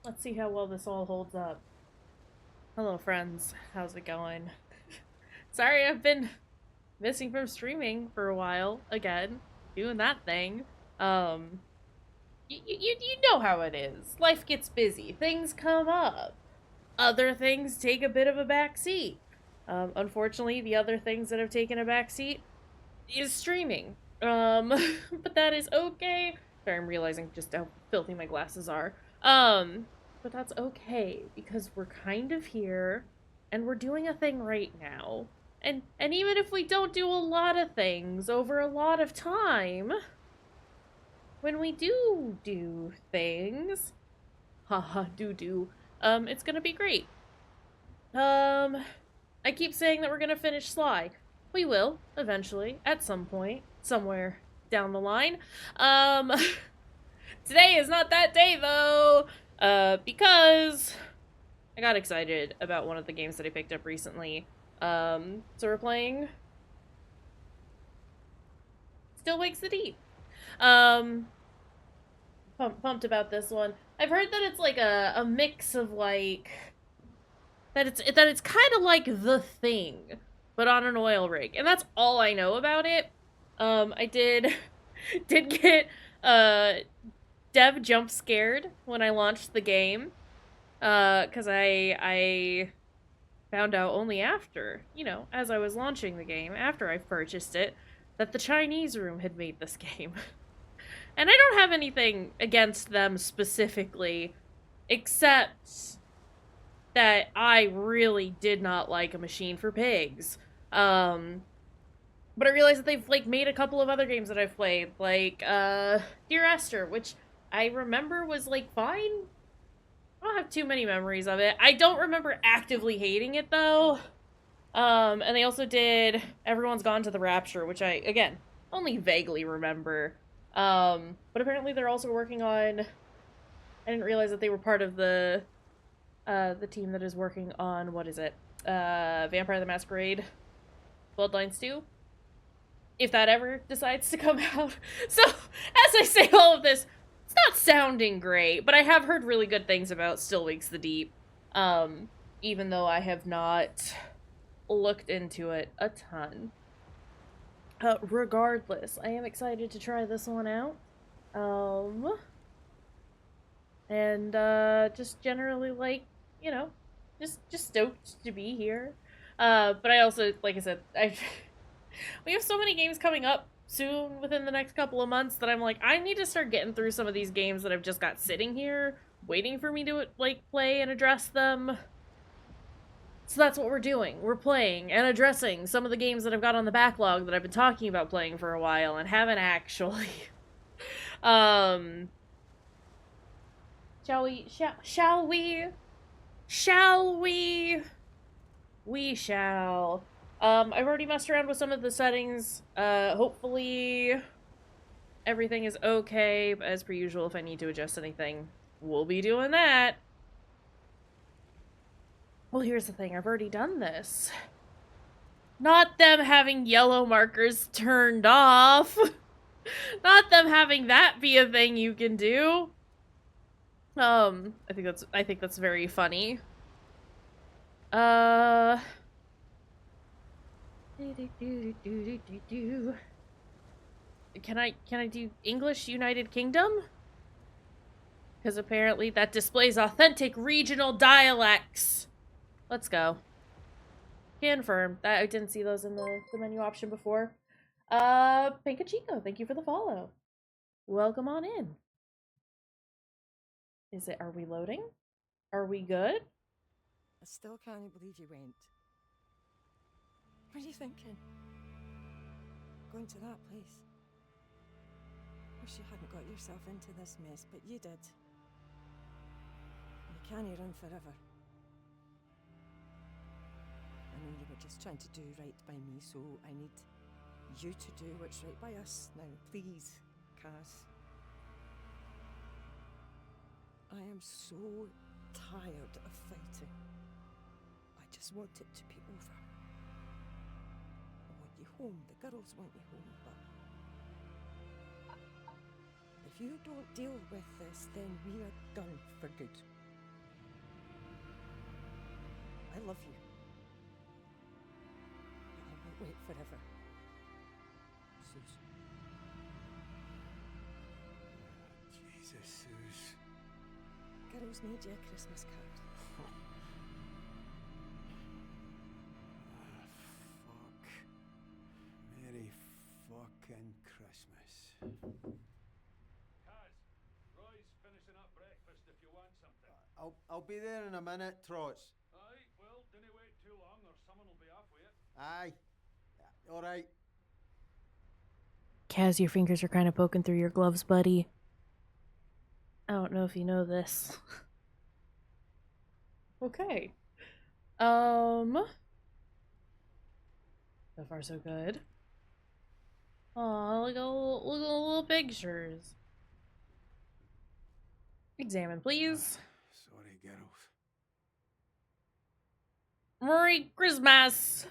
Let's see how well this all holds up. Hello, friends. How's it going? Sorry, I've been missing from streaming for a while. Again, doing that thing. Um, you know how it is. Life gets busy. Things come up. Other things take a bit of a back seat. Unfortunately, the other things that have taken a back seat is streaming. But that is okay. Sorry, I'm realizing just how filthy my glasses are. Um, but that's okay because we're kind of here and we're doing a thing right now. And even if we don't do a lot of things over a lot of time, when we do things, haha, it's gonna be great. Um, I keep saying that we're gonna finish Sly. We will, eventually, at some point, somewhere down the line. Um, Today is not that day, though, because I got excited about one of the games that I picked up recently. So we're playing Still Wakes the Deep. Um, pumped about this one. I've heard that it's like a mix of like that it's kind of like The Thing, but on an oil rig, and that's all I know about it. I did did get uh dev jump scared when I launched the game, because I found out only after, as I was launching the game, after I purchased it, that the Chinese room had made this game. And I don't have anything against them specifically, except that I really did not like A Machine for Pigs. Um, but I realized that they've like made a couple of other games that I've played, like Dear Esther, which I remember was like fine. I don't have too many memories of it. I don't remember actively hating it though. And they also did Everyone's Gone to the Rapture, which I again only vaguely remember. But apparently they're also working on. I didn't realize that they were part of the team that is working on what is it? Vampire the Masquerade Bloodlines 2. If that ever decides to come out. So, as I say all of this, it's not sounding great, but I have heard really good things about Still Wakes the Deep. Um, Even though I have not looked into it a ton. Regardless, I am excited to try this one out. Um, and just generally like, you know, just stoked to be here. But I also, like I said, I we have so many games coming up soon within the next couple of months that I'm like, I need to start getting through some of these games that I've just got sitting here waiting for me to like play and address them. So that's what we're doing. We're playing and addressing some of the games that I've got on the backlog that I've been talking about playing for a while and haven't actually. um shall we? Shall we? We shall. I've already messed around with some of the settings. Hopefully everything is okay. As per usual, if I need to adjust anything, we'll be doing that. Well, here's the thing. I've already done this. Not them having yellow markers turned off. Not them having that be a thing you can do. I think that's very funny. Uh can I do English United Kingdom? Because apparently that displays authentic regional dialects. Let's go. Confirm. I didn't see those in the menu option before. Pinkachico, thank you for the follow. Welcome on in. Are we loading? Are we good? I still can't believe you went. What are you thinking? Going to that place? Wish you hadn't got yourself into this mess, but you did. You can't run forever. I know you were just trying to do right by me, so I need you to do what's right by us. Now, please, Cass. I am so tired of fighting. I just want it to be over. I want you home. The girls want you home, but if you don't deal with this, then we are done for good. I love you. But I won't wait forever. Suze. Jesus, Suze. Girls made you a Christmas card. Fuck. Merry fucking Christmas. Kaz, Roy's finishing up breakfast if you want something. I'll be there in a minute, Trots. Aye, well, dinna wait too long or someone will be off with it. Aye. All right. Kaz, your fingers are kind of poking through your gloves, buddy. I don't know if you know this. Okay. So far so good. Aw, look at little pictures. Examine, please. Sorry, girls. Merry Christmas!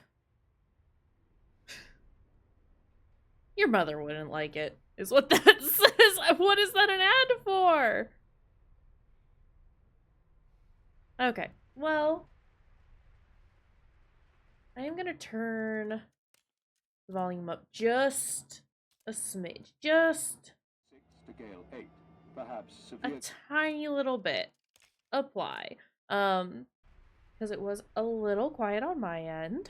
Your mother wouldn't like it, is what that says. What is that an ad for? Okay, well, I am gonna turn the volume up just a smidge, just 6 to gale 8, perhaps a severe. tiny little bit. Apply. Because it was a little quiet on my end.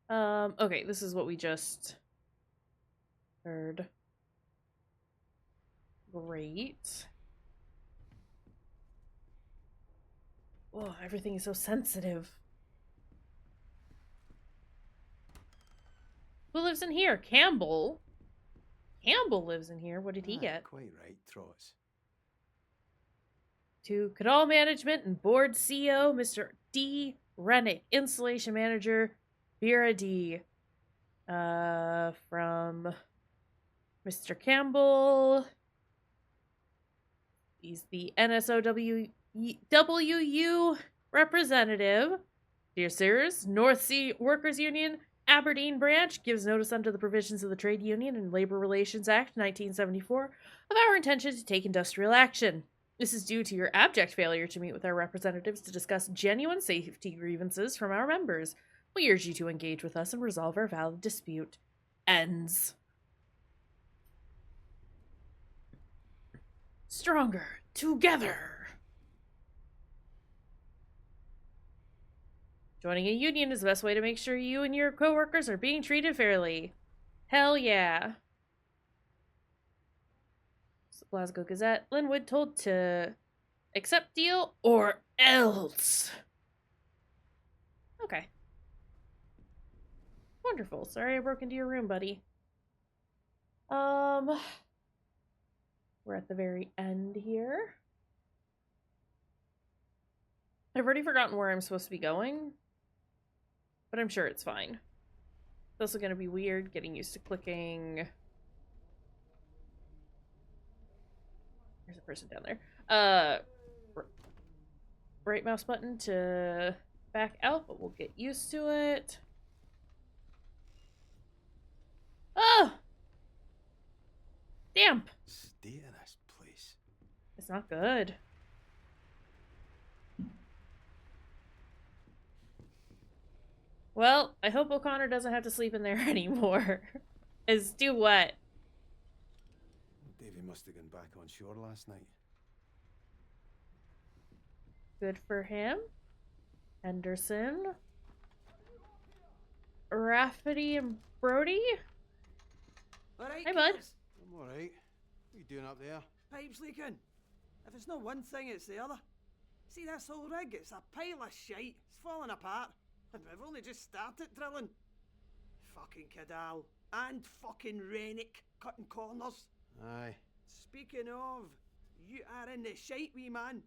Okay, this is what we just heard. Great. Oh, everything is so sensitive. Who lives in here? Campbell? Campbell lives in here. What did he get? Quite right, Trots. To Canal Management and Board CEO, Mr. D. Rennick. Installation Manager, Vera D. From Mr. Campbell. He's the NSOWU representative. Dear sirs, North Sea Workers Union, Aberdeen branch gives notice under the provisions of the Trade Union and Labor Relations Act 1974 of our intention to take industrial action. This is due to your abject failure to meet with our representatives to discuss genuine safety grievances from our members. We urge you to engage with us and resolve our valid dispute. Ends. Stronger together. Joining a union is the best way to make sure you and your coworkers are being treated fairly. Hell yeah. Glasgow Gazette. Linwood told to accept deal or else. Okay. Wonderful. Sorry I broke into your room, buddy. We're at the very end here. I've already forgotten where I'm supposed to be going, but I'm sure it's fine. It's also going to be weird getting used to clicking. There's a person down there. Right mouse button to back out, but we'll get used to it. Oh! Damp! Stay in this place. It's not good. Well, I hope O'Connor doesn't have to sleep in there anymore. Is do what? Davy must have gone back on shore last night. Good for him. Henderson. Rafferty and Brody? All right, Hi, bud. kids. I'm all right. What are you doing up there? Pipes leaking. If it's not one thing, it's the other. See this whole rig? It's a pile of shite. It's falling apart. And we've only just started drilling. Fucking Cadal. And fucking Rennick cutting corners. Aye. Speaking of, you are in the shite, wee man.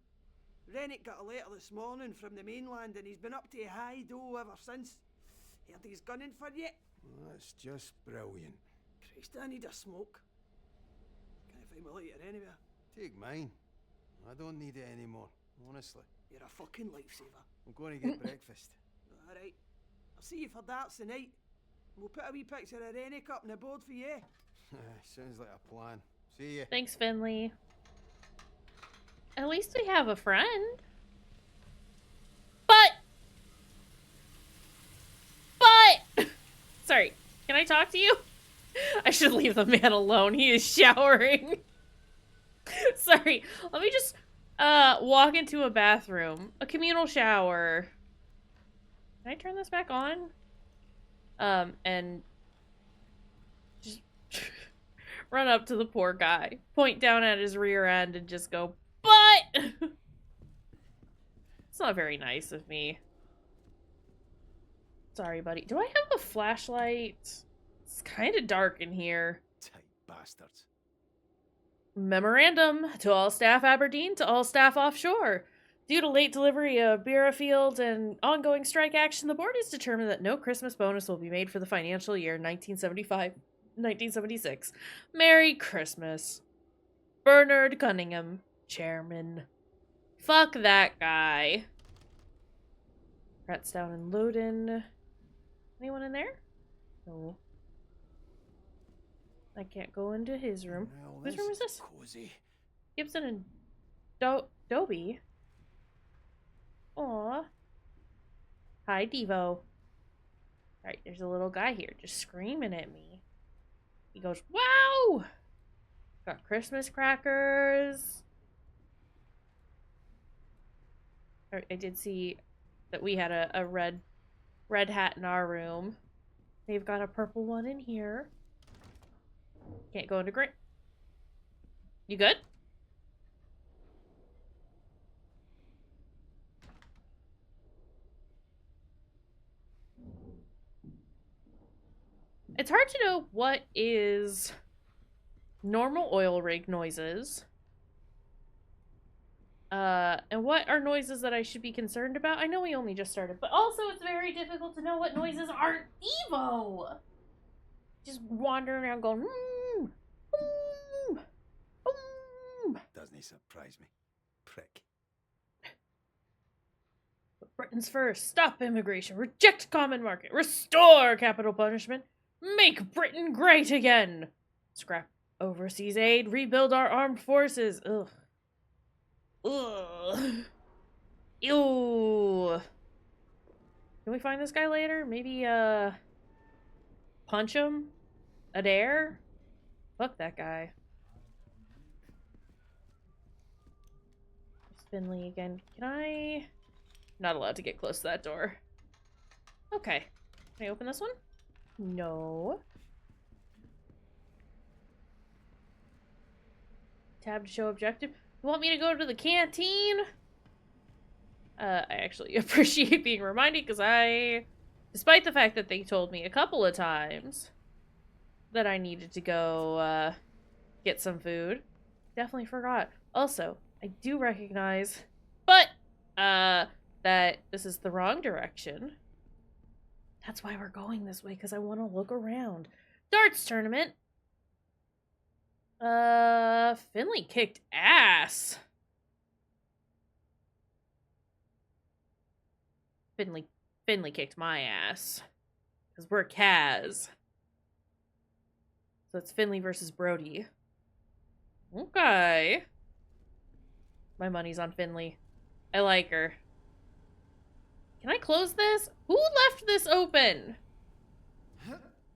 Rennick got a letter this morning from the mainland and he's been up to high dough ever since. Heard he's gunning for you. Well, that's just brilliant. Christ, I need a smoke. Can't find my lighter anywhere. Take mine. I don't need it anymore, honestly. You're a fucking lifesaver. I'm going to get breakfast. Alright. I'll see you for darts tonight. We'll put a wee picture of Rennick up on the board for you. Sounds like a plan. See ya. Thanks, Finley. At least we have a friend. But! Sorry, can I talk to you? I should leave the man alone. He is showering. Sorry, let me just walk into a bathroom. A communal shower. Can I turn this back on? And just run up to the poor guy, point down at his rear end, and just go, but! It's not very nice of me. Sorry, buddy. Do I have a flashlight? It's kind of dark in here. Tight bastards. Memorandum to all staff Aberdeen, to all staff offshore. Due to late delivery of Beerafield and ongoing strike action, the board has determined that no Christmas bonus will be made for the financial year 1975-1976. Merry Christmas. Bernard Cunningham, Chairman. Fuck that guy. Rat's down in Loden. Anyone in there? No. I can't go into his room. Well, Whose room is this? Cozy. Gibson and Dobie. Aw. Hi, Devo. Alright, there's a little guy here just screaming at me. He goes, wow! Got Christmas crackers. I did see that we had a red hat in our room. They've got a purple one in here. Can't go into green. You good? It's hard to know what is normal oil rig noises. And what are noises that I should be concerned about? I know we only just started, but also it's very difficult to know what noises aren't Evo. Just wandering around going, Doesn't he surprise me? Prick. Britain's first. Stop immigration. Reject common market. Restore capital punishment. Make Britain great again. Scrap overseas aid. Rebuild our armed forces. Ugh. Ugh. Ew. Can we find this guy later? Maybe, punch him? A dare? Fuck that guy. Finley again. Can I... Not allowed to get close to that door. Okay. Can I open this one? No. Tab to show objective. You want me to go to the canteen? I actually appreciate being reminded because despite the fact that they told me a couple of times that I needed to go, get some food, definitely forgot. Also, I do recognize, but, that this is the wrong direction. That's why we're going this way, because I want to look around. Darts tournament. Finley kicked ass. Finley kicked my ass. Because we're Kaz. So it's Finley versus Brody. Okay. My money's on Finley. I like her. Can I close this? Who left this open?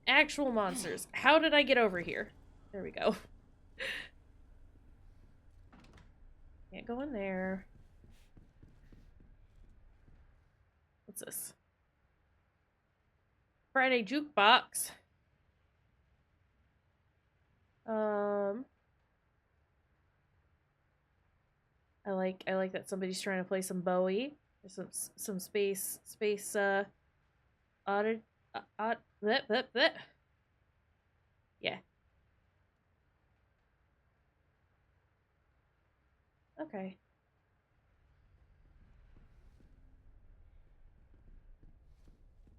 Actual monsters. How did I get over here? There we go. Can't go in there. What's this? Friday jukebox. I like that somebody's trying to play some Bowie. There's some space odd bleh. Yeah. Okay.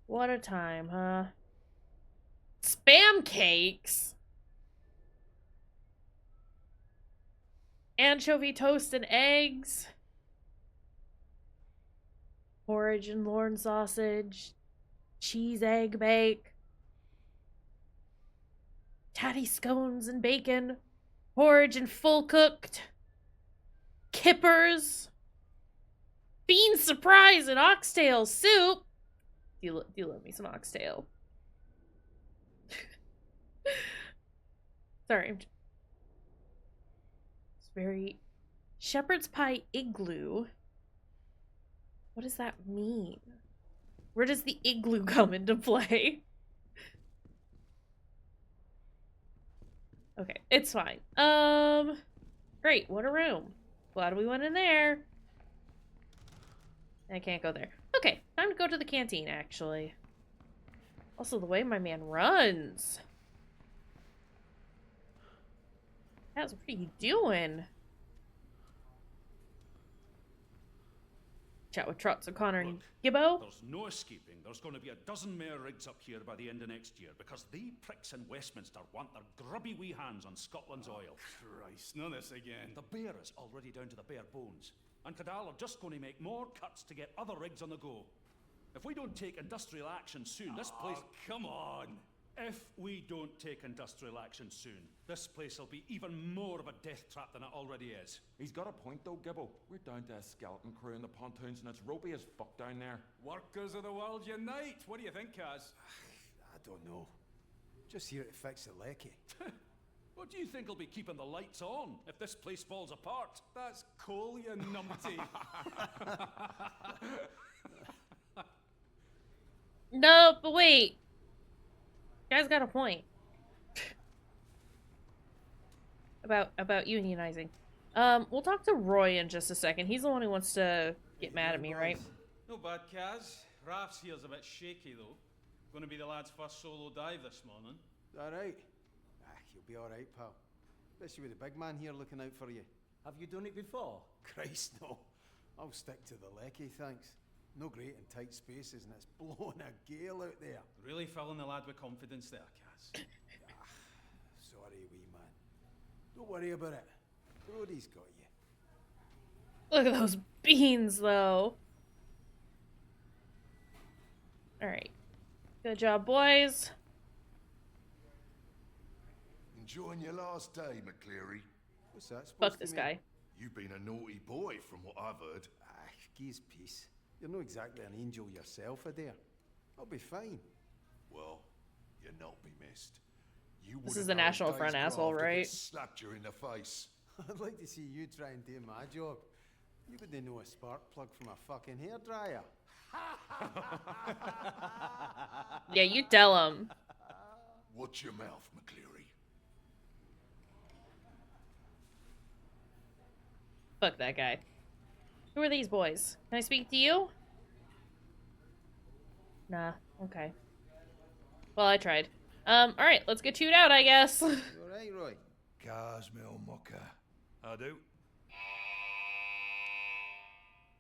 What a time, huh? Spam cakes? Anchovy toast and eggs? Porridge and Lorne sausage? Cheese egg bake? Tatty scones and bacon? Porridge and full cooked? kippers, bean surprise, and oxtail soup. Do you love me some oxtail? Sorry, it's very shepherd's pie igloo. What does that mean? Where does the igloo come into play? Okay, it's fine. Great, what a room. Glad we went in there. I can't go there. Okay, time to go to the canteen, actually. Also, the way my man runs. Kaz, what are you doing? Chat with Trots, O'Connor, and Gibbo. There's no escaping. There's going to be a dozen more rigs up here by the end of next year because they pricks in Westminster want their grubby wee hands on Scotland's oil. Christ, not this again. The bear is already down to the bare bones, and Cadal are just going to make more cuts to get other rigs on the go. If we don't take industrial action soon, this place... Oh, come on. If we don't take industrial action soon, this place will be even more of a death trap than it already is. He's got a point though, Gibbo. We're down to a skeleton crew in the pontoons and it's ropey as fuck down there. Workers of the world unite. What do you think, Kaz? I don't know. Just here to fix the lecky. What do you think will be keeping the lights on if this place falls apart? That's coal, you numpty. No, but wait. You guys got a point. about unionizing. We'll talk to Roy in just a second. He's the one who wants to get mad at me, right? No bad, Kaz. Raf's here's a bit shaky, though. Going to be the lad's first solo dive this morning. Alright. You'll be alright, pal. Especially with the big man here looking out for you. Have you done it before? Christ, no. I'll stick to the lecky, thanks. No great in tight spaces, and it's blowing a gale out there. Really filling the lad with confidence there, Kaz. Sorry, wee man. Don't worry about it. Brody's got you. Look at those beans, though. Alright. Good job, boys. Enjoying your last day, McCleary? What's that supposed Fuck to this mean? guy. You've been a naughty boy, from what I've heard. Geez, peace. You're not exactly an angel yourself, Adair. I'll be fine. Well, you'll not be missed. You This wouldn't is the know a National day's Front asshole, graft if it right? slapped you in the face. I'd like to see you try and do my job. You wouldn't know a spark plug from a fucking hairdryer. Yeah, you tell him. Watch your mouth, McCleary. Fuck that guy. Who are these boys? Can I speak to you? Nah. Okay. Well, I tried. Alright, let's get chewed out, I guess. You alright, Roy? Carsmill Mucker. I do.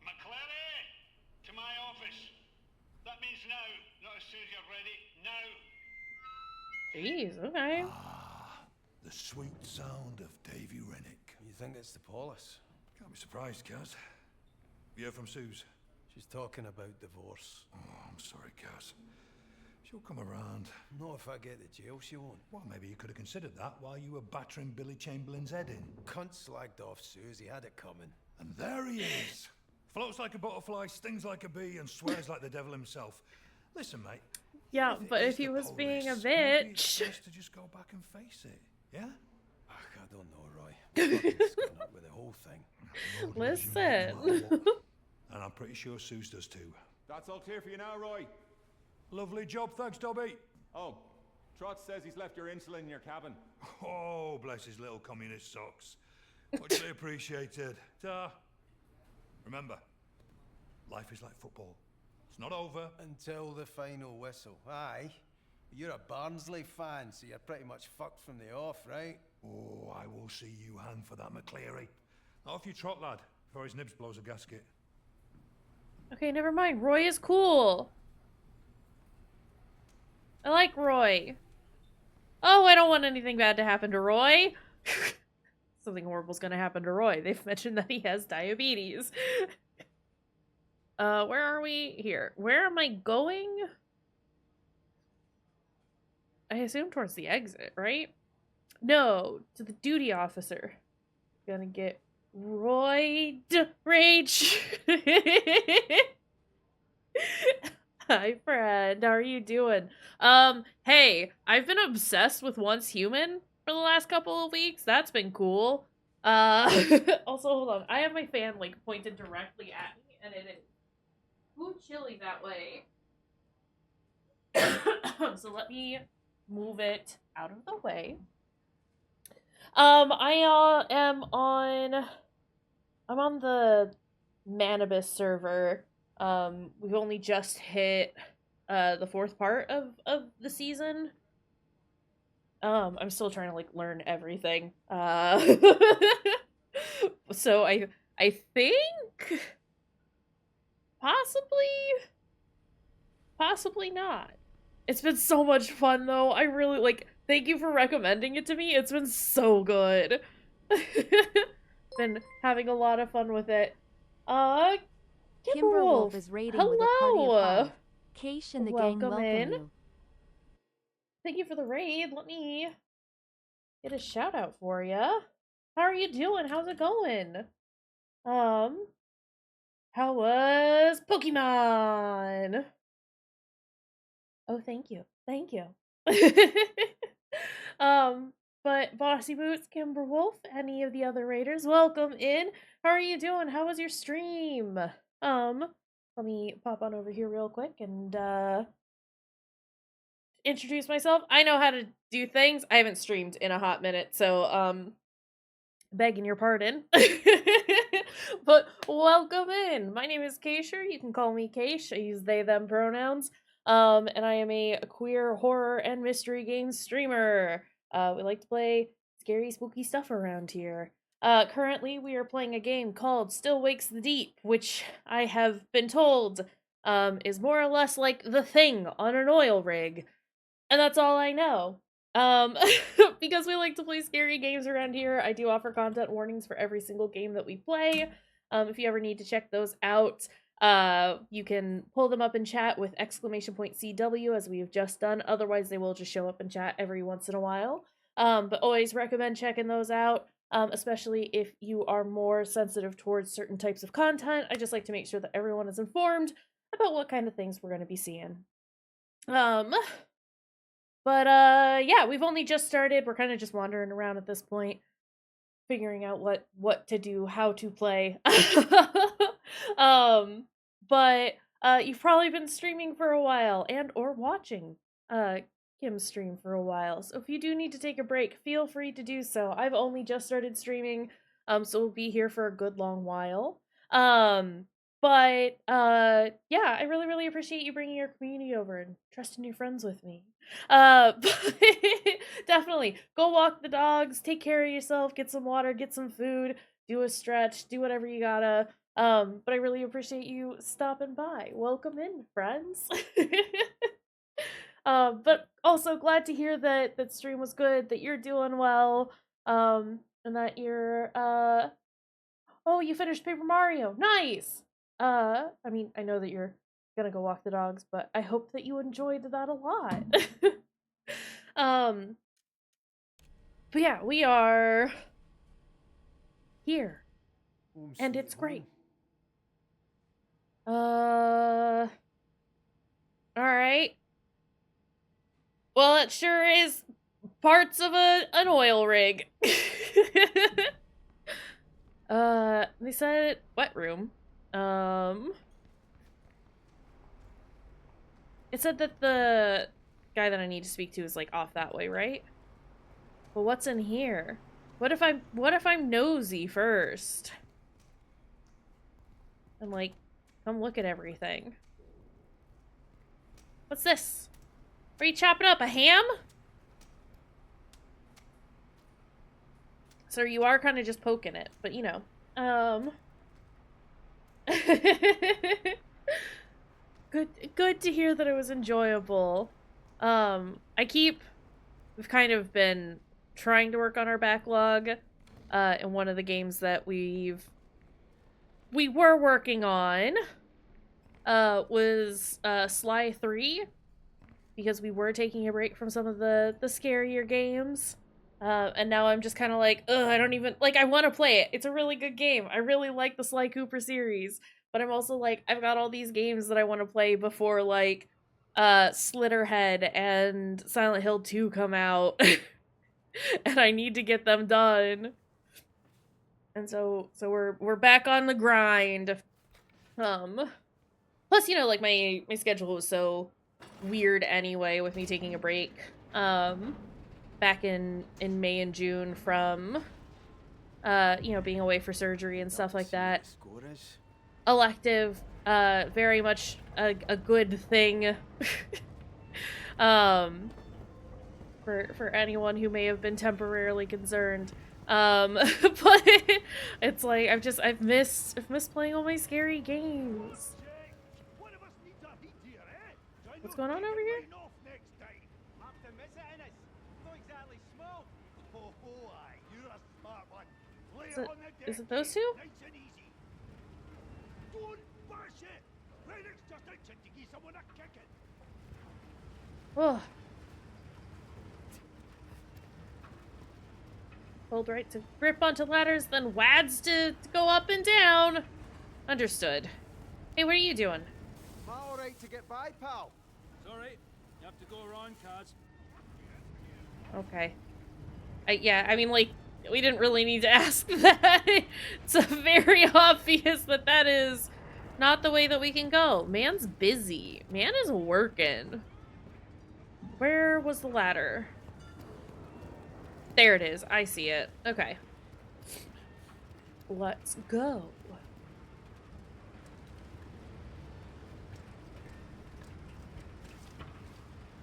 McCleary! To my office. That means now, not as soon as you're ready. Now! Jeez, okay. The sweet sound of Davy Rennick. You think it's the Paulus? Can't be surprised, Kaz. You heard from Suze? She's talking about divorce. Oh, I'm sorry, Kaz. She'll come around. Not if I get to jail, she won't. Well, maybe you could have considered that while you were battering Billy Chamberlain's head in. Cunt slagged off Susie, had it coming. And there he is. Floats like a butterfly, stings like a bee, and swears like the devil himself. Listen, mate. Yeah, but it if is he the was being a Paulus, maybe it's bitch. best to just go back and face it, yeah? I don't know, Roy. I'm fucking screwing up with the whole thing. Lord knows you Listen. know what. And I'm pretty sure Suze does too. That's all clear for you now, Roy. Lovely job, thanks, Dobby. Oh, Trot says he's left your insulin in your cabin. Oh, bless his little communist socks. Muchly appreciated. Ta. Remember, life is like football. It's not over. Until the final whistle. Aye. You're a Barnsley fan, so you're pretty much fucked from the off, right? Oh, I will see you hand for that, McCleary. Off you trot, lad, before his nibs blows a gasket. Okay, never mind. Roy is cool. I like Roy. Oh, I don't want anything bad to happen to Roy. Something horrible's gonna happen to Roy. They've mentioned that he has diabetes. Where are we? Here. Where am I going? I assume towards the exit, right? No, to the duty officer. Gonna get Roid Rage. Hi, friend. How are you doing? Hey, I've been obsessed with Once Human for the last couple of weeks. That's been cool. Also, hold on. I have my fan, like, pointed directly at me, and it is too chilly that way. So let me move it out of the way. I'm on the Manibus server. We've only just hit the fourth part of the season. I'm still trying to like learn everything. So I think possibly not. It's been so much fun though. I really like thank you for recommending it to me. It's been so good. Been having a lot of fun with it. Kimber Wolf is raiding with a party of Hello. 5. Kaysh and the gang Welcome welcome in. you. Thank you for the raid. Let me get a shout out for ya. How are you doing? How's it going? How was Pokemon? Oh, thank you. Thank you. But Bossy Boots, Kimber Wolf, any of the other raiders, welcome in. How are you doing? How was your stream? Let me pop on over here real quick and introduce myself. I know how to do things. I haven't streamed in a hot minute, so begging your pardon. But welcome in. My name is Kayshurrr. You can call me Kaysh. I use they them pronouns. And I am a queer horror and mystery games streamer. We like to play scary, spooky stuff around here. Currently we are playing a game called Still Wakes the Deep, which I have been told is more or less like The Thing on an oil rig. And that's all I know. Because we like to play scary games around here, I do offer content warnings for every single game that we play. If you ever need to check those out, you can pull them up in chat with !CW as we have just done. Otherwise, they will just show up in chat every once in a while. But always recommend checking those out, especially if you are more sensitive towards certain types of content. I just like to make sure that everyone is informed about what kind of things we're going to be seeing. But yeah, we've only just started. We're kind of just wandering around at this point, figuring out what to do, how to play. But you've probably been streaming for a while and or watching Kim's stream for a while. So if you do need to take a break, feel free to do so. I've only just started streaming, so we'll be here for a good long while. But yeah, I really appreciate you bringing your community over and trusting your friends with me. But definitely go walk the dogs, take care of yourself, get some water, get some food, do a stretch, do whatever you gotta. But I really appreciate you stopping by. Welcome in, friends. But also glad to hear that stream was good, that you're doing well, and that you're oh, you finished Paper Mario. Nice. I mean, I know that you're gonna go walk the dogs, but I hope that you enjoyed that a lot. But yeah, we are here, Home and sweet it's great. home. All right. Well, it sure is parts of an oil rig. They said wet room. It said that the guy that I need to speak to is like off that way, right? But what's in here? What if I'm nosy first? And like, come look at everything. What's this? Are you chopping up a ham? So you are kind of just poking it, but you know. Good to hear that it was enjoyable. We've kind of been trying to work on our backlog. And one of the games that we were working on was Sly 3, because we were taking a break from some of the scarier games. And now I'm just kind of like, ugh, I don't even, like, I want to play it. It's a really good game. I really like the Sly Cooper series. But I'm also like, I've got all these games that I want to play before, like, Slitterhead and Silent Hill 2 come out. And I need to get them done. And so we're back on the grind. Plus, you know, like, my schedule was so weird anyway with me taking a break. Back in May and June from, you know, being away for surgery and stuff like that. Elective, very much a good thing. For anyone who may have been temporarily concerned. But it's like, I've missed playing all my scary games. What's going on over here? Is it those two? Oh. Hold right to grip onto ladders, then wads to go up and down. Understood. Hey, what are you doing? Am I alright to get by, pal? It's alright. You have to go around, Kaz. Okay. Yeah, I mean, like, we didn't really need to ask that. It's very obvious that that is not the way that we can go. Man's busy. Man is working. Where was the ladder? There it is. I see it. Okay. Let's go.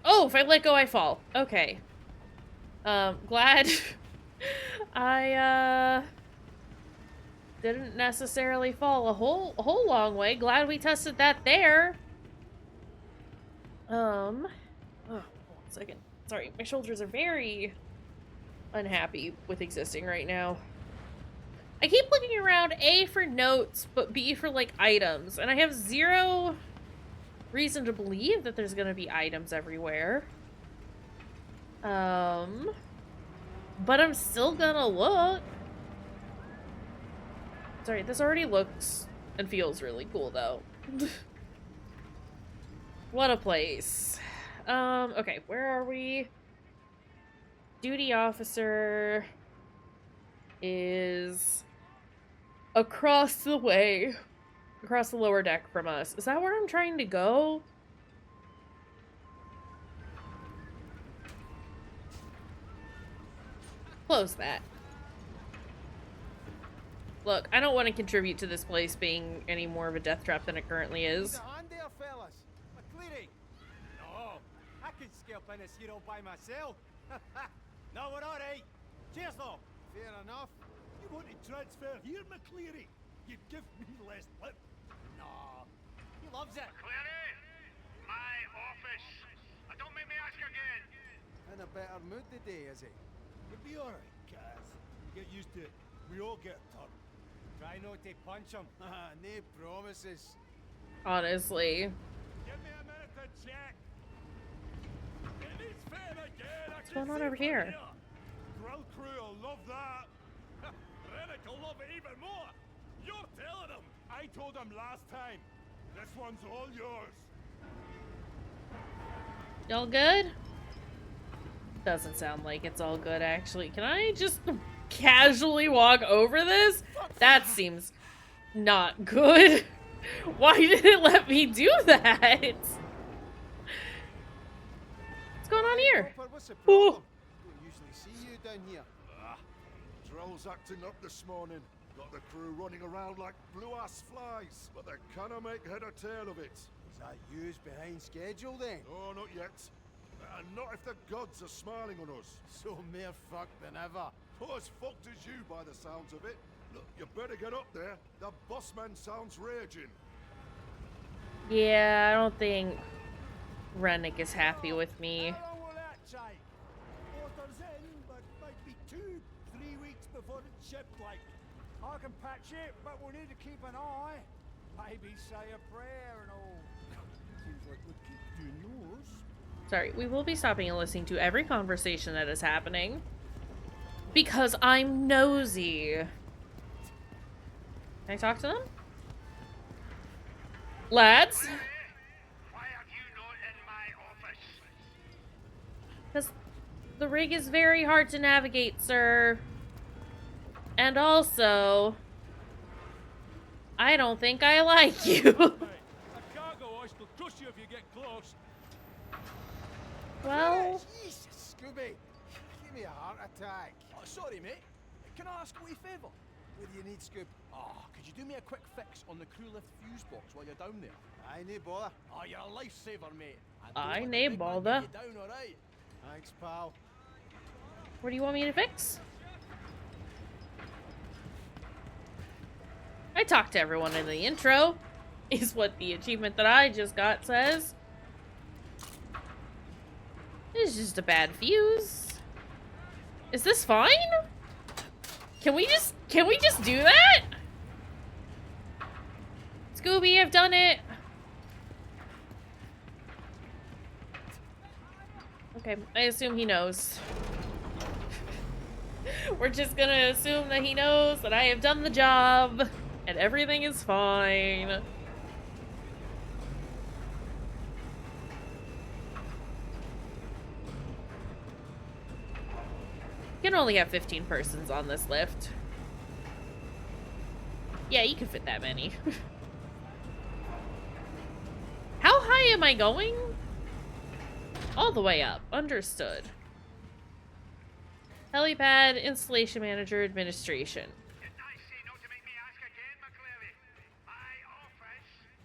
Oh, if I let go, I fall. Okay. Glad I, didn't necessarily fall a whole long way. Glad we tested that there. Oh, hold on a second. Sorry, my shoulders are very unhappy with existing right now. I keep looking around, A, for notes, but B, for, like, items. And I have zero reason to believe that there's gonna be items everywhere. But I'm still gonna look. Sorry, this already looks and feels really cool, though. What a place. Okay, where are we? Duty officer is across the way. Across the lower deck from us. Is that where I'm trying to go? Close that. Look, I don't want to contribute to this place being any more of a death trap than it currently is. There, fellas. McCleary. No, I can scalp in this hero by myself. No, we're all right. Cheers, though. Fair enough. You want to transfer here, McCleary? You'd give me less lip. No, he loves it. McCleary! My office! Don't make me ask again! In a better mood today, is he? You'll be alright, Kaz. Get used to it. We all get a turn. Try not to punch him. No promises. Honestly. Give me a minute to check. It is fair again. What's going on over here? Grill crew will love that. Rennick will love it even more. You're telling him. I told him last time. This one's all yours. Y'all good? Doesn't sound like it's all good, actually. Can I just casually walk over this? That seems not good. Why did it let me do that? What's going on here? What's the problem? Don't usually see you down here. Drill's acting up this morning. Got the crew running around like blue-ass flies, but they cannot make head or tail of it. Is that you's behind schedule then? Oh, not yet. And not if the gods are smiling on us. So more fucked than ever. Oh, as fucked as you by the sounds of it. Look, you better get up there. The boss man sounds raging. Yeah, I don't think Rennick is happy with me. How long will that take? Orders in, but might be 2-3 weeks before it's shipped, like. I can patch it, but we'll need to keep an eye. Maybe say a prayer and all. Seems like we keep doing yours. Sorry, we will be stopping and listening to every conversation that is happening. Because I'm nosy. Can I talk to them? Lads? Why are you not in my office? Because the rig is very hard to navigate, sir. And also, I don't think I like you. A cargo hoist will crush you if you get close. Well, Jesus, Scooby. Give me a heart attack. Oh, sorry, mate. Can I ask a wee favour? What do you need, Scoop? Oh, could you do me a quick fix on the crew lift fuse box while you're down there? I no bother. Oh, you're a lifesaver, mate. I don't let the nae big man bother. get you down, alright? Thanks, pal. what do you want me to fix? I talked to everyone in the intro, is what the achievement that I just got says. It's just a bad fuse. Is this fine? Can we just do that? Scooby, I've done it. Okay, I assume he knows. We're just gonna assume that he knows that I have done the job and everything is fine. You can only have 15 persons on this lift. Yeah, you can fit that many. How high am I going? All the way up. Understood. Helipad, installation manager, administration. Didn't I say not to make me ask again, McCleary? My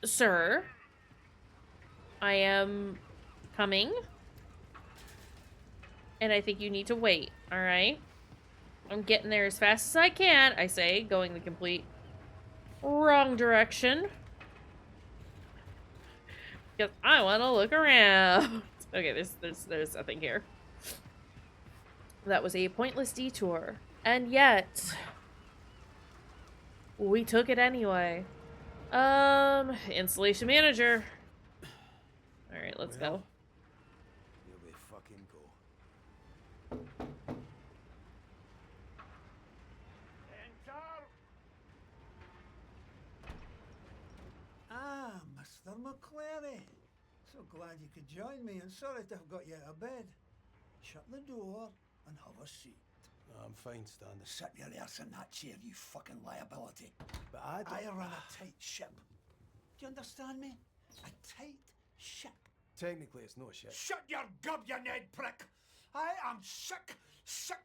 office? Sir, I am coming. And I think you need to wait, alright? I'm getting there as fast as I can, I say, going the complete wrong direction. Because I want to look around. Okay, there's nothing here. That was a pointless detour. And yet, we took it anyway. Installation manager. Alright, let's go. Here we fucking go. Ah, Mr. McCleary. So glad you could join me, and sorry to have got you out of bed. Shut the door and have a seat. I'm fine, Stan. Sit your ass in that chair, you fucking liability. But I don't... I run a tight ship. Do you understand me? A tight ship. Technically, it's no shit. Shut your gob, you Ned prick! I am sick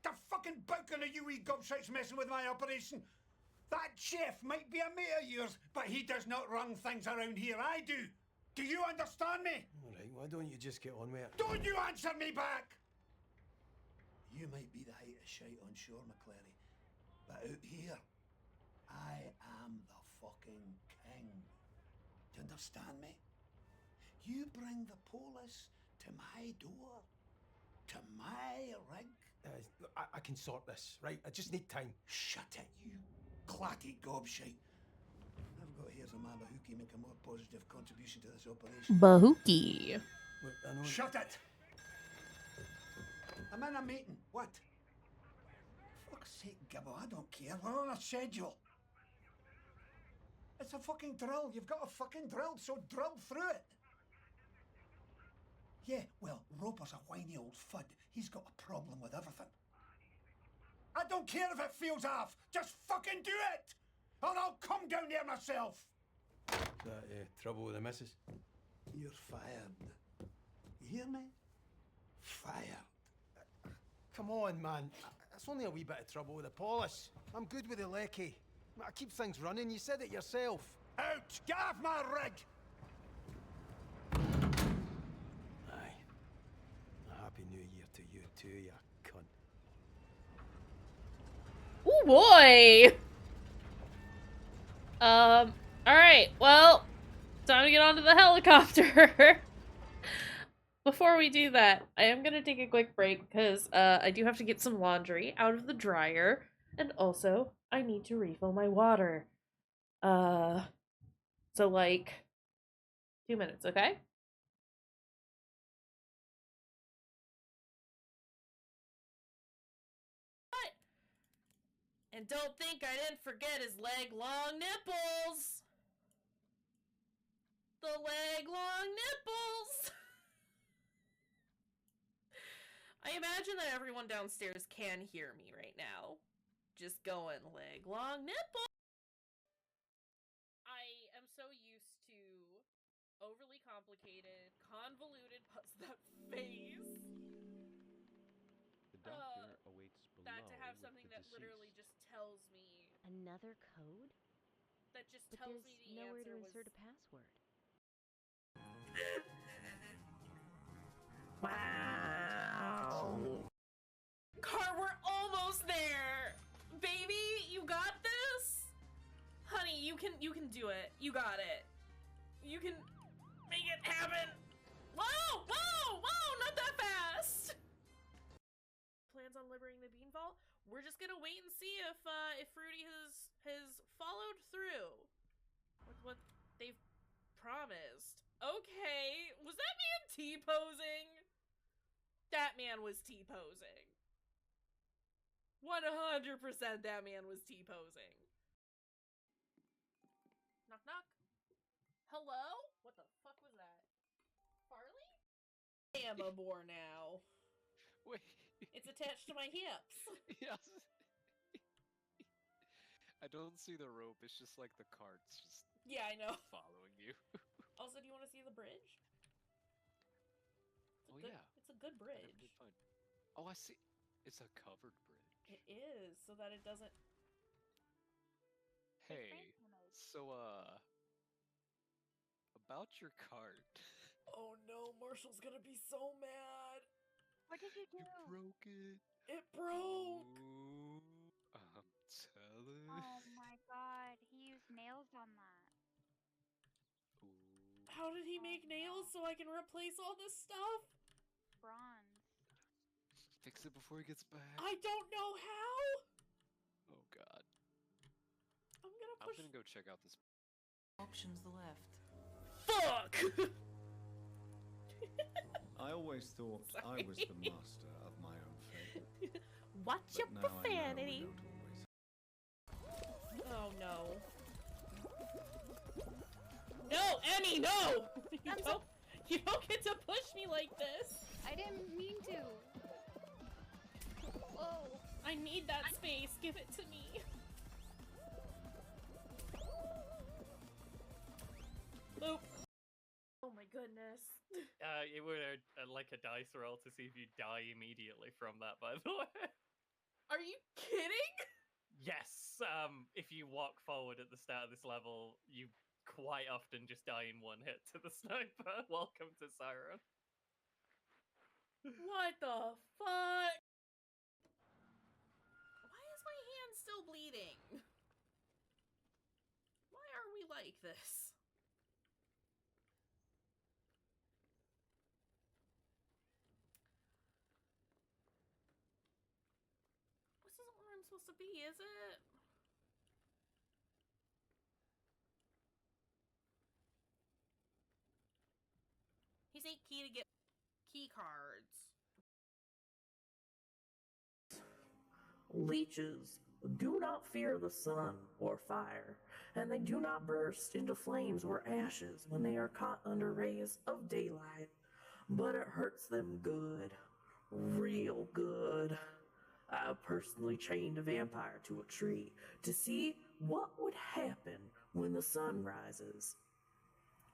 to fucking bouking of you wee gobshites messing with my operation. That chef might be a mate of yours, but he does not run things around here. I do. Do you understand me? All right, why don't you just get on with it? Don't you answer me back! You might be the height of shite on shore, McCleary, but out here, I am the fucking king. Do you understand me? You bring the police to my door, to my rig. Look, I can sort this, right? I just need time. Shut it, you clatty gobshite. I've got here some Abahuki make a more positive contribution to this operation. Bahuki. Look, I know... Shut it! I'm in a meeting. What? Fuck's sake, Gibbo, I don't care. We're on a schedule. It's a fucking drill. You've got a fucking drill, so drill through it. Yeah, well, Roper's a whiny old fud. He's got a problem with everything. I don't care if it feels off. Just fucking do it! Or I'll come down there myself. Is that trouble with the missus? You're fired. You hear me? Fired. Come on, man. It's only a wee bit of trouble with the polish. I'm good with the lecky. I keep things running. You said it yourself. Out! Get off my rig! Aye. A happy new year to you too, you cunt. Oh boy! Alright, well, time to get onto the helicopter. Before we do that, I am gonna take a quick break because I do have to get some laundry out of the dryer, and also I need to refill my water. So like 2 minutes, okay? And don't think I didn't forget his leg-long nipples! The leg-long nipples! I imagine that everyone downstairs can hear me right now. Just going, leg-long nipple! I am so used to overly complicated, convoluted that face. The doctor awaits below That to have with something the that literally deceased. just tells me... Another code? That just But tells there's me the nowhere answer to was... insert a password. Wow. Car, we're almost there! Baby, you got this? Honey, you can do it. You got it. You can make it happen. Whoa! Whoa! Whoa! Not that fast! Plans on liberating the bean vault? We're just gonna wait and see if Fruity has followed through with what they've promised. Okay, was that man T-posing? That man was T-posing. 100% that man was T-posing. Knock knock. Hello? What the fuck was that? Farley? I am a boar now. Wait. It's attached to my hips. Yes. I don't see the rope, it's just like the cart's just Yeah, I know. following you. Also, do you want to see the bridge? Yeah. It's a good bridge. Be fun. Oh, I see. It's a covered bridge. It is, so that it doesn't... Hey, so, about your cart. Oh no, Marshall's gonna be so mad. What did you do? You broke it. It broke! Ooh, I'm telling. Oh my god, he used nails on that. Ooh. How did he make nails so I can replace all this stuff? Bronze. Fix it before he gets back. I don't know how! Oh god. I'm gonna go check out this. Options the left. Fuck! I always thought I was the master of my own fate. Watch your profanity. Oh no. No, Emmy, no! You don't get to push me like this! I didn't mean to. Whoa. I need that space. Give it to me. Loop. Oh my goodness. It would like a dice roll to see if you die immediately from that, by the way. Are you kidding? Yes, if you walk forward at the start of this level, you quite often just die in one hit to the sniper. Welcome to Siren. What the fuck? Why is my hand still bleeding? Why are we like this? This isn't where I'm supposed to be, is it? He's 8 key to get key cards. Leeches do not fear the sun or fire, and they do not burst into flames or ashes when they are caught under rays of daylight. But it hurts them good, real good. I personally chained a vampire to a tree to see what would happen when the sun rises.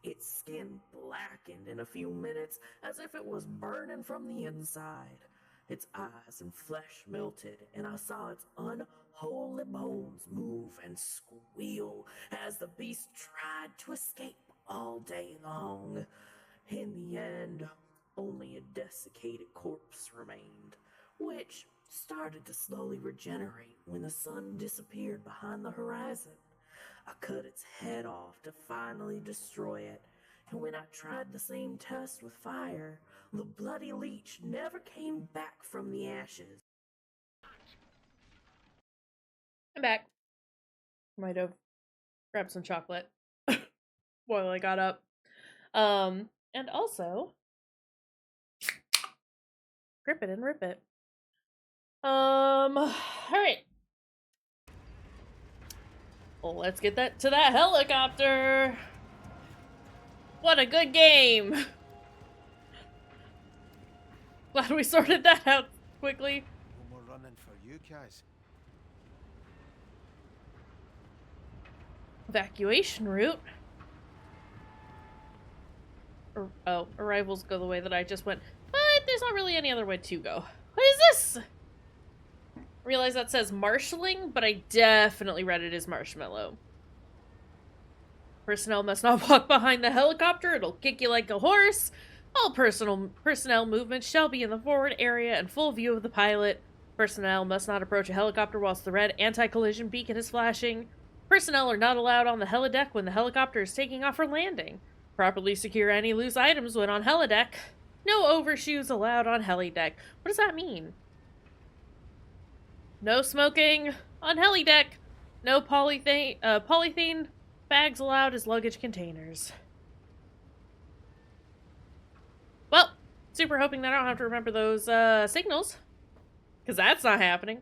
Its skin blackened in a few minutes as if it was burning from the inside. Its eyes and flesh melted, and I saw its unholy bones move and squeal as the beast tried to escape all day long. In the end, only a desiccated corpse remained, which started to slowly regenerate when the sun disappeared behind the horizon. I cut its head off to finally destroy it, and when I tried the same test with fire, the bloody leech never came back from the ashes. I'm back. Might have grabbed some chocolate while I got up. And also, grip it and rip it. Alright. Well, let's get that to that helicopter. What a good game. Glad we sorted that out quickly. No more running for you, Kaz. Evacuation route. Oh, arrivals go the way that I just went. But there's not really any other way to go. What is this? I realize that says marshalling, but I definitely read it as marshmallow. Personnel must not walk behind the helicopter. It'll kick you like a horse. All personnel movements shall be in the forward area and full view of the pilot. Personnel must not approach a helicopter whilst the red anti-collision beacon is flashing. Personnel are not allowed on the helideck when the helicopter is taking off or landing. Properly secure any loose items when on helideck. No overshoes allowed on helideck. What does that mean? No smoking on helideck. No polythene bags allowed as luggage containers. Well, super hoping that I don't have to remember those signals. Because that's not happening.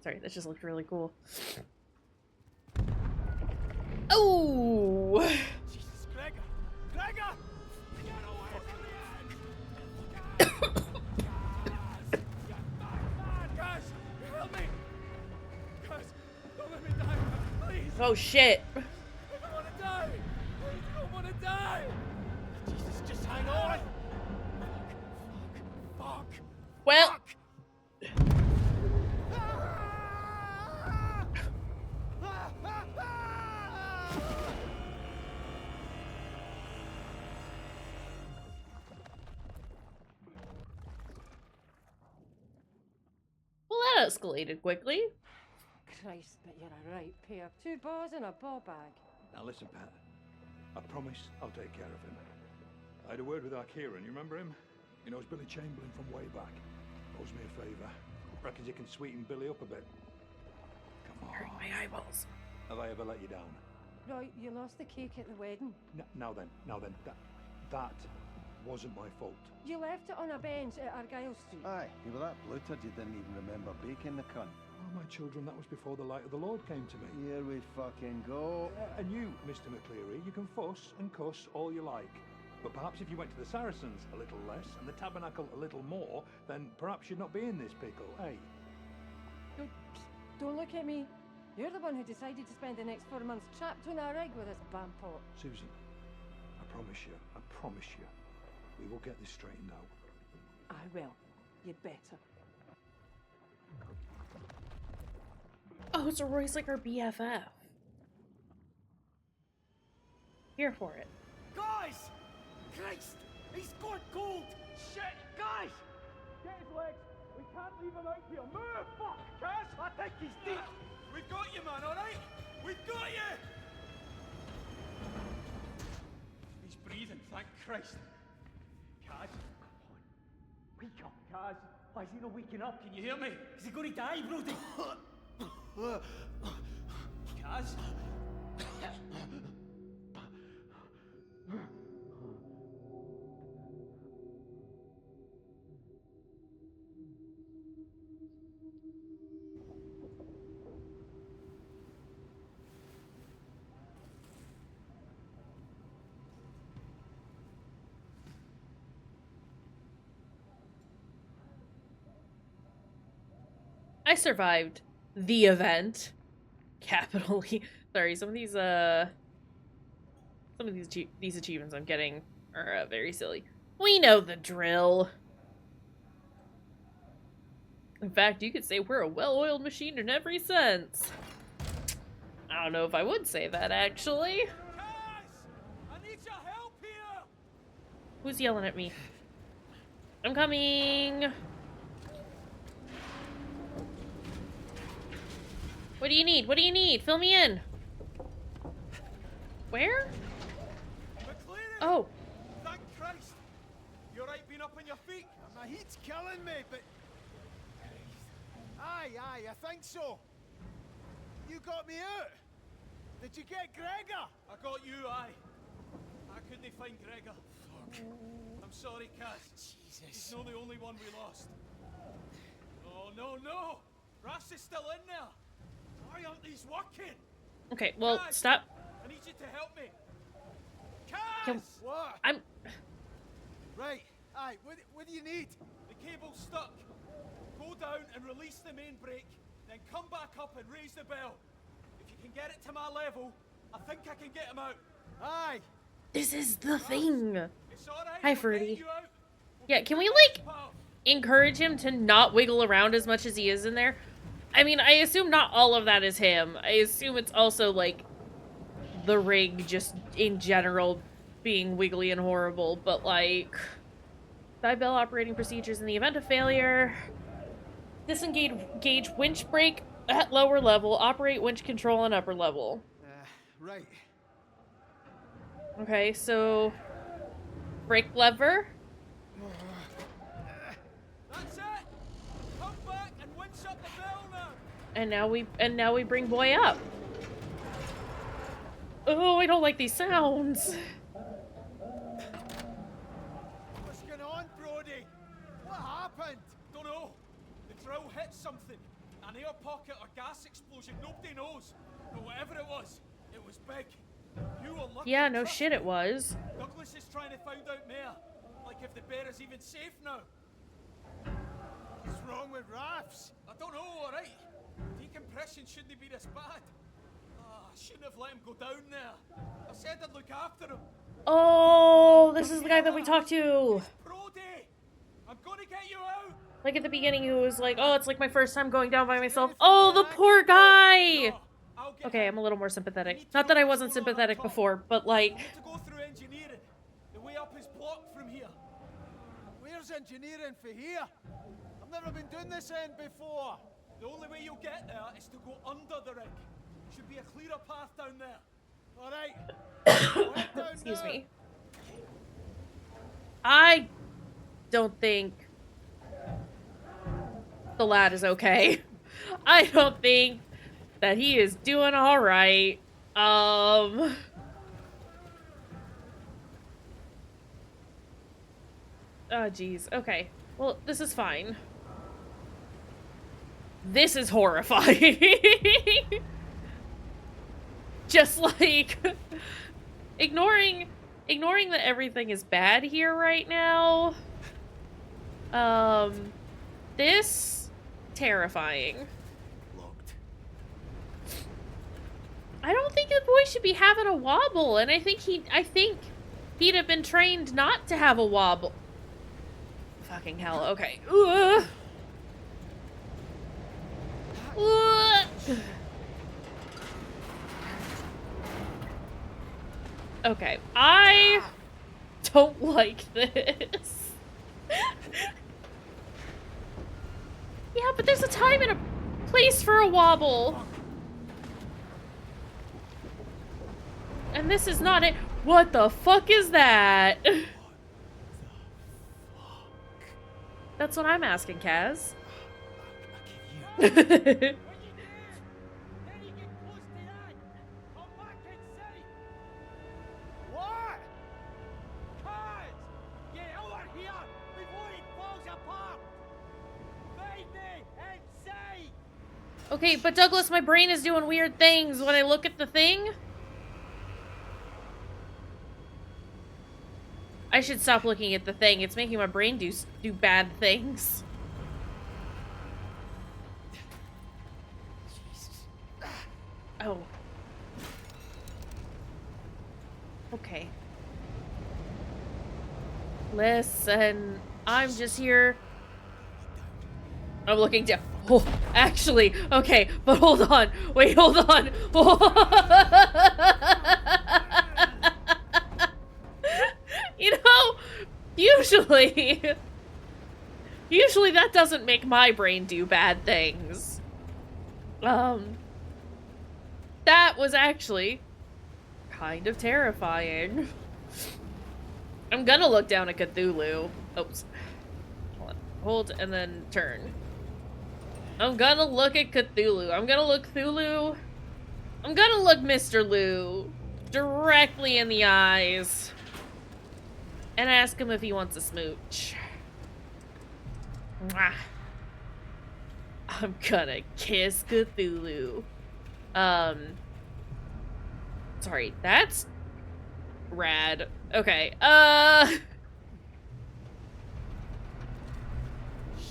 Sorry, that just looked really cool. Oh! Jesus, Gregor! Gregor! Get away from the end! Guys, help me! Guys, don't let me die, please! Oh shit! I don't want to die! I don't want to die! Jesus, just hang on! Fuck! Well... Fuck! Well, that escalated quickly. Christ, but you're a right pair. 2 bars and a ball bag. Now listen, Pat. I promise I'll take care of him. I had a word with our Kieran, you remember him? He knows Billy Chamberlain from way back. Owes me a favour. Reckons you can sweeten Billy up a bit. Come on. Hurting my eyeballs. Have I ever let you down? Right, you lost the cake at the wedding. Now then, that wasn't my fault. You left it on a bench at Argyle Street. Aye, you were that bloated you didn't even remember baking the cunt. Oh, my children, that was before the light of the Lord came to me. Here we fucking go. And you, Mr. McCleary, you can fuss and cuss all you like. But perhaps if you went to the Saracens a little less and the Tabernacle a little more, then perhaps you'd not be in this pickle, eh? Don't look at me. You're the one who decided to spend the next 4 months trapped on a rig with this bampot. Susan, I promise you, we will get this straightened out. I will. You'd better. Oh, so Roy's like our BFF. Here for it. Guys! Christ! He's gone cold! Shit! Guys! Get his legs! We can't leave him out here! Move! Fuck! Kaz! I think he's dead! We've got you, man, alright? We've got you! He's breathing, thank Christ. Kaz, come on. Wake up, Kaz. Why is he not waking up? Can you hear me? Is he going to die, Brody? Kaz? I survived the event. Capitally. Sorry, some of these achievements I'm getting are very silly. We know the drill. In fact, you could say we're a well-oiled machine in every sense. I don't know if I would say that, actually. I need your help here! Who's yelling at me? I'm coming! What do you need? What do you need? Fill me in. Where? McCleary! Oh. Thank Christ! You alright being up on your feet? My heat's killing me, but... Aye, I think so. You got me out. Did you get Gregor? I got you, aye. I couldn't find Gregor. Fuck. I'm sorry, Kaz. Jesus. He's not the only one we lost. Oh, no, no! Rass is still in there! Are Why aren't these working? Okay, well, Kaz, stop. I need you to help me. Can- Kaz! What? I'm... Right. Aye, what do you need? The cable's stuck. Go down and release the main brake, then come back up and raise the bell. If you can get it to my level, I think I can get him out. Aye. This is the thing. It's all right. Hi, Fruity. Yeah, can we, like, encourage him to not wiggle around as much as he is in there? I mean, I assume not all of that is him. I assume it's also, like, the rig just in general being wiggly and horrible, but, like... Bell operating procedures in the event of failure. Disengage winch brake at lower level. Operate winch control on upper level. Right. Okay, so... Brake lever. That's it. Come back and winch up the bell now. And now we bring boy up. Oh, I don't like these sounds. What's going on, Brody? What happened? Don't know. The drill hit something. An air pocket or gas explosion. Nobody knows. But whatever it was big. You were lucky. Yeah, no shit it was. Douglas is trying to find out more. Like if the bear is even safe now. What's wrong with rafts? I don't know, alright. Decompression shouldn't be this bad. I shouldn't have let him go down there. I said I'd look after him. Oh, this is the guy that we talked to. Brody, I'm gonna get you out. Like at the beginning, he was like, oh, it's like my first time going down by myself. Oh, the poor guy. Okay, I'm a little more sympathetic. Not that I wasn't sympathetic before, but like... To go through engineering. The way up is blocked from here. Where's engineering for here? I've never been doing this end before. The only way you'll get there is to go under the rig. Should be a clearer path down there. Alright. Excuse me. I don't think the lad is okay. I don't think that he is doing all right. Oh, geez. Okay. Well, this is fine. This is horrifying. Just like ignoring that everything is bad here right now. This terrifying. I don't think the boy should be having a wobble, and I think he'd have been trained not to have a wobble. Fucking hell, okay. Okay, I don't like this. Yeah, but there's a time and a place for a wobble. And this is not it. What the fuck is that? That's what I'm asking, Kaz. What? Kaz! Get over here before it falls apart! Find me inside! Okay, but Douglas, my brain is doing weird things when I look at the thing. I should stop looking at the thing. It's making my brain do bad things. Oh. Okay. Listen, I'm just here. I'm looking down. Oh, actually, okay, but hold on. Wait, hold on. You know, usually that doesn't make my brain do bad things. That was actually kind of terrifying. I'm gonna look down at Cthulhu. Oops. Hold on. Hold and then turn. I'm gonna look at Cthulhu. I'm gonna look Cthulhu. I'm gonna look Mr. Lou directly in the eyes and ask him if he wants a smooch. Mwah. I'm gonna kiss Cthulhu. Sorry, that's rad. Okay,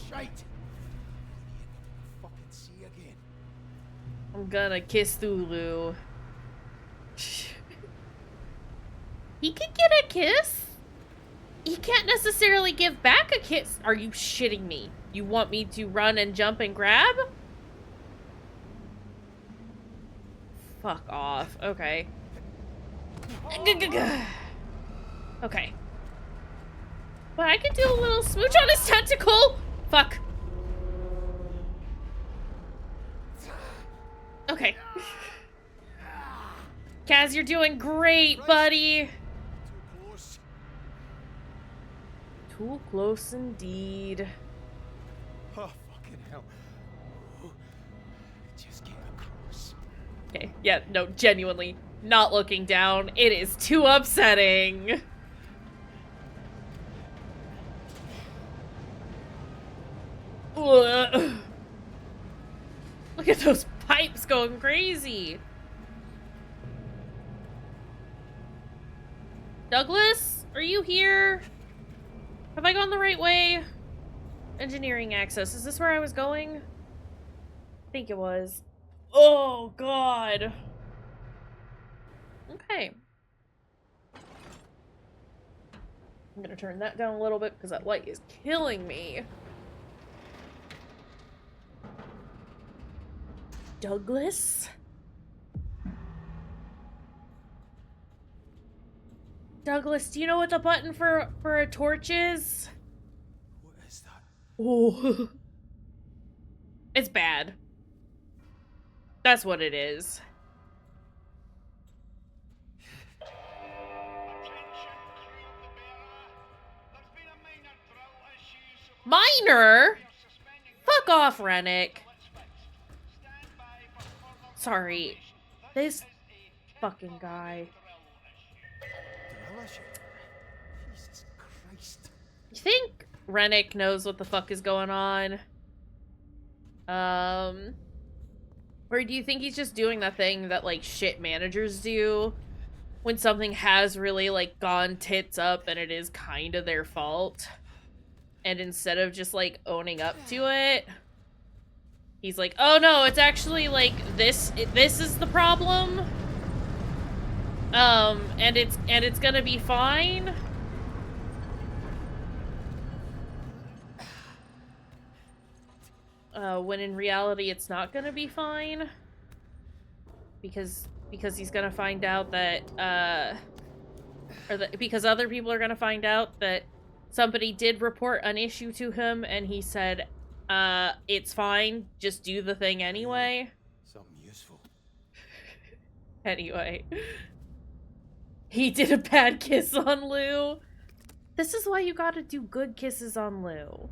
Shite! Fucking see again. I'm gonna kiss Thulu. He could get a kiss? He can't necessarily give back a kiss. Are you shitting me? You want me to run and jump and grab? Fuck off. Okay. Okay. But I could do a little smooch on his tentacle. Fuck. Okay. Kaz, you're doing great, buddy. Too close. Too close indeed. Oh, fucking hell. Oh, just getting close. Okay, yeah, no, genuinely. Not looking down. It is too upsetting. Ugh. Look at those pipes going crazy. Douglas, are you here? Have I gone the right way? Engineering access. Is this where I was going? I think it was. Oh, God. Okay. I'm gonna turn that down a little bit because that light is killing me. Douglas? Douglas, do you know what the button for a torch is? What is that? Oh. It's bad. That's what it is. Minor? Fuck off, Rennick. Sorry. This fucking guy. Jesus Christ. You think Rennick knows what the fuck is going on? Or do you think he's just doing that thing that, like, shit managers do? When something has really, like, gone tits up and it is kind of their fault. And instead of just, like, owning up to it, he's like, oh no, it's actually, like, this is the problem. And it's gonna be fine. When in reality, it's not gonna be fine. Because he's gonna find out that, because other people are gonna find out that somebody did report an issue to him, and he said, it's fine, just do the thing anyway. Something useful. Anyway. He did a bad kiss on Lou. This is why you gotta do good kisses on Lou.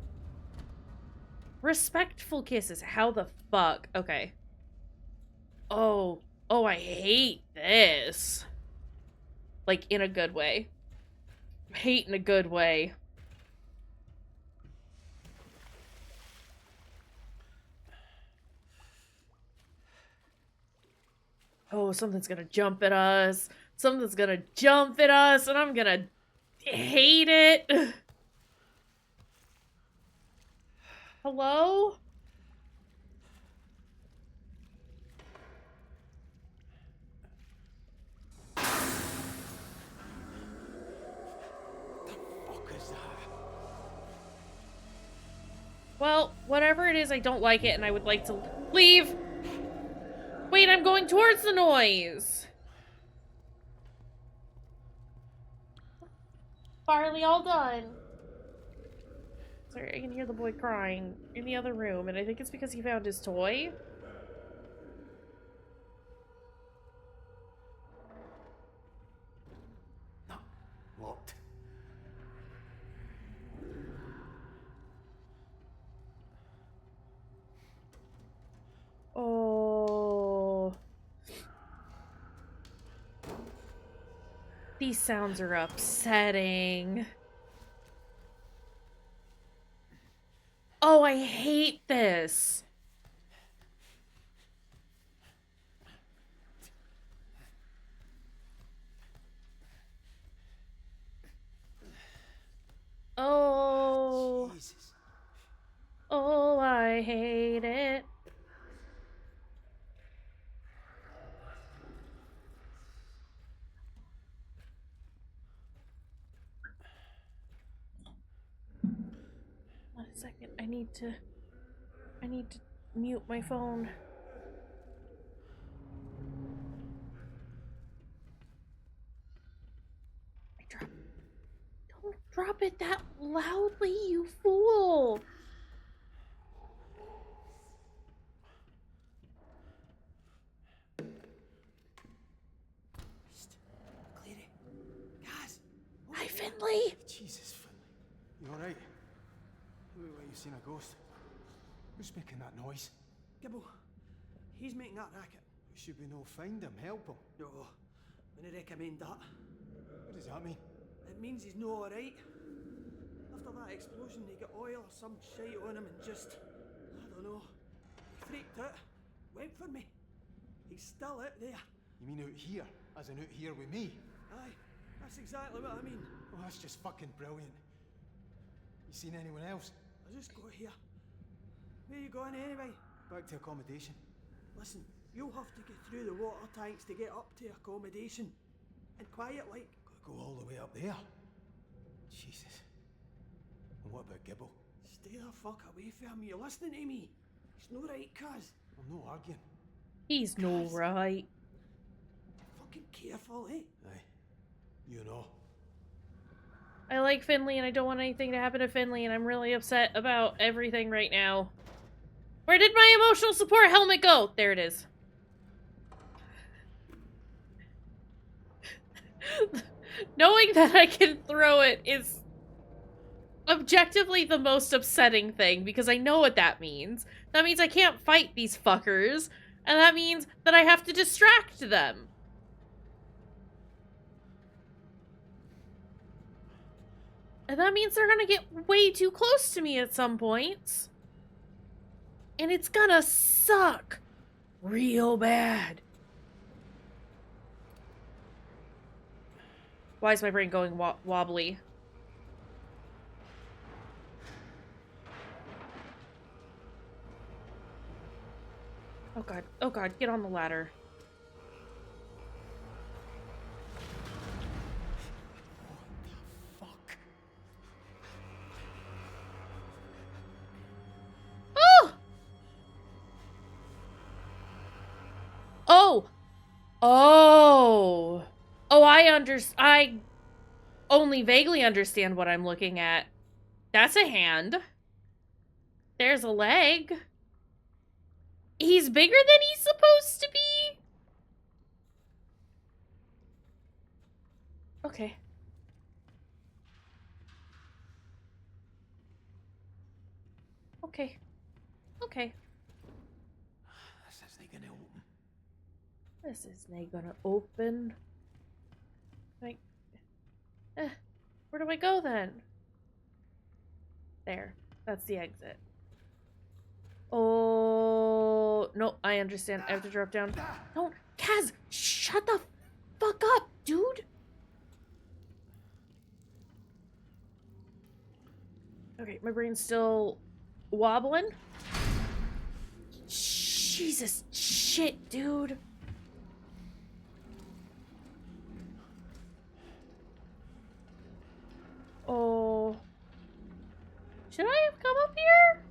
Respectful kisses. How the fuck? Okay. Oh, I hate this. Like, in a good way. Hate in a good way. Oh, something's gonna jump at us. Something's gonna jump at us, and I'm gonna hate it. Hello? Well, whatever it is, I don't like it, and I would like to leave. Wait, I'm going towards the noise. Farley, all done. Sorry, I can hear the boy crying in the other room, and I think it's because he found his toy. No, locked. Oh. These sounds are upsetting. Oh, I hate this. second. I need to mute my phone. Don't drop it that loudly, you fool! Clary. Guys. Hi, Finley. Jesus, Finley. You alright? You look like you've seen a ghost. Who's making that noise? Gibble. He's making that racket. Should we no find him, help him? No. Wouldn't recommend that. What does that mean? It means he's no alright. After that explosion, he got oil or some shite on him and just... I don't know. He freaked out. Went for me. He's still out there. You mean out here? As in out here with me? Aye. That's exactly what I mean. Oh, that's just fucking brilliant. You seen anyone else? I just got here. Where you going anyway? Back to accommodation. Listen, you'll have to get through the water tanks to get up to accommodation. And quiet like. Gotta go all the way up there. Jesus. And what about Gibble? Stay the fuck away from me. You listening to me? It's no right, cuz. I'm not arguing. He's no right. Fucking careful, eh? Aye. You know. I like Finley and I don't want anything to happen to Finley and I'm really upset about everything right now. Where did my emotional support helmet go? There it is. Knowing that I can throw it is objectively the most upsetting thing because I know what that means. That means I can't fight these fuckers, and that means that I have to distract them. And that means they're gonna get way too close to me at some points. And it's gonna suck real bad. Why is my brain going wobbly? Oh god, get on the ladder. Oh! Oh! Oh! Oh, I only vaguely understand what I'm looking at. That's a hand. There's a leg. He's bigger than he's supposed to be? Okay. Okay. Okay. This isn't gonna open. This isn't gonna open. Like, where do I go then? There. That's the exit. Oh, no, I understand. I have to drop down. No, Kaz, shut the fuck up, dude. Okay, my brain's still wobbling. Jesus, shit, dude. Oh. Should I have come up here?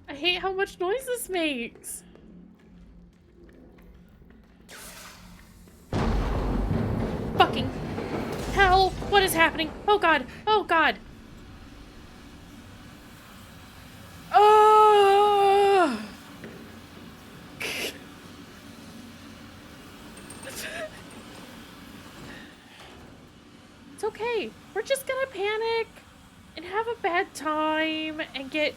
I hate how much noise this makes. Fucking hell! What is happening? Oh god! Oh god! Oh! It's okay. We're just gonna panic and have a bad time and get...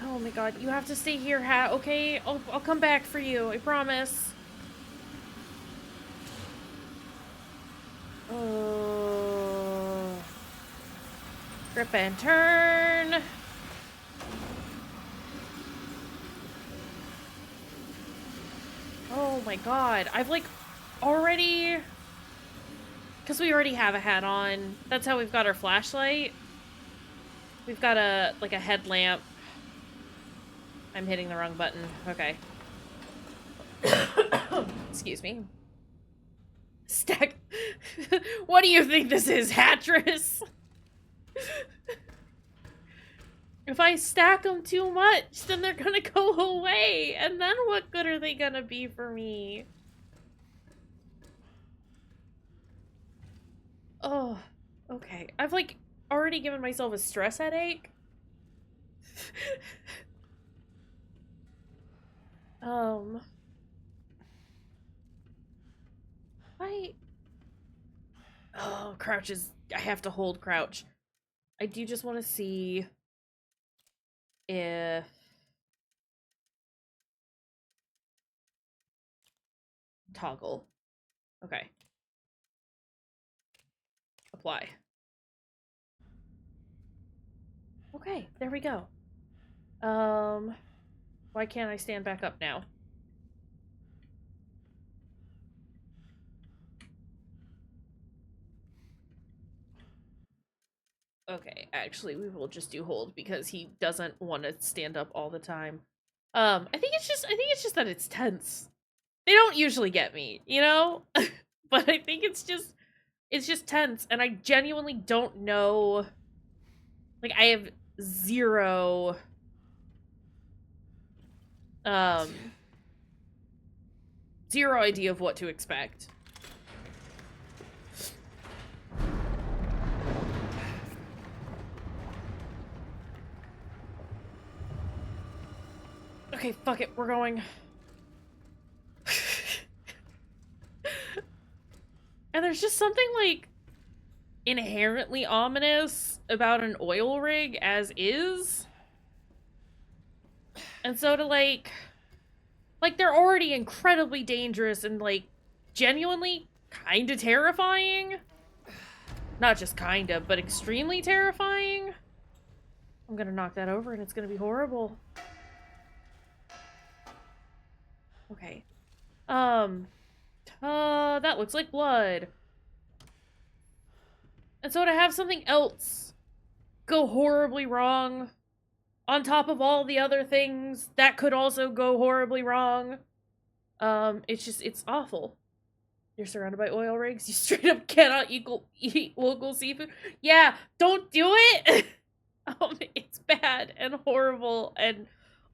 Oh my god, you have to stay here, Hat, okay? I'll come back for you, I promise. Oh. Grip and turn. Oh my god, I've like already... Because we already have a hat on. That's how we've got our flashlight. We've got a, like a headlamp. I'm hitting the wrong button. Okay. Excuse me. Stack. What do you think this is, Hattress? If I stack them too much, then they're gonna go away. And then what good are they gonna be for me? Oh, okay. I've, like, already given myself a stress headache. Oh, crouch is... I have to hold crouch. I do just want to see if... Toggle. Okay. Apply. Okay, there we go. Why can't I stand back up now? Okay, actually, we will just do hold because he doesn't want to stand up all the time. I think it's just that it's tense. They don't usually get me, you know? But I think it's just tense, and I genuinely don't know. Like, I have zero zero idea of what to expect. Okay, fuck it, we're going. And there's just something, like, inherently ominous about an oil rig as is. And so to, like, they're already incredibly dangerous and, like, genuinely kinda terrifying. Not just kinda, but extremely terrifying. I'm gonna knock that over and it's gonna be horrible. Okay. That looks like blood. And so to have something else go horribly wrong on top of all the other things that could also go horribly wrong, it's awful. You're surrounded by oil rigs. You straight up cannot eat local seafood. Yeah, don't do it! It's bad and horrible, and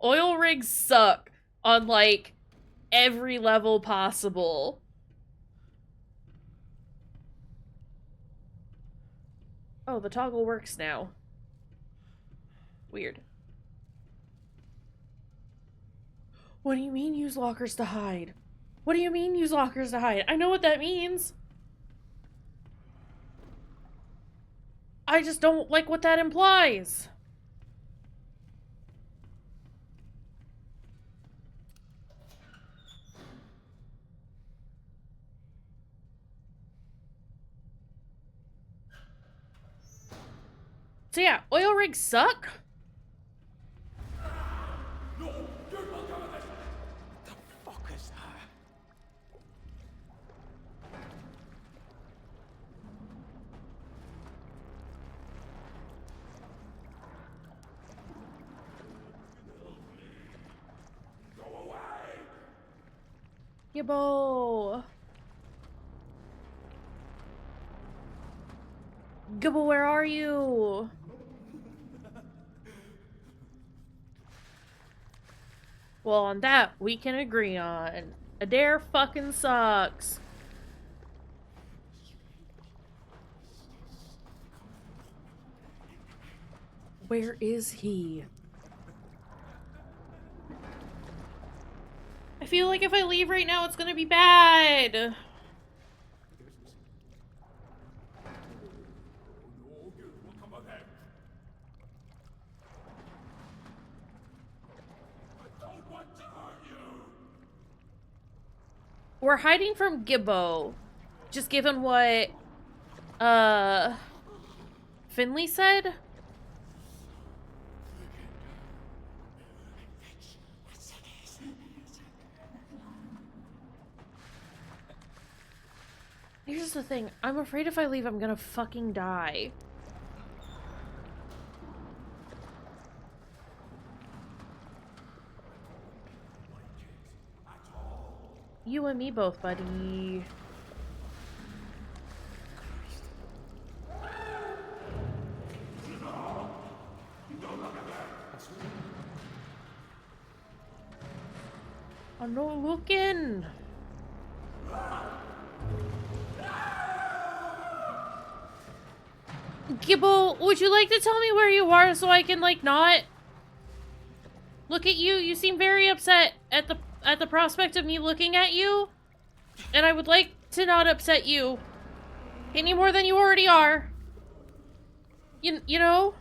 oil rigs suck on, like, every level possible. Oh, the toggle works now. Weird. What do you mean use lockers to hide? What do you mean use lockers to hide? I know what that means. I just don't like what that implies. So yeah, oil rigs suck. No, you're not coming this. The fuck is that? Go away! Gibbo. Gibbo, where are you? Well, on that, we can agree on. Adair fucking sucks. Where is he? I feel like if I leave right now, it's gonna be bad. We're hiding from Gibbo. Just given what, Finley said? Here's the thing. I'm afraid if I leave, I'm gonna fucking die. You and me both, buddy. I'm not looking. Gibble, would you like to tell me where you are so I can, like, not look at you? You seem very upset at the prospect of me looking at you, and I would like to not upset you any more than you already are. You know?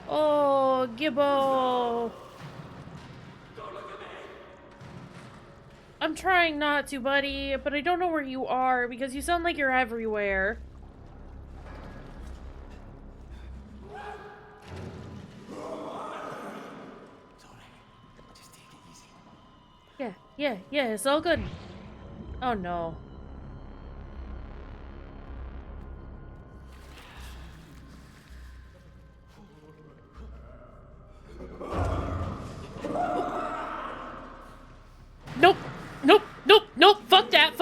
Oh, Gibbo. I'm trying not to, buddy, but I don't know where you are because you sound like you're everywhere. Yeah, it's all good. Oh no. Nope, fuck that,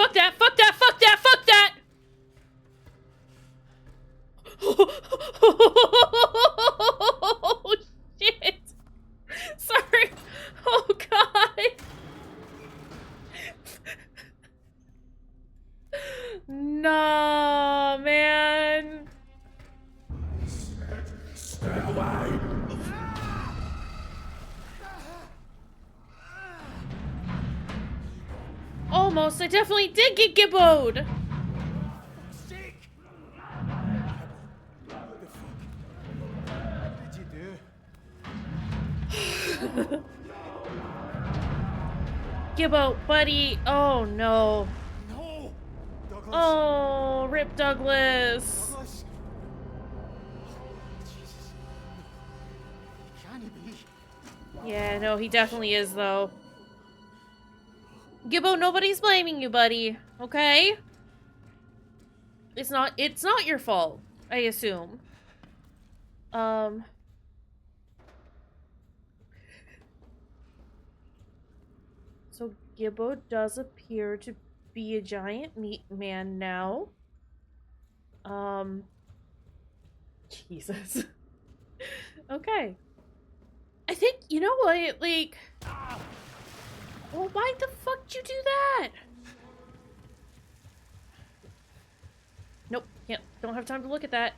Oh, shit. Sorry. Oh, God. Nah, man. Stay away! Almost. I definitely did get gibboed. What did you do? Gibbo, buddy. Oh, no. No! Douglas! Oh, Rip Douglas. Douglas! Jesus. Can he be? Yeah, no, he definitely is, though. Gibbo, nobody's blaming you, buddy. Okay? It's not your fault, I assume. So Gibbo does appear to be a giant meat man now. Jesus. Okay. I think, you know what, like... Well, why the fuck did you do that? Nope, don't have time to look at that.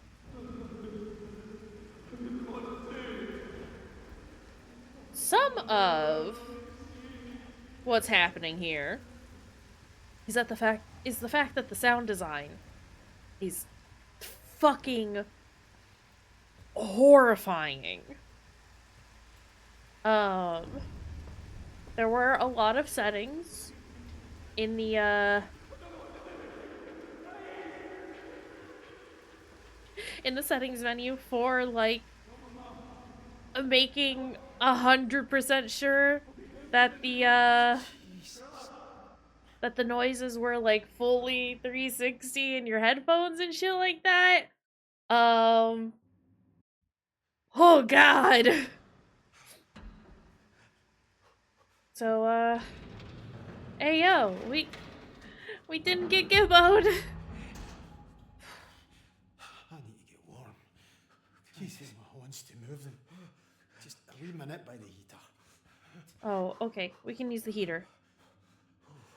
Some of what's happening here is that the fact that the sound design is fucking horrifying. There were a lot of settings in the settings menu for, like, making 100% sure that the noises were, like, fully 360 in your headphones and shit like that. Oh God. So, hey yo, we didn't get gibboed. I need to get warm. Jesus, my wants to move them. Just a wee minute by the heater. Oh, okay. We can use the heater.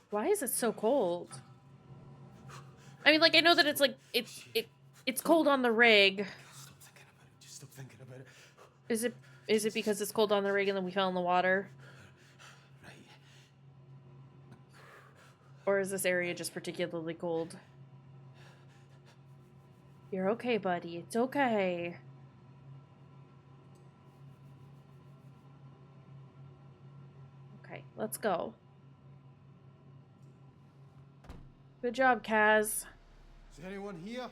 Why is it so cold? I mean, like, I know that it's like it's cold on the rig. Stop thinking about it. Just stop thinking about it. Is it because it's cold on the rig and then we fell in the water? Right. Or is this area just particularly cold? You're okay, buddy. It's okay. Okay, let's go. Good job, Kaz. Is anyone here?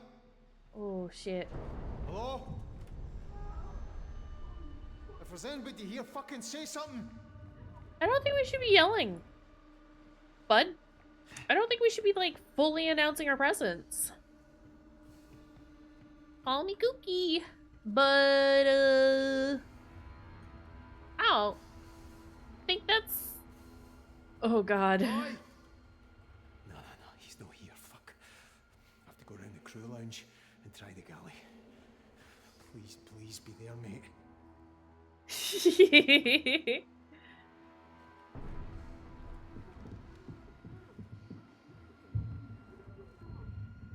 Oh, shit. Hello? If there's anybody here, fucking say something. I don't think we should be yelling. bud. I don't think we should be, like, fully announcing our presence. Call me kooky. But, I don't think that's... Oh, God. No, he's not here, fuck. I have to go round the crew lounge and try the galley. Please be there, mate.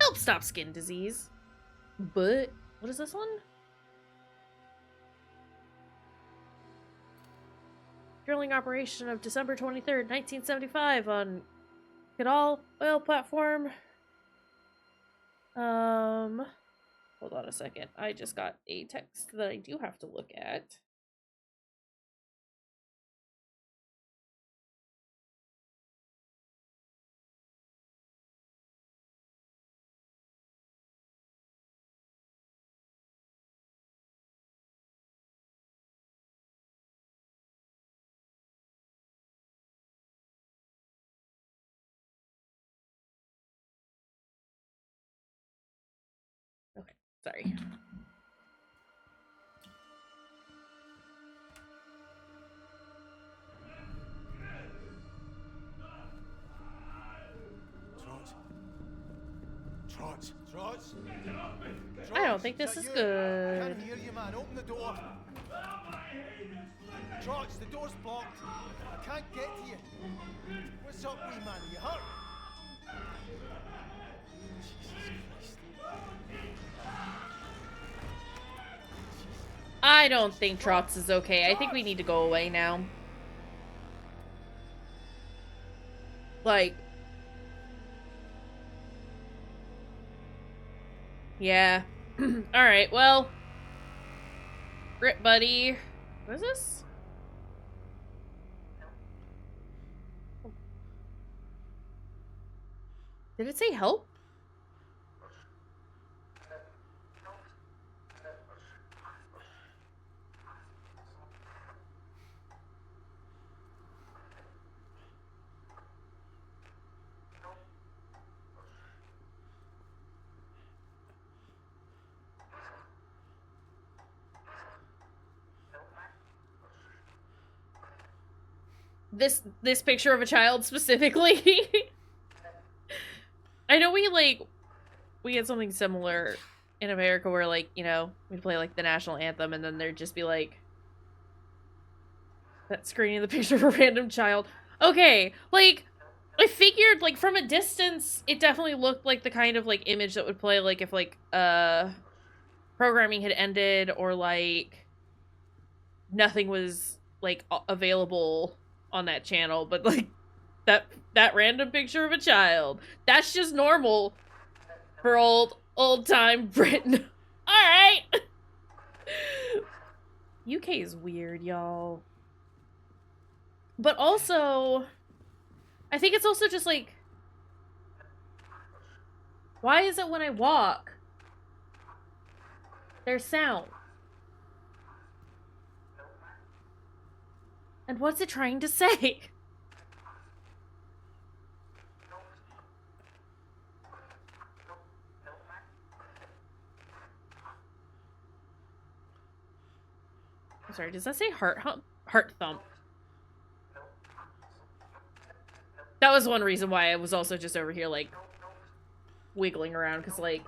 Help stop skin disease. But, what is this one? Drilling operation of December 23rd, 1975 on Kayshurrr oil platform. Hold on a second. I just got a text that I do have to look at. Okay, sorry. Trots! I don't think this is good. I can't hear you, man. Open the door. Trots, the door's blocked. I can't get to you. What's up, wee man? You hurt? Jesus Christ. I don't think Trots is okay. I think we need to go away now. Like... Yeah. Alright, well... Rip, buddy. What is this? Did it say help? This picture of a child specifically. I know we had something similar in America where, like, you know, we'd play like the national anthem and then there'd just be like that screen of the picture of a random child. Okay, like I figured like from a distance it definitely looked like the kind of like image that would play like if like programming had ended or like nothing was like available on that channel, but like that random picture of a child, that's just normal for old time Britain. All right. UK is weird, y'all. But also, I think it's also just like, why is it when I walk there's sound? And what's it trying to say? I'm sorry, does that say heart hump? Heart thump. That was one reason why I was also just over here, like, wiggling around, because, like,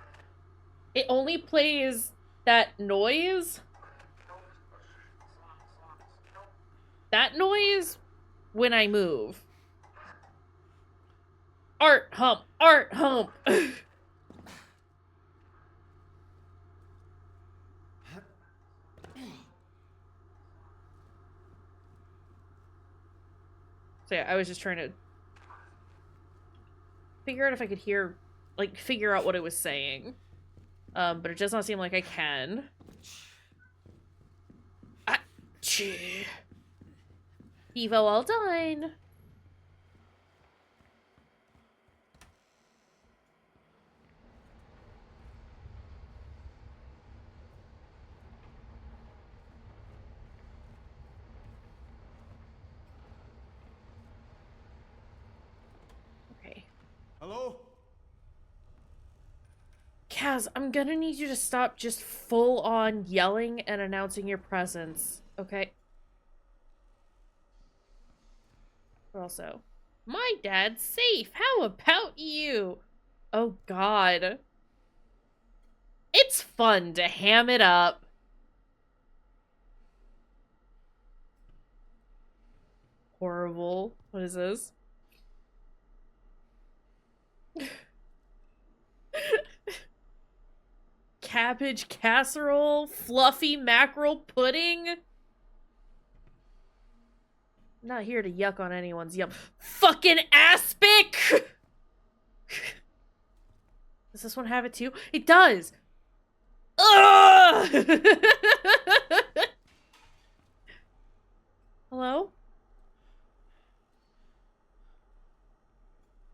it only plays that noise. That noise when I move. Art hump! Art hump! So yeah, I was just trying to figure out if I could hear, like, figure out what it was saying. But it does not seem like I can. Evo all done. Hello? Kaz, I'm gonna need you to stop just full on yelling and announcing your presence, okay? Also, my dad's safe. How about you? Oh god. It's fun to ham it up. Horrible. What is this? Cabbage casserole, fluffy mackerel pudding. I'm not here to yuck on anyone's yum. Fucking aspic! Does this one have it too? It does! Ugh! Hello?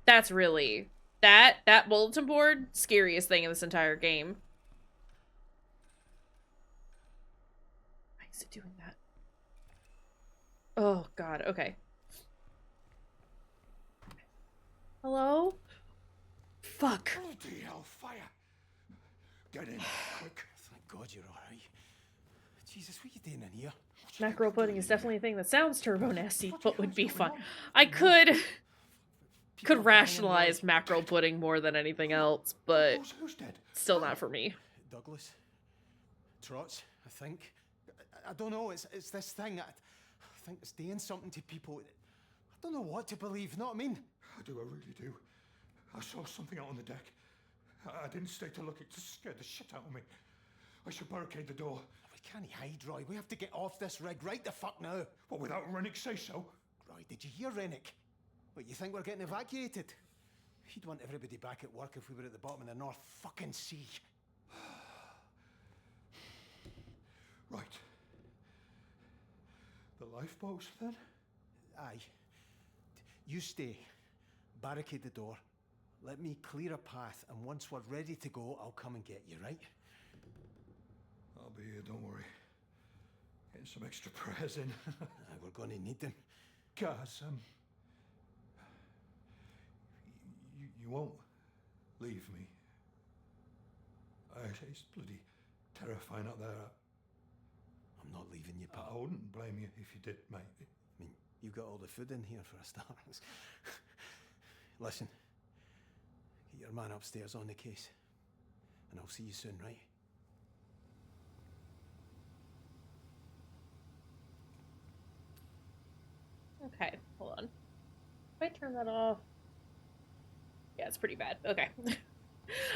That's really... That bulletin board, scariest thing in this entire game. Why is it doing that? Oh god, okay. Hello? Fuck. Bloody hellfire! Get in, quick. Thank God you're alright. Jesus, what are you doing in here? Mackerel pudding is definitely a thing that sounds turbo nasty, but would be fun. I could rationalize mackerel pudding more than anything else, but Who's dead? still not for me. Douglas? Trots, I think. I don't know, it's this thing. I think it's doing something to people. I don't know what to believe, know what I mean? I really do. I saw something out on the deck. I didn't stay to look, it just scared the shit out of me. I should barricade the door. We can't hide, Roy. We have to get off this rig right the fuck now. What, without Rennick say so? Roy, did you hear Rennick? What, you think we're getting evacuated? He'd want everybody back at work if we were at the bottom of the North fucking Sea. Right. The lifeboats, then? Aye. You stay. Barricade the door. Let me clear a path, and once we're ready to go, I'll come and get you, right? I'll be here, don't worry. Getting some extra prayers in. We're gonna need them. Gaz, you won't leave me. It's bloody terrifying out there. I'm not leaving you, pal. I wouldn't blame you if you did, mate. I mean, you got all the food in here for a start. Listen, get your man upstairs on the case, and I'll see you soon, right? Okay, hold on. If I turn that off... Yeah, it's pretty bad. Okay.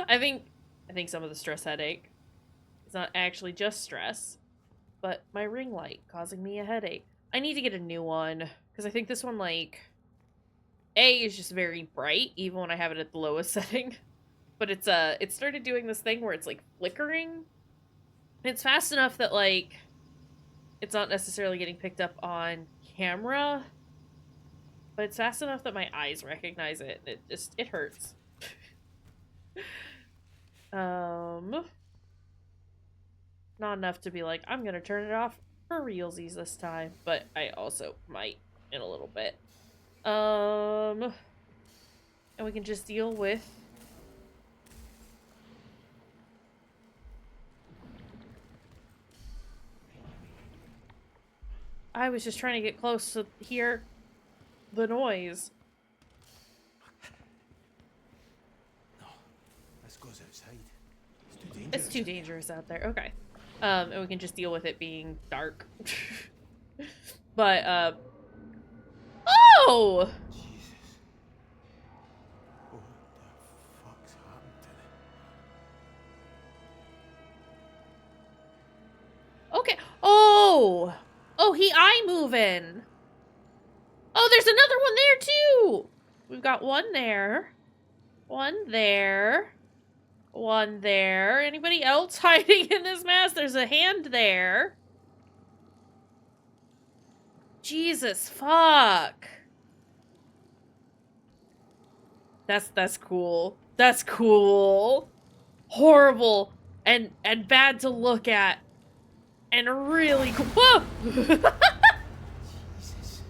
I think some of the stress headache is not actually just stress, but my ring light causing me a headache. I need to get a new one, because I think this one, like, A, is just very bright, even when I have it at the lowest setting. But it started doing this thing where it's, like, flickering. It's fast enough that, like, it's not necessarily getting picked up on camera, but it's fast enough that my eyes recognize it, and it hurts. Not enough to be like, I'm gonna turn it off for realsies this time, but I also might in a little bit. And we can just deal with... I was just trying to get close to hear the noise. No, this goes outside. It's too dangerous. It's too dangerous out there. Okay. And we can just deal with it being dark. But, oh! Jesus. What the fuck's happened to them? Okay. Oh! Oh, he eye moving. Oh, there's another one there, too! We've got one there. One there. One there. Anybody else hiding in this mess? There's a hand there. Jesus, fuck. That's cool. That's cool. Horrible and bad to look at. And really cool. Whoa! Jesus.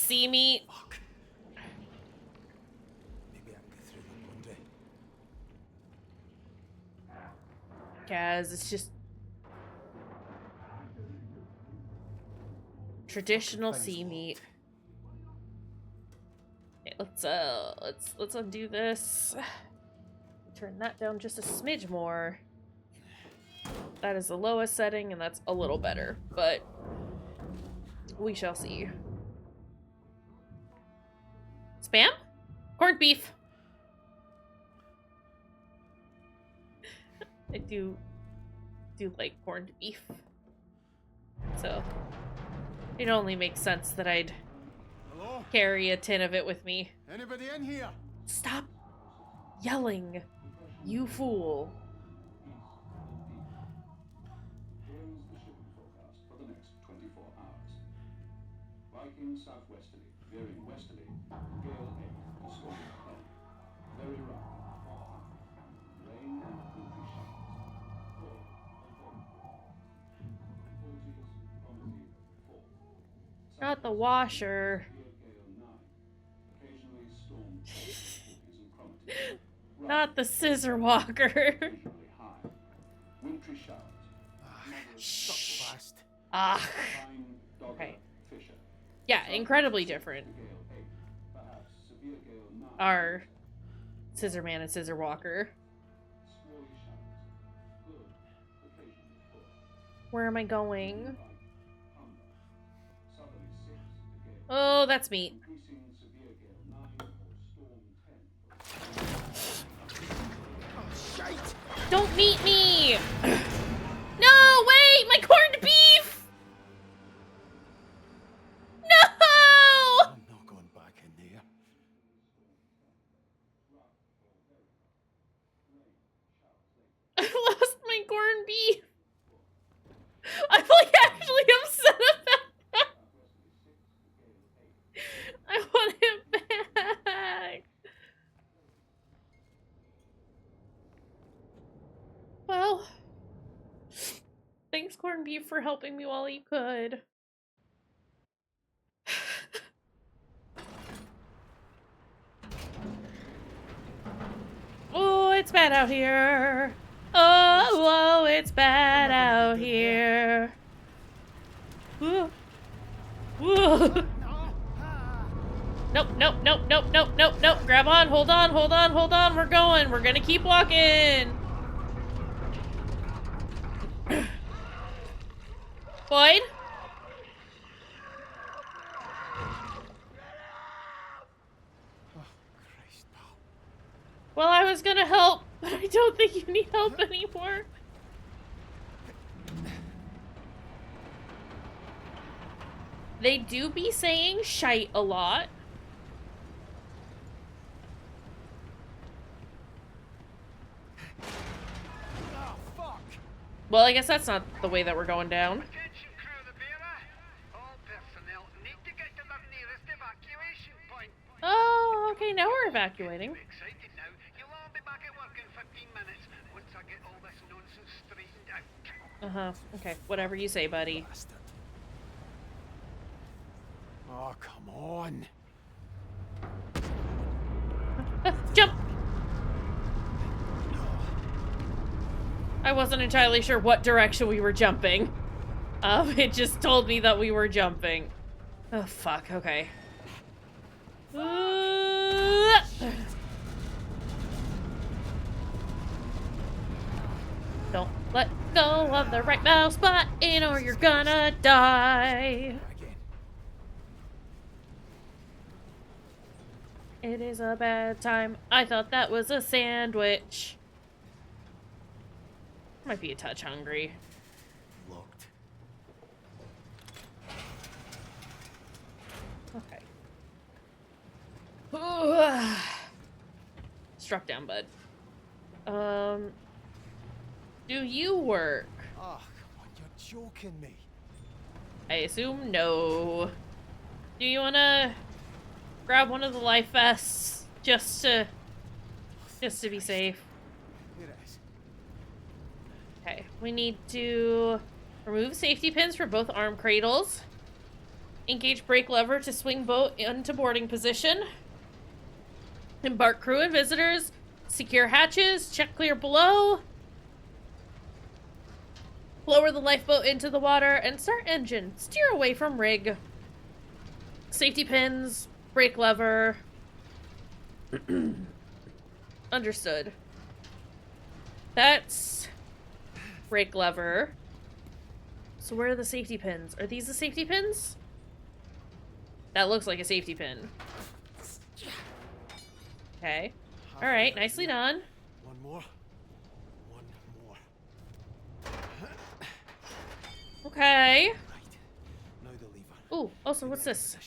sea meat. Fuck. Maybe I can get through the laundry. Kaz, it's just traditional Thing's sea locked. meat. Okay, let's undo this. Turn that down just a smidge more. That is the lowest setting, and that's a little better, but we shall see. Spam? Corned beef. I do like corned beef. So it only makes sense that I'd Hello? carry a tin of it with me. Anybody in here? Stop yelling, you fool. Here is the shipping forecast for the next 24 hours. Viking southwesterly, veering westerly, gale 8 to storm 10. Very rough for half. Rain and wintry showers. 4 and 40s, promising 4. Not the washer. Severe gale 9. Occasionally storm 10, 40s and chromatic. Not the scissor walker. Occasionally high. Wintry showers. Shh. Fast. Ah. Pine, Dogger, Okay. Fisher. Yeah, incredibly different. Gale 8. Perhaps severe gale 9. Our scissor man and scissor walker. Squally showers. Good. Occasionally poor. Where am I going? Southerly 6 to gale. Oh, that's meat. Increasing severe gale 9 or storm 10. Shite! Don't meet me! No, wait! My corned beef! No! I'm not going back in there. I lost my corned beef. I'm like actually upset about that. I want it back. Well, thanks, corned beef, for helping me while you could. Oh, it's bad out here. Oh, it's bad out here. Ooh. Ooh. Nope, nope, nope, nope, nope, nope, nope. Grab on, hold on, hold on, hold on. We're going. We're gonna keep walking. Boyd? Well, I was gonna help, but I don't think you need help anymore. They do be saying shite a lot. Oh, fuck! Well, I guess that's not the way that we're going down. Attention crew the bearer. All personnel need to get to their nearest evacuation point. Oh, okay, now we're evacuating. Excited now. You'll all be back at work in 15 minutes once I get all this nonsense straightened out. Uh-huh. Okay, whatever you say, buddy. Bastard. Oh, come on. Jump! I wasn't entirely sure what direction we were jumping. It just told me that we were jumping. Oh, fuck, okay. Don't let go of the right mouse button or you're gonna die. It is a bad time. I thought that was a sandwich. Might be a touch hungry. Locked. Okay. Struck down, bud. Do you work? Oh, come on, you're joking me. I assume no. Do you wanna grab one of the life vests just to be safe? Here it is. Okay, we need to remove safety pins for both arm cradles. Engage brake lever to swing boat into boarding position. Embark crew and visitors. Secure hatches. Check clear below. Lower the lifeboat into the water and start engine. Steer away from rig. Safety pins. Brake lever. Understood. That's brake lever. So where are the safety pins? Are these the safety pins? That looks like a safety pin. Okay. Alright, nicely done. One more. One more. Okay. Now the lever. Ooh, also, what's this?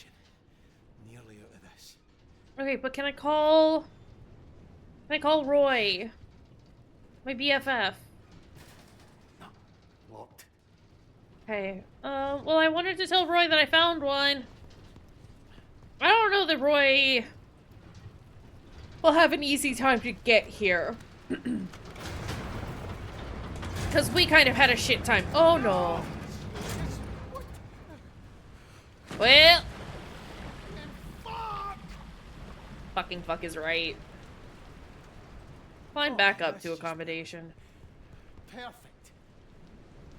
Nearly out of this. Okay, but can I call Roy? My BFF. Locked. Okay. Well, I wanted to tell Roy that I found one. I don't know that Roy will have an easy time to get here. Because we kind of had a shit time. Oh, no. Well. Fucking fuck is right. Climb back up to accommodation. Perfect.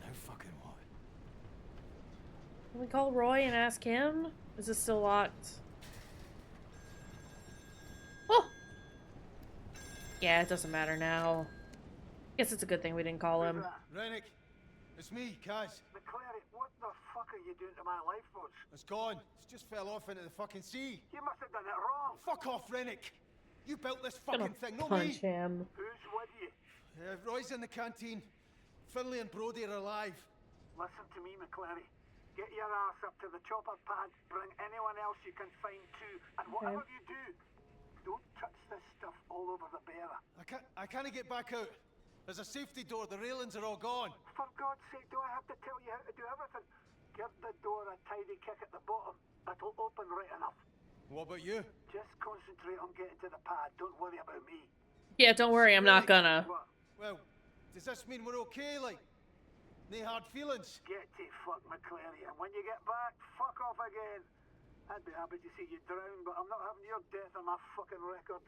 Now fucking what? Can we call Roy and ask him? Is this still locked? Oh! Yeah, it doesn't matter now. Guess it's a good thing we didn't call him. Rennick, it's me, Kaz. McClary, what the fuck are you doing to my lifeboats? It's gone. It's just fell off into the fucking sea. You must have done it wrong. Fuck off, Rennick. You built this Gonna fucking thing, not punch me. him. Who's with you? Roy's in the canteen. Finley and Brody are alive. Listen to me, McClary. Get your ass up to the chopper pad. Bring anyone else you can find too. And whatever you do, don't touch this stuff all over the bearer. I can't get back out. There's a safety door. The railings are all gone. For God's sake, do I have to tell you how to do everything? Give the door a tidy kick at the bottom. It'll open right enough. What about you? Just concentrate on getting to the pad. Don't worry about me. Yeah, don't worry, I'm not gonna. Well, does this mean we're okay, like? No hard feelings? Get to fuck, McClary, and when you get back, fuck off again. I'd be happy to see you drown, but I'm not having your death on my fucking record.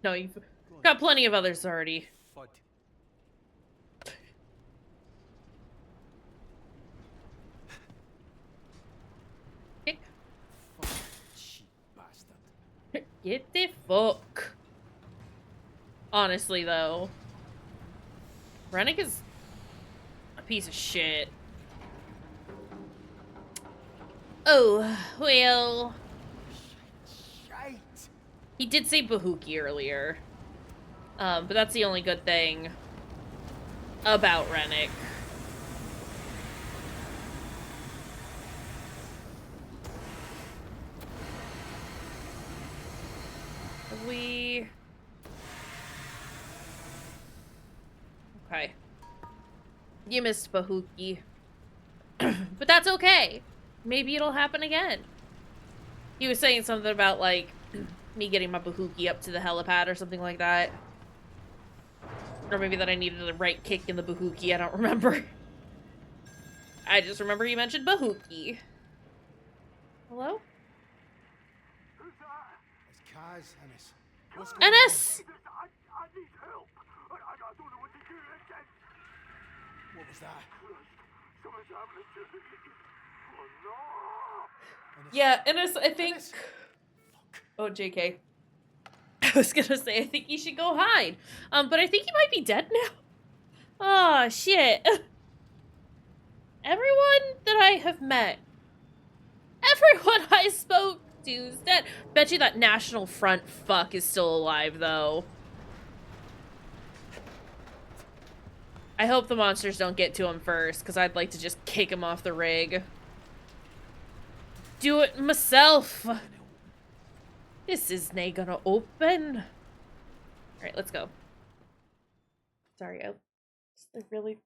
No, you've got plenty of others already. Fud. Cheap bastard. Get the fuck. Honestly, though. Rennick is a piece of shit. Oh, well. Shite. He did say Bahuki earlier. But that's the only good thing about Rennick. We... Okay. You missed Bahuki. But that's okay. Maybe it'll happen again. He was saying something about, like, me getting my Bahuki up to the helipad or something like that. Or maybe that I needed the right kick in the Bahuki, I don't remember. I just remember he mentioned Bahuki. Hello? Who's that? It's Kaz, Ennis. What's going Ennis! I need help. I don't know what to do. What was that? Something's happening to me. Oh no! Yeah, Ennis, I think... Oh, JK. I was gonna say, I think he should go hide. But I think he might be dead now. Oh, shit. Everyone that I have met, everyone I spoke to is dead. Bet you that National Front fuck is still alive, though. I hope the monsters don't get to him first, because I'd like to just kick him off the rig. Do it myself. This is not gonna open. Alright, let's go. Sorry, I really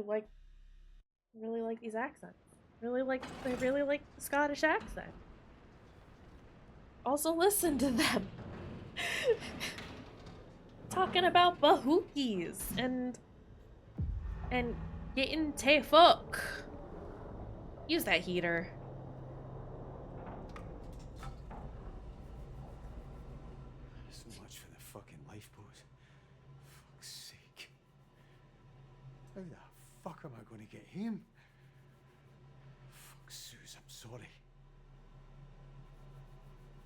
like these accents. I really like the Scottish accent. Also listen to them. Talking about bahookies and getting te fuck. Use that heater. fuck am I going to get him? Fuck, Suze, I'm sorry.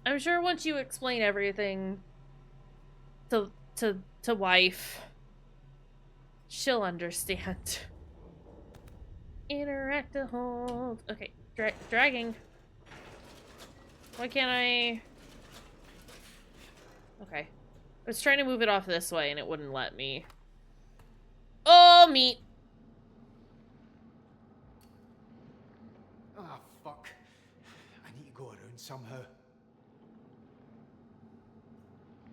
I'm sure once you explain everything to wife, she'll understand. Interact to hold. Okay, dragging. Why can't I? Okay. I was trying to move it off this way and it wouldn't let me. Oh, meat. Ah, fuck. I need to go around somehow.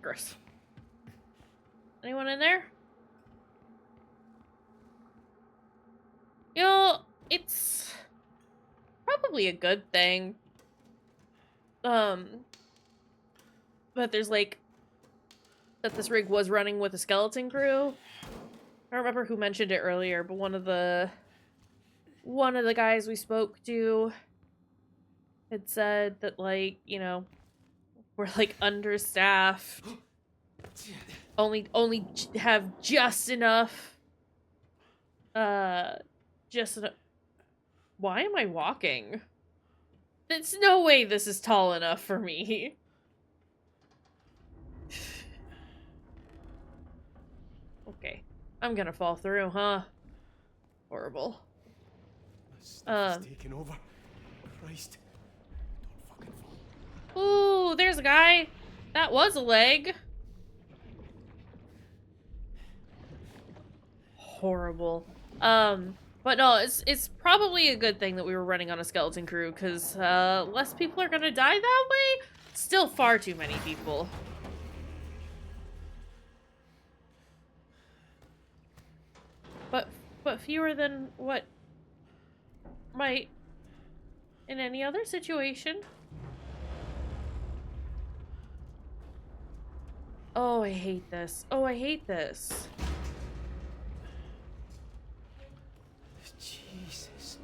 Gross. Anyone in there? You know, it's probably a good thing. But there's like that this rig was running with a skeleton crew. I don't remember who mentioned it earlier, but one of the guys we spoke to had said that, like, you know, we're like understaffed. Only have just enough. Just enough. Why am I walking? There's no way this is tall enough for me. Okay. I'm gonna fall through, huh? Horrible. Stuff is taking over. Christ. Don't fucking fall. Ooh, there's a guy. That was a leg. Horrible. But no, it's probably a good thing that we were running on a skeleton crew, because less people are gonna die that way. Still far too many people. But fewer than what might in any other situation. Oh, I hate this. Oh, I hate this. Jesus.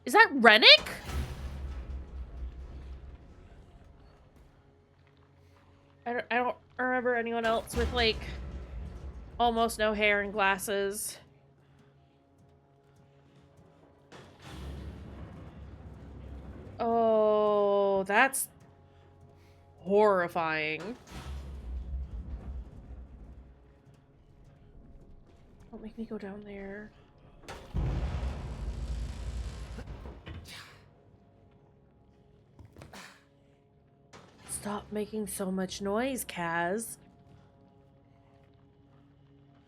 Is that Rennick? I don't remember anyone else with, like, almost no hair and glasses. Oh, that's horrifying. Don't make me go down there. Stop making so much noise, Kaz.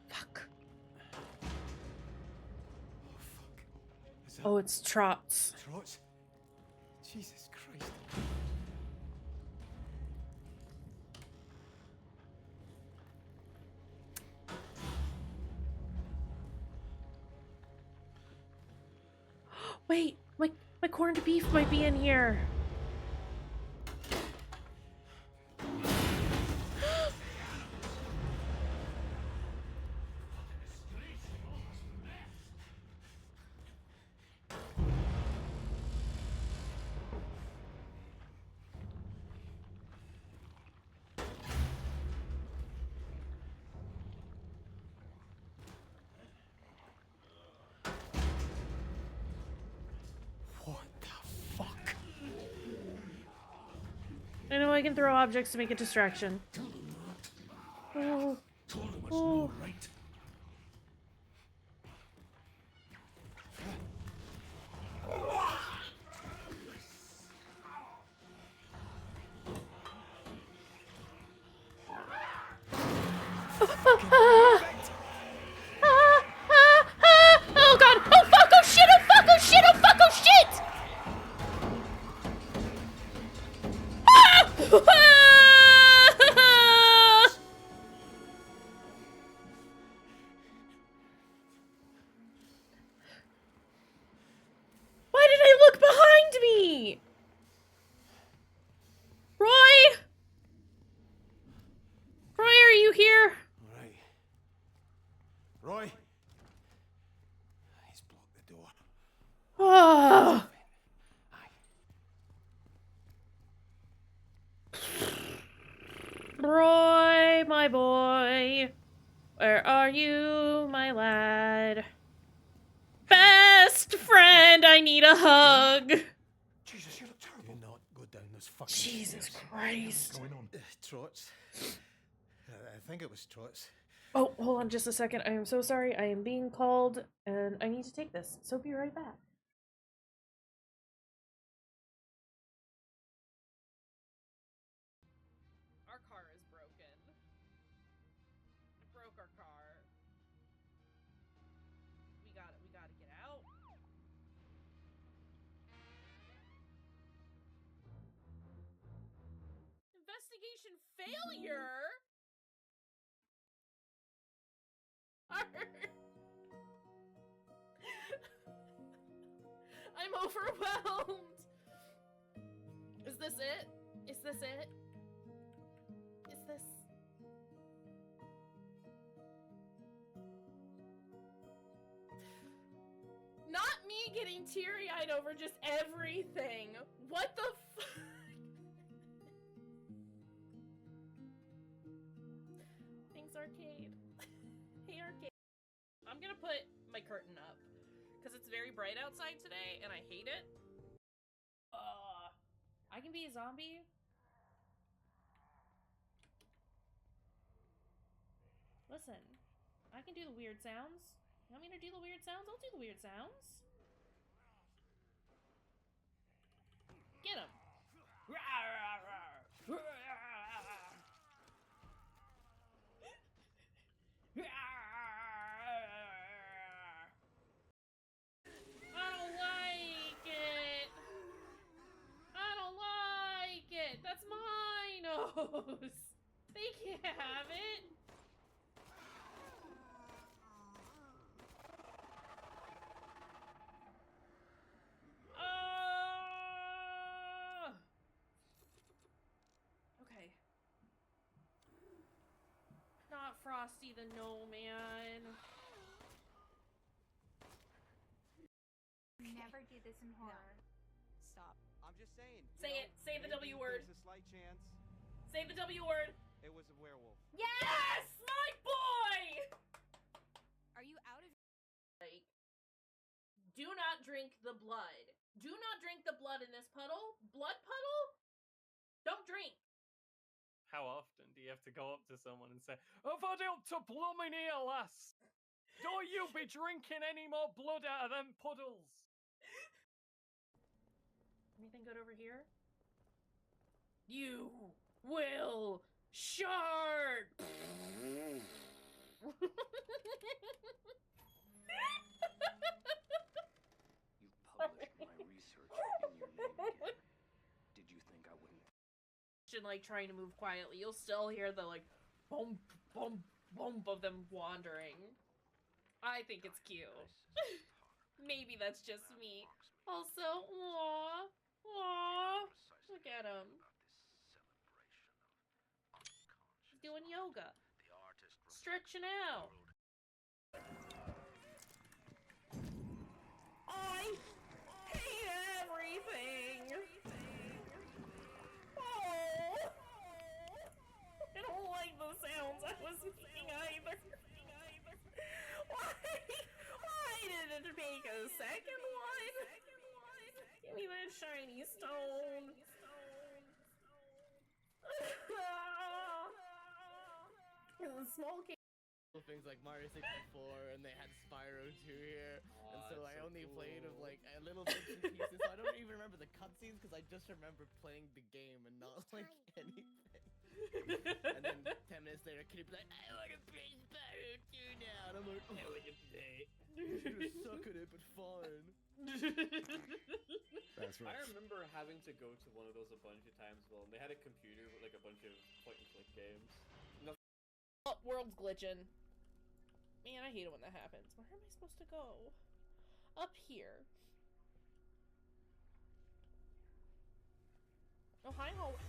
Fuck. Oh, it's Trots. Trots? Jesus Christ. Wait, my corned beef might be in here. I know I can throw objects to make a distraction. Oh. Oh. Oh god! Oh fuck! Oh shit! Oh fuck! Oh shit! Oh fuck! Oh shit! Why did I look behind me? Roy? Roy, are you here? Alright. Roy, my boy. Where are you, my lad? Best friend, I need a hug. Jesus, you look terrible. Do not go down those fucking Jesus stairs. Christ. What's going on? Trots. I think it was Trots. Oh, hold on just a second. I am so sorry. I am being called, and I need to take this. So be right back. Our car is broken. We broke our car. We gotta get out. Investigation failure? I'm overwhelmed. Is this it? Is this it? Is this... Not me getting teary-eyed over just everything. What the fuck? Thanks, Arcade. Hey, Arcade. I'm gonna put my curtain up because it's very bright outside today and I hate it. I can be a zombie. Listen, I can do the weird sounds. You want me to do the weird sounds? I'll do the weird sounds. Get him. I don't like it. I don't like it. That's my nose. They can't have it. Okay. Not Frosty the Snowman. Never do this in horror. Stop. I'm just saying. Say it. Say the W word. There's a slight chance. Say the W word. It was a werewolf. Yes, my boy. Are you out of? Like, do not drink the blood. Do not drink the blood in this puddle. Blood puddle? Don't drink. How often do you have to go up to someone and say, "I've had up to blooming here, lass. Don't you be drinking any more blood out of them puddles." Anything good over here? You will shart. You published my research in your name again. Did you think I wouldn't? Like trying to move quietly, you'll still hear the like bump, bump, bump of them wandering. I think it's cute. Maybe that's just me. Also, aww, aww. Look at him. He's doing yoga. Stretching out. I hate everything. Oh, I don't like the sounds I was making either. Why did it make a second one? Give me that shiny stone. Small cake. Things like Mario 64, and they had Spyro 2 here, and so I only played of like a little bits and pieces, so I don't even remember the cutscenes because I just remember playing the game and not like anything. And then 10 minutes later, Kitty be like, "I want to play Spyro 2 now," and I'm like, "I want to play." You're gonna suck at it, but fine. That's right. I remember having to go to one of those a bunch of times. Well, and they had a computer with like a bunch of point-and-click games. Oh, world's glitching. Man, I hate it when that happens. Where am I supposed to go? Up here. Oh, hi, hallway.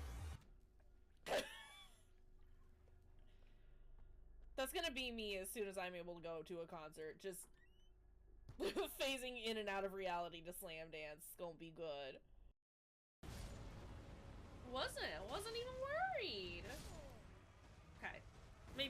That's gonna be me as soon as I'm able to go to a concert. Just phasing in and out of reality to slam dance. It's gonna be good. Wasn't even worried.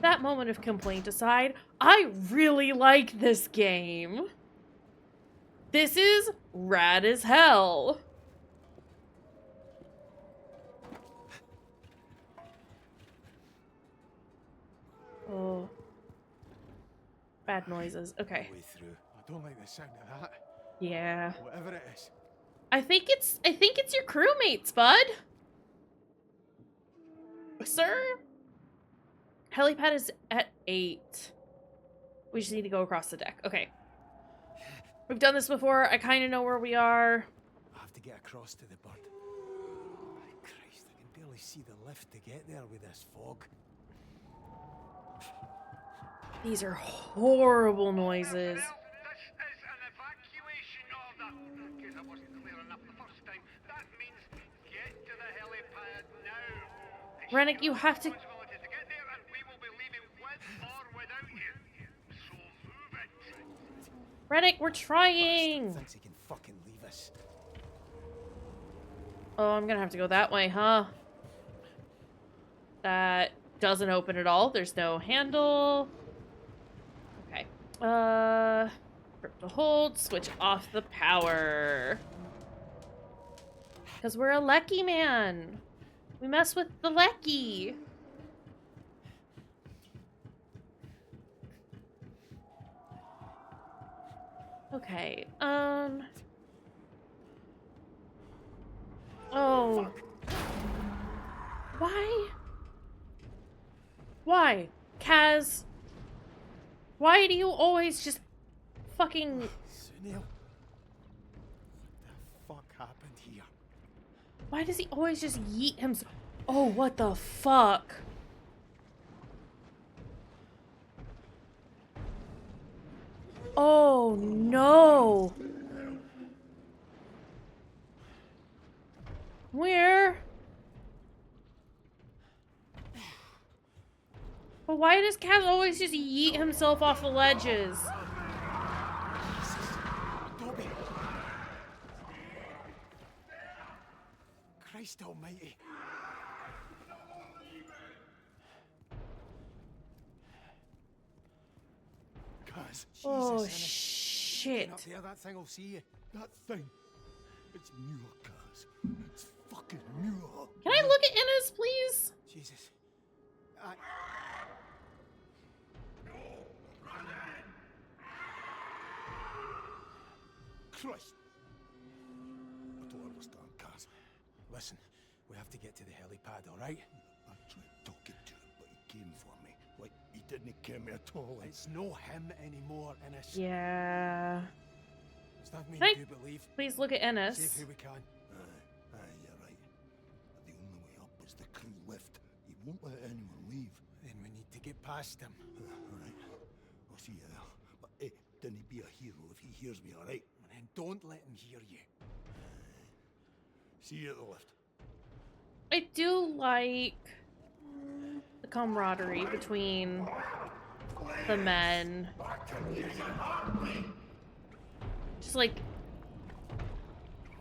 that moment of complaint aside, I really like this game. This is rad as hell. Oh. Bad noises. Okay. Way through. I don't like the sound of that. Yeah. Whatever it is. I think it's your crewmates, bud. Sir? Helipad is at 8. We just need to go across the deck. Okay. We've done this before. I kind of know where we are. I have to get across to the bird. Christ, I can barely see the lift to get there with this fog. These are horrible noises. Rennick, you have to... Rennick, we're trying! Thinks he can fucking leave us. Oh, I'm gonna have to go that way, huh? That doesn't open at all. There's no handle. Okay. Grip to hold, switch off the power. Because we're a Lecky man. We mess with the Lecky. Okay, oh. Why? Why? Kaz? Why do you always just fucking... Sunil, what the fuck happened here? Why does he always just yeet himself? Oh, what the fuck? Oh, no. Where? But why does Kaz always just yeet himself off the ledges? Dobby. Christ almighty. Kaz. Oh, Jesus, shit. Get up there, that thing will see you. That thing. It's Muir, Kaz. It's fucking Muir. Can I look at Innes, please? Jesus. Christ. I don't understand, Kaz. Listen, we have to get to the helipad, alright? I tried talking to him, but he came for me. Like, he didn't care me at all. It's no him anymore, Innes. Yeah. Does that mean Can I you believe? please look at Innes? Save who we can. Aye, you're right. The only way up is the crew lift. He won't let anyone leave. Then we need to get past him. Alright. I'll see you there. But hey, don't be a hero if he hears me, alright? And don't let him hear you. See you at the lift. I do like the camaraderie between the men. Just like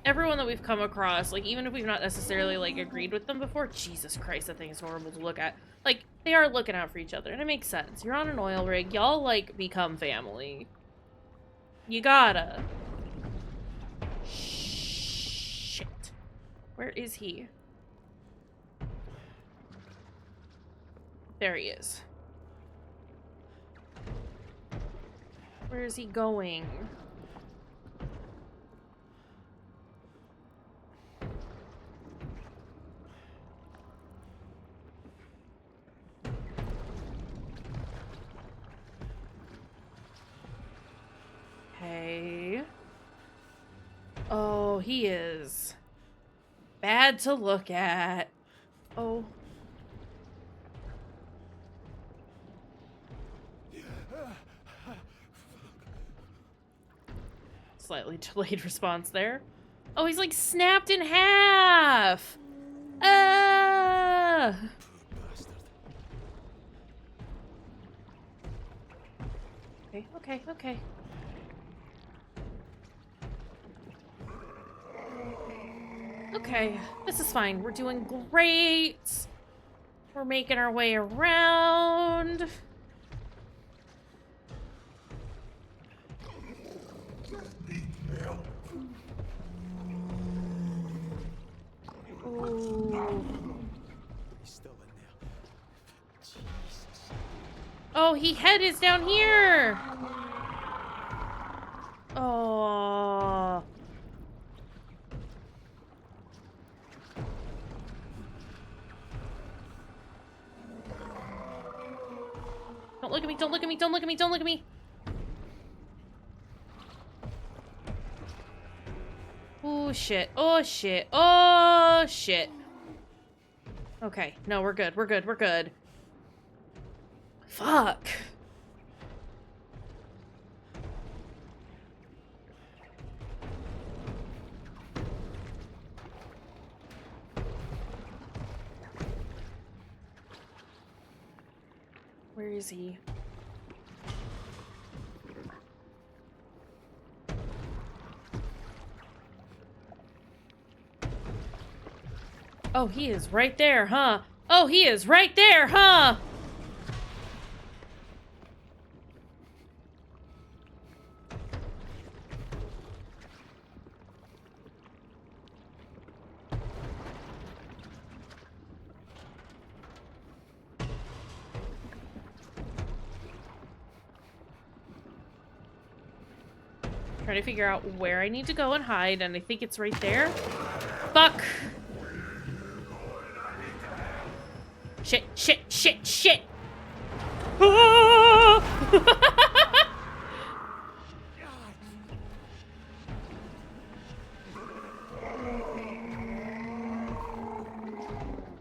everyone that we've come across, like even if we've not necessarily like agreed with them before, Jesus Christ, that thing is horrible to look at. Like they are looking out for each other, and it makes sense. You're on an oil rig, y'all like become family. You gotta. Shit. Where is he? There he is. Where is he going? Okay. Oh, he is bad to look at. Oh. Slightly delayed response there. Oh, he's like snapped in half. Ah! Okay. Okay, this is fine. We're doing great. We're making our way around. Ooh. He's still in there. Jesus. Oh, he head is down here. Oh. Don't look at me, don't look at me, don't look at me, don't look at me. Oh shit, oh shit, oh shit. Okay, no, we're good, we're good, we're good. Fuck. Where is he? Oh, he is right there, huh? Oh, he is right there, huh? Trying to figure out where I need to go and hide, and I think it's right there. Fuck! Shit, shit, shit, shit! Ah!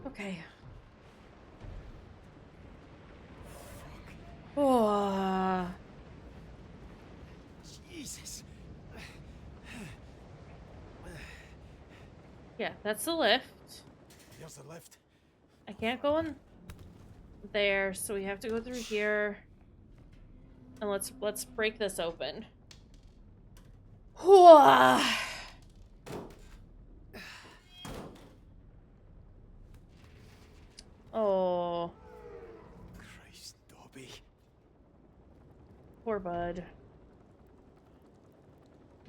Okay. Oh. Jesus. Yeah, that's the lift. Here's the lift. I can't go in there, so we have to go through here. And let's break this open. Oh. Christ, Dobby. Poor bud.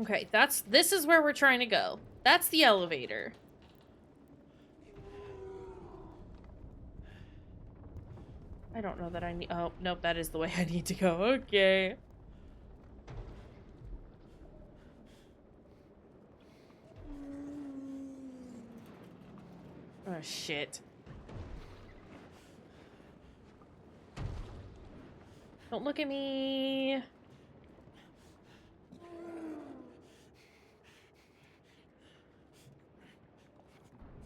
Okay, this is where we're trying to go. That's the elevator. I don't know that I need— oh, nope, that is the way I need to go. Okay. Oh, shit. Don't look at me.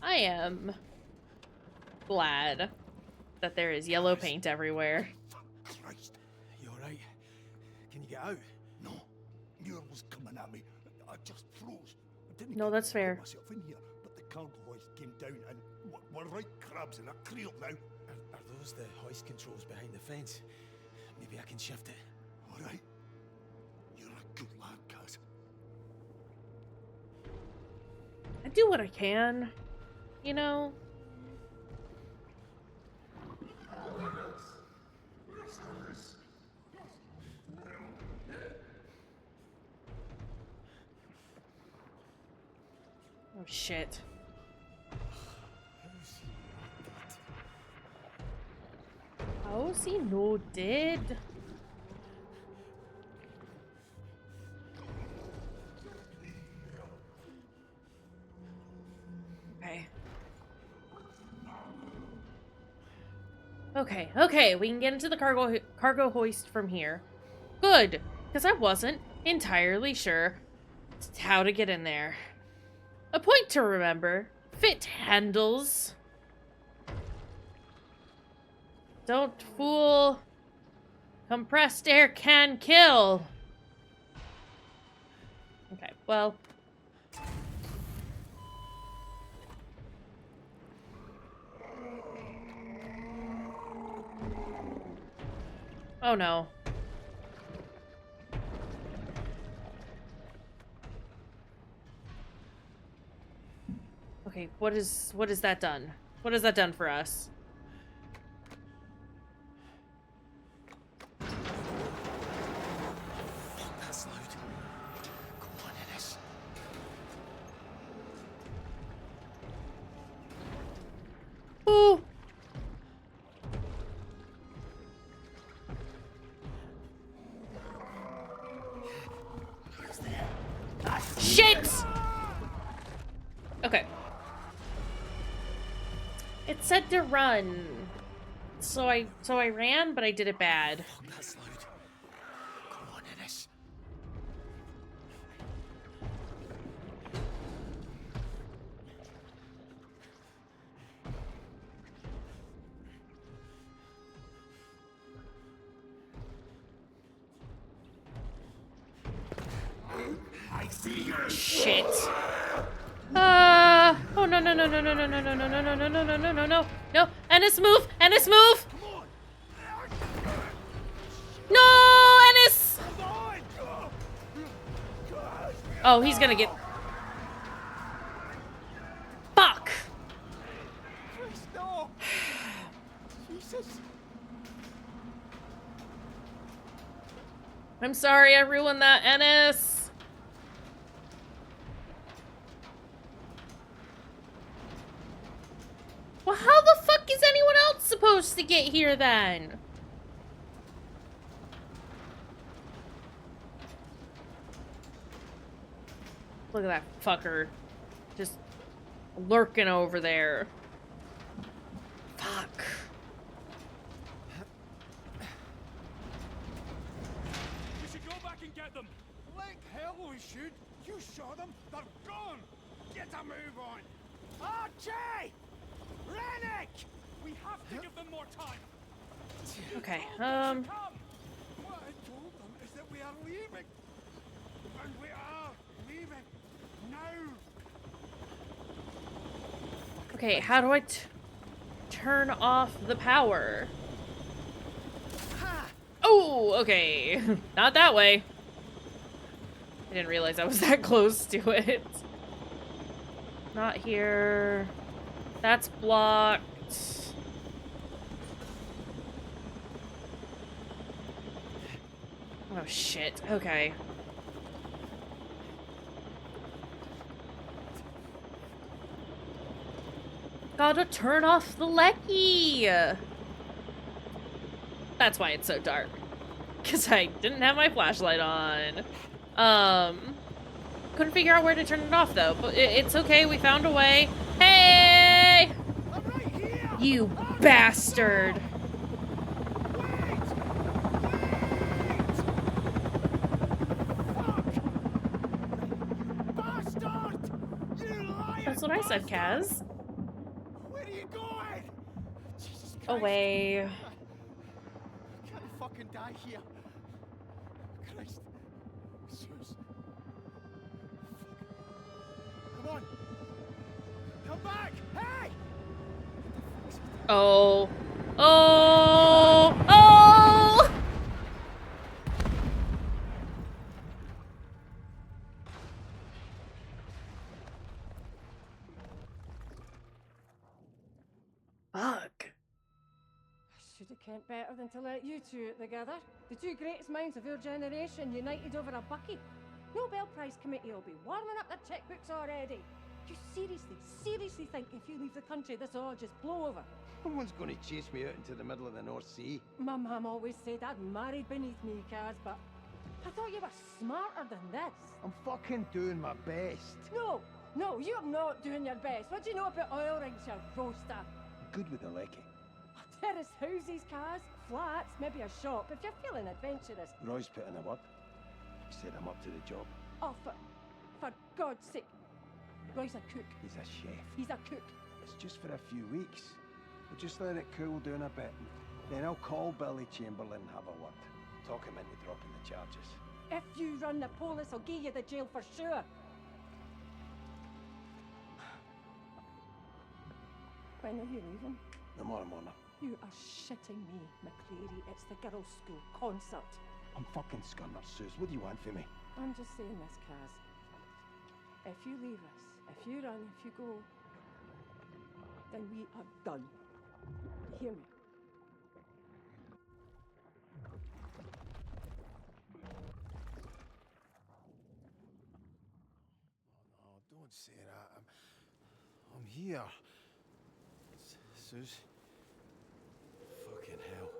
I am glad that there is yellow paint everywhere. Christ. You alright? Can you get out? No. Muir was coming at me. I just froze. I didn't No, that's fair. get myself in here, but the cargo hoist came down and we're right crabs in a creel now. Are those the hoist controls behind the fence? Maybe I can shift it. Alright. You're a good lad, Kaz. I do what I can, you know? Oh, shit. How is he no dead? Okay. Okay, we can get into the cargo hoist from here. Good, because I wasn't entirely sure how to get in there. A point to remember: fit handles. Don't fool. Compressed air can kill. Okay, well. Oh no. Okay, what is that done? What has that done for us? shit! Okay. It said to run. So I ran, but I did it bad. Fuck, that's loud. Come on, Ennis. Shit. Oh no no no no no no no no no no no no no no no no no no. Ennis move! Ennis move! No, Ennis! Oh, he's gonna get. Fuck! Christ, no! Jesus! I'm sorry I ruined that, Ennis. Well, how the fuck is anyone else supposed to get here then? Look at that fucker. Just lurking over there. Fuck. We should go back and get them! Like hell we should! You saw them! They're gone! Get a move on! Archie! Rennick! We have to give them more time! Okay, What I told them is that we are leaving! And we are leaving! Now! Okay, how do I turn off the power? Oh, okay. Not that way. I didn't realize I was that close to it. Not here. That's blocked. Oh shit, okay. Gotta turn off the lecky! That's why it's so dark. Because I didn't have my flashlight on. Couldn't figure out where to turn it off though, but it's okay, we found a way. Hey! You bastard! That's what I said, Kaz. Where are you going? Jesus Christ. Away. I can't fucking die here. Christ. Zeus. Come on. Come back. Hey! Oh. Oh. Oh! Fuck. Should have kent better than to let you two out together. The two greatest minds of your generation united over a bucky. Nobel Prize committee will be warming up their checkbooks already. You seriously think if you leave the country this will all just blow over? No one's going to chase me out into the middle of the North Sea. My mum always said I'd married beneath me, Kaz, but I thought you were smarter than this. I'm fucking doing my best. No, you're not doing your best. What do you know about oil rigs, you roaster? Good with the lecky. Terrace houses, Kaz, flats, maybe a shop, if you're feeling adventurous. Roy's put in a word. He said I'm up to the job. Oh, for God's sake. Roy's a cook. He's a chef. He's a cook. It's just for a few weeks. We'll just let it cool down a bit. Then I'll call Billy Chamberlain and have a word. Talk him into dropping the charges. If you run the police, I'll give you the jail for sure. When are you leaving? Tomorrow morning. You are shitting me, McCleary. It's the girls' school concert. I'm fucking scunnered, Suze. What do you want from me? I'm just saying this, Kaz. If you leave us, if you run, if you go, then we are done. Hear me? Oh, don't say that. I'm here. Suze. Fucking hell.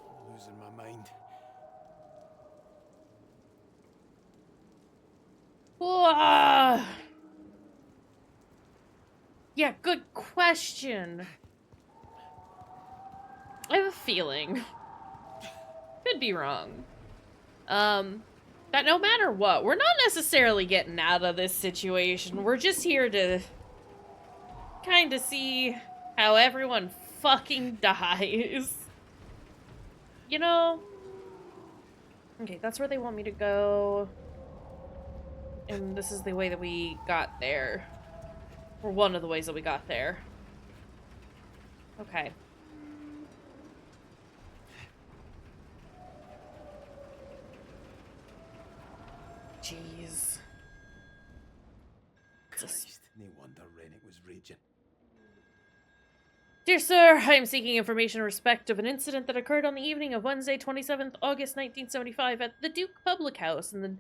I'm losing my mind. Whoa. Yeah, good question. I have a feeling, could be wrong, that no matter what, we're not necessarily getting out of this situation. We're just here to kind of see how everyone fucking dies. You know? Okay, that's where they want me to go. And this is the way that we got there. Or one of the ways that we got there. Okay. Jeez. Christ, no wonder Rennick was raging. Dear sir, I am seeking information in respect of an incident that occurred on the evening of Wednesday, 27th August 1975 at the Duke Public House in the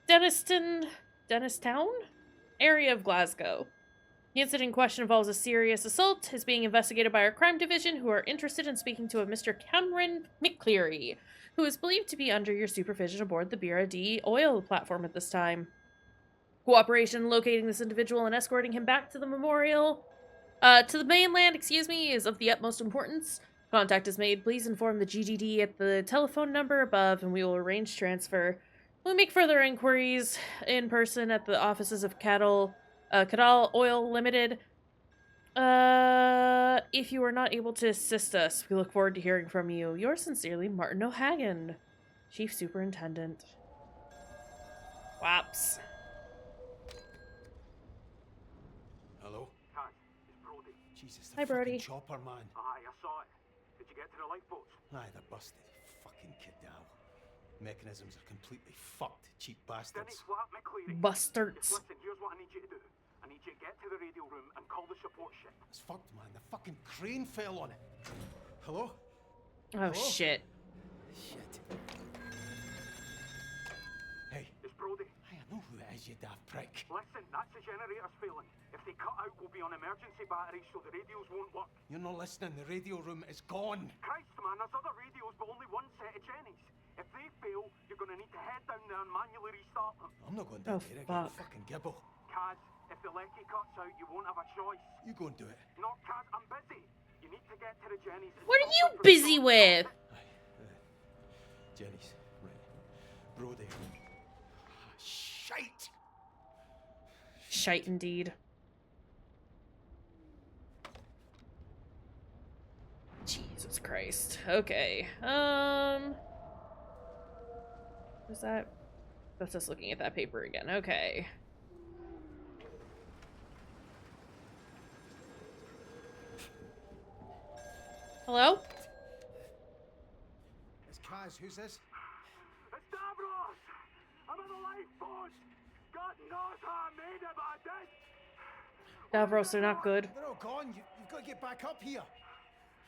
Dennistown area of Glasgow. The incident in question involves a serious assault, is being investigated by our crime division, who are interested in speaking to a Mr. Cameron McCleary, who is believed to be under your supervision aboard the Bira D oil platform at this time. Cooperation in locating this individual and escorting him back to the mainland, is of the utmost importance. Contact is made. Please inform the GDD at the telephone number above, and we will arrange transfer. We'll make further inquiries in person at the offices of Cadal Oil Limited. If you are not able to assist us, we look forward to hearing from you. Yours sincerely, Martin O'Hagan, Chief Superintendent. Waps. Hello? Kaz, it's Brody. Jesus, the Hi, Brody. fucking chopper, man. Aye, I saw it. Did you get to the lifeboats? Aye, they're busted. Fucking Cadal. Mechanisms are completely fucked, cheap bastards. Denny Flat McCleary. Bastards. Just listen, here's what I need you to do. I need you to get to the radio room and call the support ship. It's fucked, man. The fucking crane fell on it. Hello? Oh, Hello? shit. Shit. Hey. It's Brody. I know who it is, you daft prick. Listen, that's the generator's failing. If they cut out, we'll be on emergency batteries so the radios won't work. You're not listening. The radio room is gone. Christ, man, there's other radios, but only one set of Jennies. If they fail, you're going to need to head down there and manually restart them. I'm not going down there again. Fuck. Fucking gibble. Kaz, if the lecky cuts out, you won't have a choice. You go and do it. No, Kaz, I'm busy. You need to get to the Jennies. What are you busy with? Jenny's. Right. Brody. Shite! Shite indeed. Jesus Christ. Okay. What's that? That's us looking at that paper again. Okay. Hello? It's Kaz. Who's this? It's Davros! I'm in the lifeboat! God knows how I made it, but I did! Davros, they're not good. They're all gone. You've got to get back up here.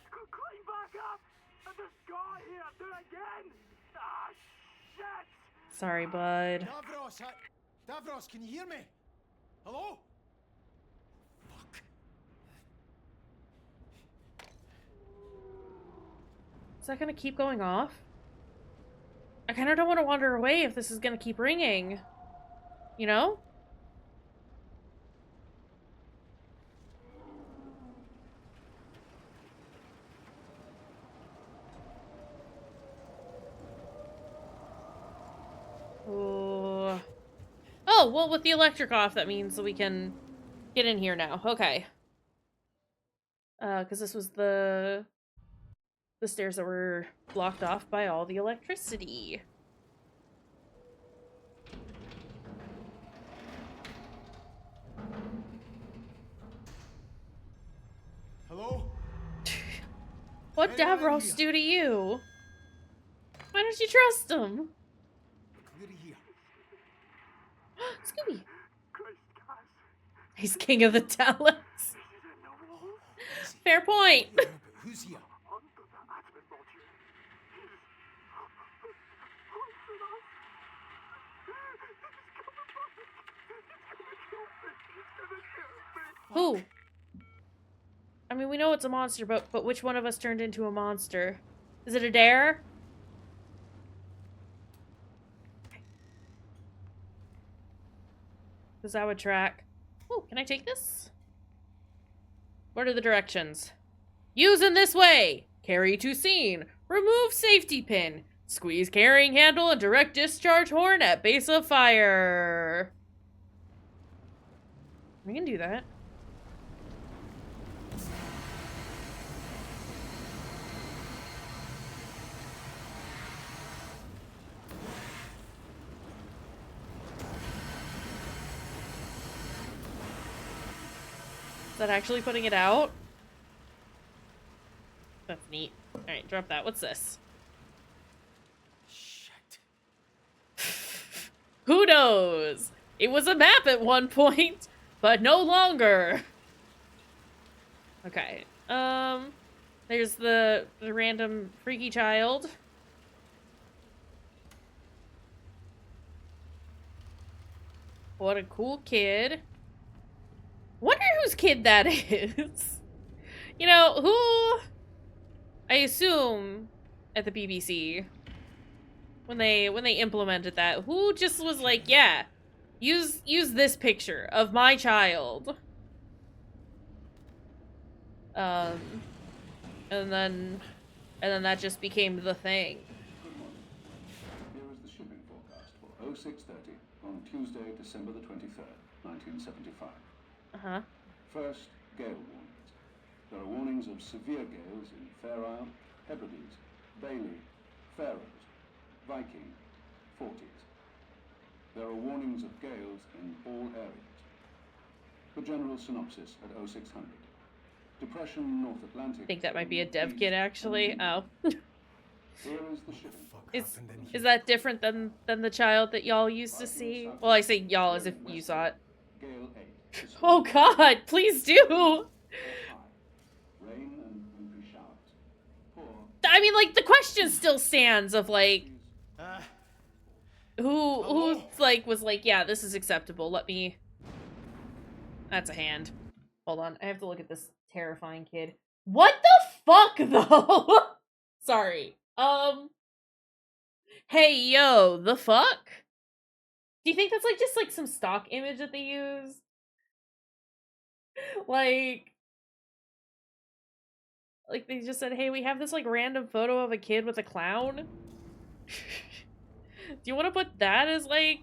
Climb back up! I just got here! Do it again! Ah, shit! Sorry, bud. Davros, can you hear me? Hello? Is that gonna keep going off? I kind of don't want to wander away if this is gonna keep ringing. You know? Ooh. Oh, well, with the electric off, that means that we can get in here now. Okay. Because this was the stairs that were blocked off by all the electricity. Hello? What Davros do to you? Why don't you trust him? Here. Scooby. He's king of the talents. Fair point. Who's here? Who? I mean, we know it's a monster, but which one of us turned into a monster? Is it a dare? The Zawa track. Oh, can I take this? What are the directions? Use in this way. Carry to scene. Remove safety pin. Squeeze carrying handle and direct discharge horn at base of fire. We can do that. Is that actually putting it out? That's neat. Alright, drop that. What's this? Shit. Who knows? It was a map at one point, but no longer. Okay. There's the random freaky child. What a cool kid. Wonder whose kid that is. You know, who... I assume at the BBC, when they implemented that, who just was like, yeah, use this picture of my child. And then that just became the thing. Good morning. Here is the shipping forecast for 0630 on Tuesday, December the 23rd, 1975. Uh-huh. First, gale warnings. There are warnings of severe gales in Fair Isle, Hebrides, Bailey, Faroes, Viking, Forties. There are warnings of gales in all areas. The general synopsis at 0600. Depression North Atlantic. I think that might be a dev kit, actually. Oh. Here is the shipping. Is that different than the child that y'all used to see? Well, I say y'all as if you saw it. Gale 8. Oh god, please do! Rain and wintry showers. Poor. I mean, like, the question still stands of, like, who like, was like, yeah, this is acceptable, let me... That's a hand. Hold on, I have to look at this terrifying kid. What the fuck, though? Sorry. Hey, yo, the fuck? Do you think that's, like, just, like, some stock image that they use? Like they just said, hey, we have this, like, random photo of a kid with a clown. Do you want to put that as, like,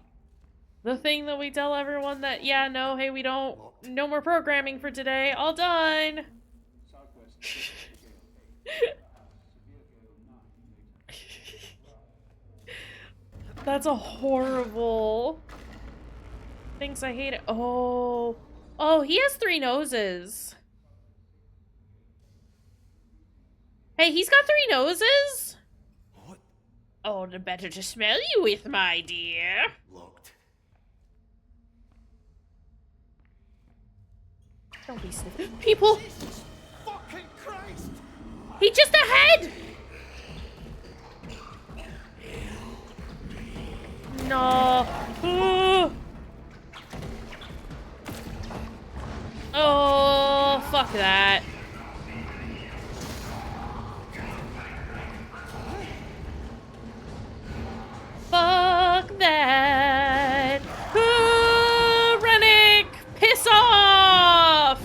the thing that we tell everyone that, yeah, no, hey, we don't, no more programming for today, all done. That's a horrible. Thinks I hate it. Oh, he has 3 noses. Hey, he's got 3 noses? What? Oh, the better to smell you with, my dear. Locked. Don't be sniffing. People! Jesus fucking Christ! He just ahead! No. Oh, fuck that. Fuck that. Rennick, piss off!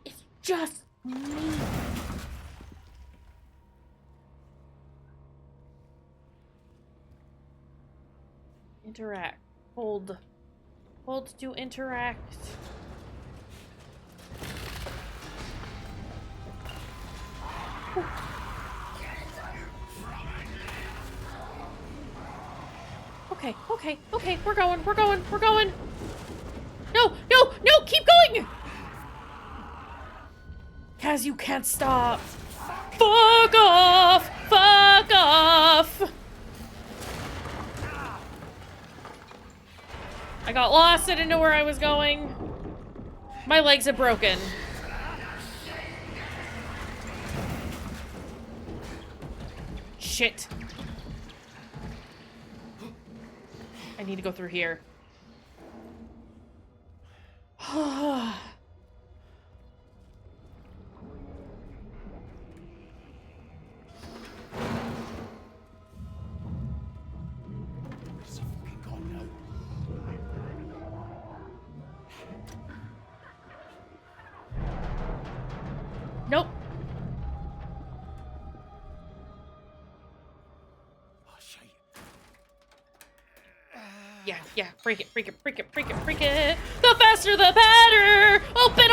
It's just me. Interact. Hold. Hold to interact. Okay, we're going. No, keep going! Kaz, you can't stop. Fuck off! I got lost, I didn't know where I was going. My legs are broken. Shit. I need to go through here. Where's he fucking gone now? Nope. Oh, shite. Yeah, break it. The faster, the better! Open!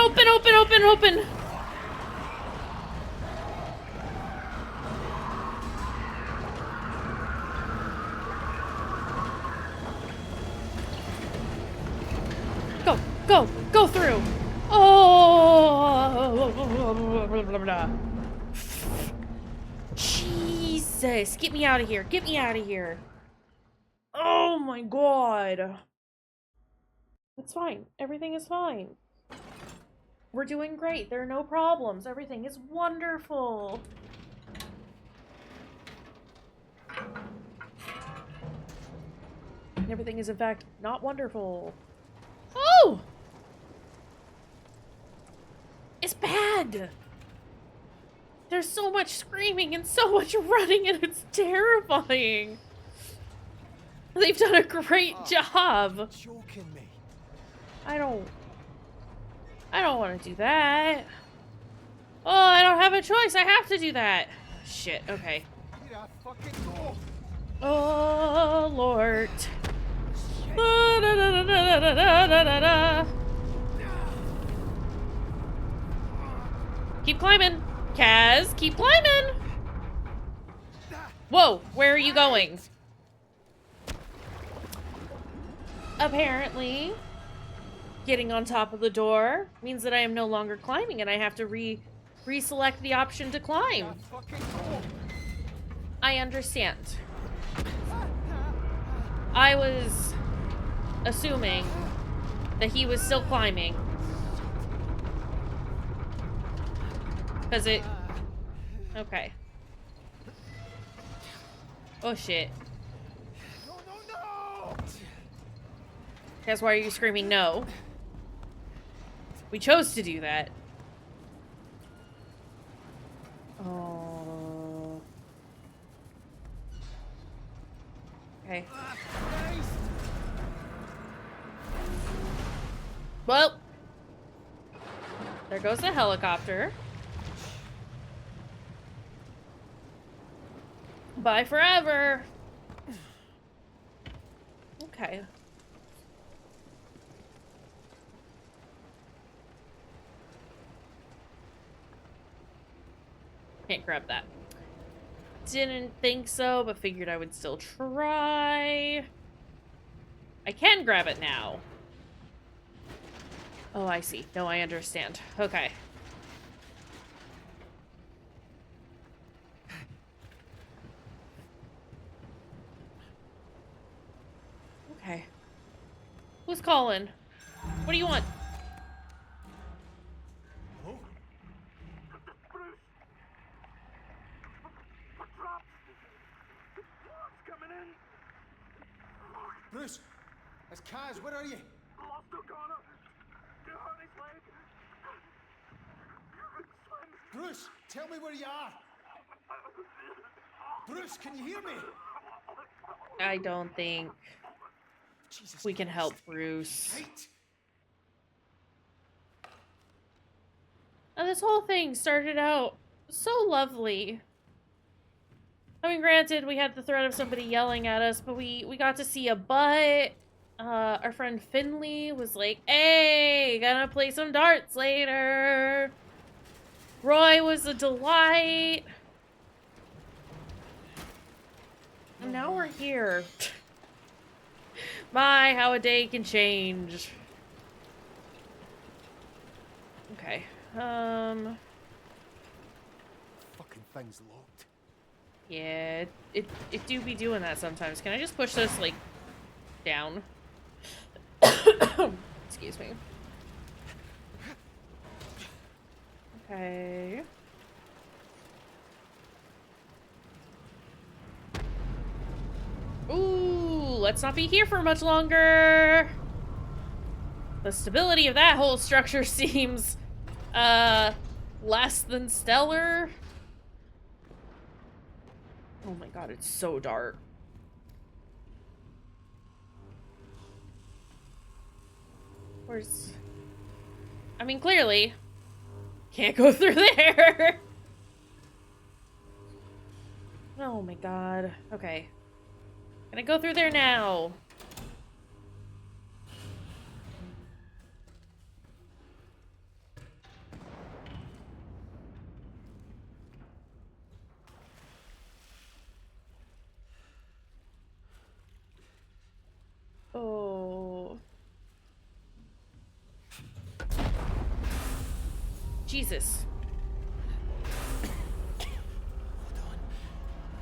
Go through! Oh! Jesus! Get me out of here! Oh my god! It's fine. Everything is fine. We're doing great. There are no problems. Everything is wonderful. Everything is, in fact, not wonderful. Oh! It's bad! There's so much screaming and so much running, and it's terrifying. They've done a great job. Joking me. I don't want to do that. Oh, I don't have a choice. I have to do that. Shit, okay. Here I fucking go. Oh, Lord. Keep climbing. Kaz, keep climbing. Whoa, where are you going? Apparently, getting on top of the door means that I am no longer climbing and I have to reselect the option to climb. I understand. I was assuming that he was still climbing. Because it... Okay. Oh, shit. That's why are you screaming no? We chose to do that. Oh. Okay. Well. There goes the helicopter. Bye forever. Okay. Can't grab that. Didn't think so, but figured I would still try. I can grab it now. Oh, I see. No, I understand. Okay. Okay. Who's calling? What do you want? Bruce, it's Kaz, where are you? Lost O'Connor. You hurt his leg. Swim. Bruce, tell me where you are. Bruce, can you hear me? I don't think we can help Bruce. And this whole thing started out so lovely. I mean, granted, we had the threat of somebody yelling at us, but we got to see a butt. Our friend Finley was like, hey, gonna play some darts later. Roy was a delight. And now we're here. My, how a day can change. Okay. Fucking thing's locked. Yeah, it do be doing that sometimes. Can I just push this, like, down? Excuse me. Okay. Ooh, let's not be here for much longer. The stability of that whole structure seems, less than stellar. Oh my god, it's so dark. Where's... I mean, clearly, can't go through there. Oh my god. Okay. Can I go through there now? Oh. Jesus.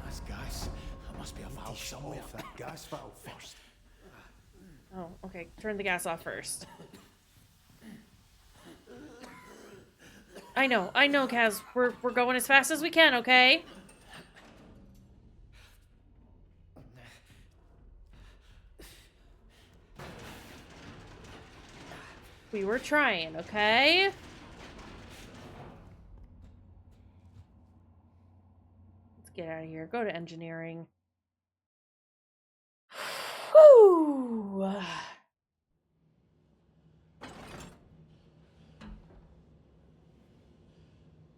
That's gas. There must be a valve somewhere. That gas valve first. Oh, okay. Turn the gas off first. I know, Kaz. We're going as fast as we can, okay? We were trying, okay? Let's get out of here. Go to engineering. Whew.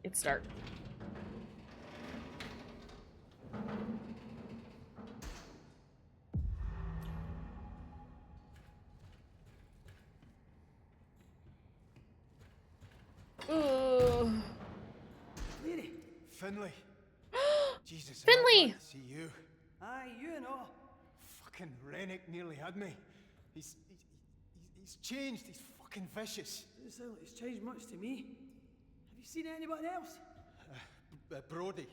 It's dark. Ooh. Lady. Finley. Jesus, am I Finley! glad to see you. Aye, you and all. Fucking Rennick nearly had me. He's changed. He's fucking vicious. Doesn't sound like it's changed much to me. Have you seen anyone else? Brody.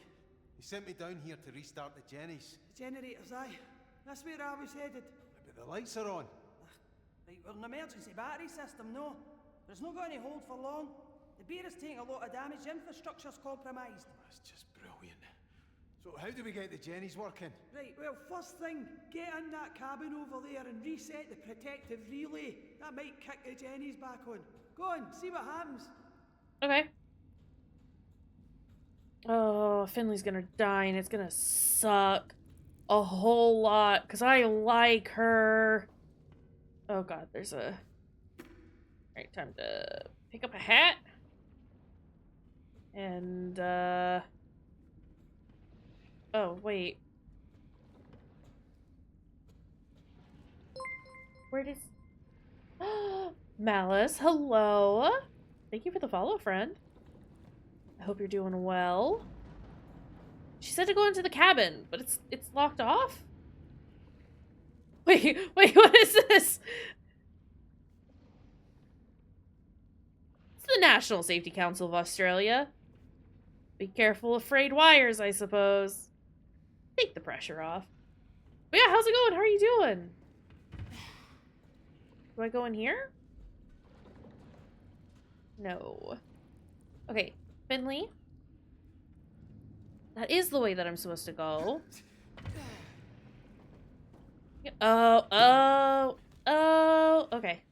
He sent me down here to restart the Jennies. The generators, aye. That's where I was headed. But the lights are on. Right, we're an emergency battery system, no. But it's not going to hold for long. The beer is taking a lot of damage, the infrastructure's compromised. That's just brilliant. So how do we get the Jennies working? Right, well, first thing, get in that cabin over there and reset the protective relay. That might kick the Jennies back on. Go on, see what happens. Okay. Oh, Finley's gonna die and it's gonna suck a whole lot because I like her. Oh god, there's a... Alright, time to pick up a hat. And, oh, wait. Where does... Malice, hello! Thank you for the follow, friend. I hope you're doing well. She said to go into the cabin, but it's locked off? Wait, what is this? It's the National Safety Council of Australia. Be careful of frayed wires, I suppose. Take the pressure off. But yeah, how's it going? How are you doing? Do I go in here? No. Okay, Finley. That is the way that I'm supposed to go. Oh, okay.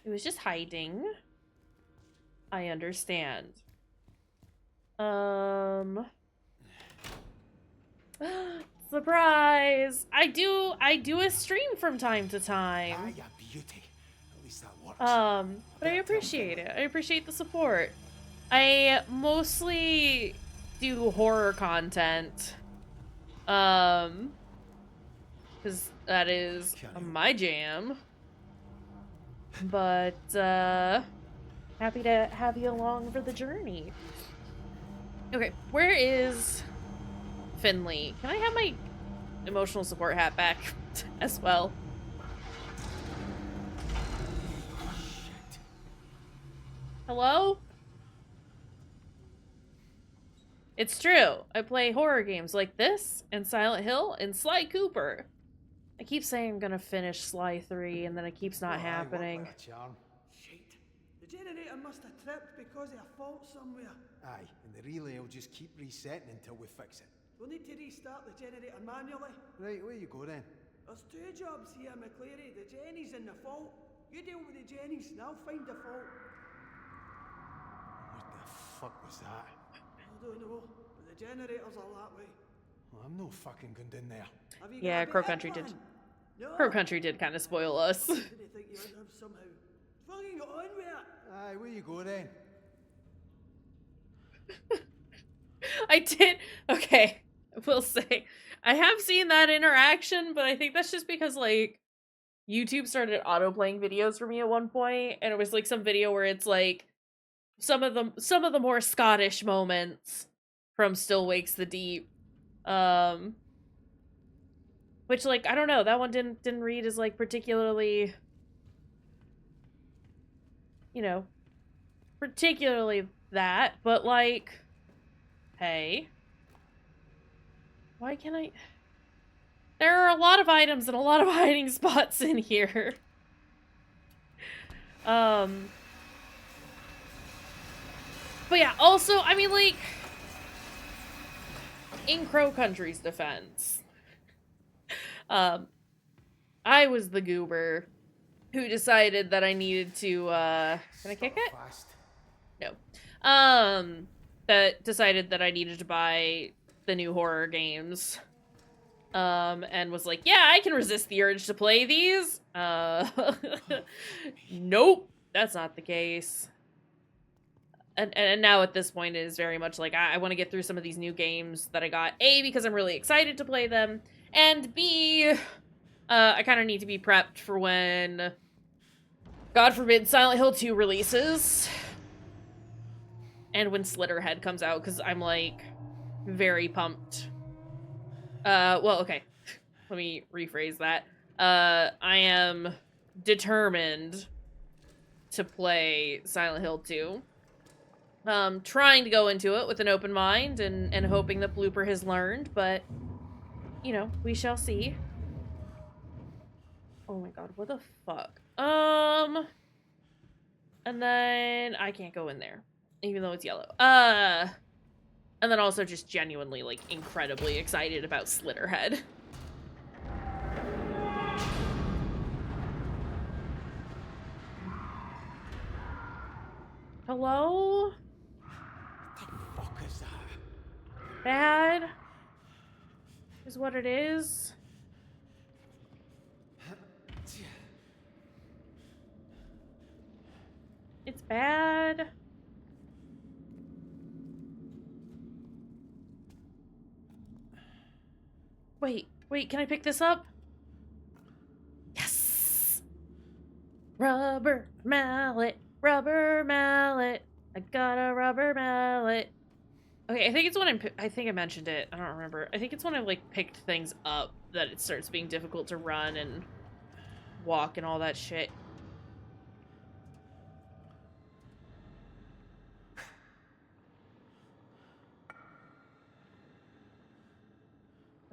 It was just hiding. I understand. Surprise! I do a stream from time to time. Ah, you beauty. At least that works. But I appreciate it. I appreciate the support. I mostly do horror content. Because that is my jam. But, happy to have you along for the journey. Okay, where is Finley? Can I have my emotional support hat back as well? Hello? It's true. I play horror games like this, and Silent Hill, and Sly Cooper. I keep saying I'm gonna finish Sly 3, and then it keeps not happening. Shit. The generator must have tripped because of a fault somewhere. Aye, and the relay will just keep resetting until we fix it. We'll need to restart the generator manually. Right, where you go then? There's two jobs here, McCleary. The Jenny's and the fault. You deal with the Jennies and I'll find the fault. What the fuck was that? I don't know, but the generators are that way. Well, I'm no fucking going down there. Have you Yeah, got a Crow better Country did. plan? No? Crow Country did kind of spoil us. I didn't think you would have somehow. Fucking got on with it. Aye, where you go then? I did. Okay, I will say I have seen that interaction, but I think that's just because like YouTube started auto-playing videos for me at one point, and it was like some video where it's like some of the more Scottish moments from Still Wakes the Deep. Which like I don't know, that one didn't read as like particularly, you know, particularly that, but like, hey, why can't I? There are a lot of items and a lot of hiding spots in here. But yeah, also, I mean, like, in Crow Country's defense, I was the goober who decided that I needed to, can I kick it? No. That decided that I needed to buy the new horror games. And was like, yeah, I can resist the urge to play these. Nope, that's not the case. And now at this point it is very much like, I want to get through some of these new games that I got. A, because I'm really excited to play them, and B, I kind of need to be prepped for when, God forbid, Silent Hill 2 releases. And when Slitterhead comes out, because I'm, like, very pumped. Well, okay. Let me rephrase that. I am determined to play Silent Hill 2. Trying to go into it with an open mind and hoping that Blooper has learned, but, you know, we shall see. Oh my god, what the fuck? And then I can't go in there, even though it's yellow. And then also just genuinely, like, incredibly excited about Slitterhead. Hello? What the fuck is that? Bad is what it is. It's bad. Wait, can I pick this up? Yes! Rubber mallet, rubber mallet. I got a rubber mallet. Okay, I think it's when I think I mentioned it. I don't remember. I think it's when I, like, picked things up that it starts being difficult to run and walk and all that shit.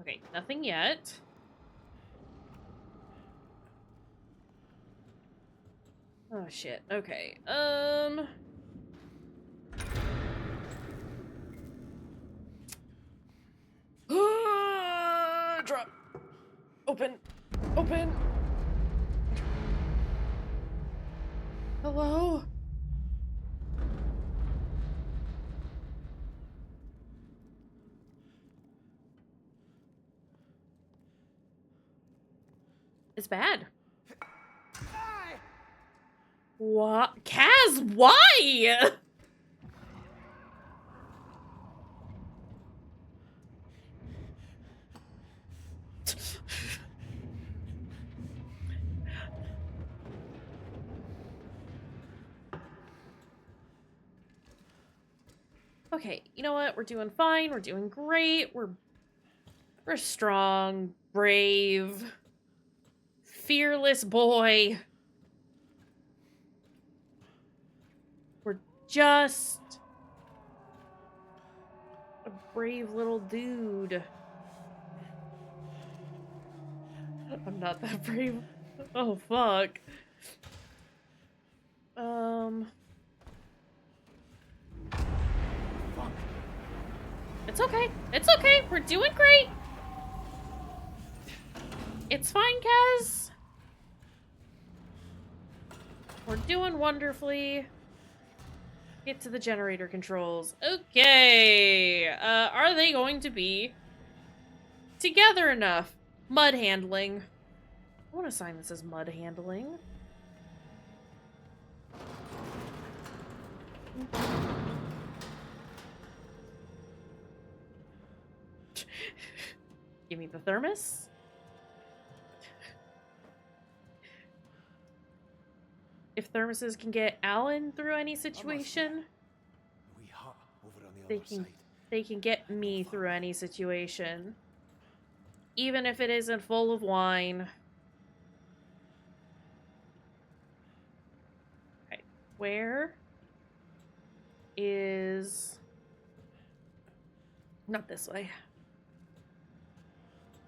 Okay, nothing yet. Oh, shit. Okay, drop. Open. Open. Hello? It's bad. What? Kaz, why? Okay, you know what? We're doing fine. We're doing great. We're strong, brave, fearless boy. We're just a brave little dude. I'm not that brave. Oh, fuck. It's okay. It's okay. We're doing great. It's fine, Kaz. We're doing wonderfully. Get to the generator controls. Okay. Are they going to be together enough? Mud handling. I want to sign this as mud handling. Give me the thermos. If thermoses can get Alan through any situation, they can get me through any situation. Even if it isn't full of wine. Okay, where is... Not this way.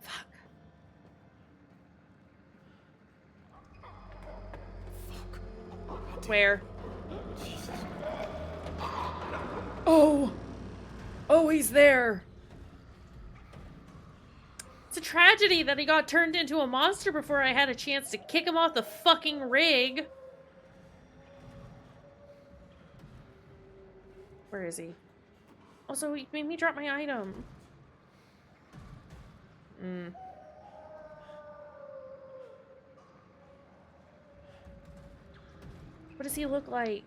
Fuck. Where? Oh! Oh, he's there! It's a tragedy that he got turned into a monster before I had a chance to kick him off the fucking rig. Where is he? Also, he made me drop my item. What does he look like?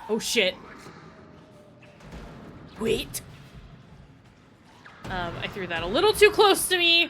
Oh shit. Wait. I threw that a little too close to me.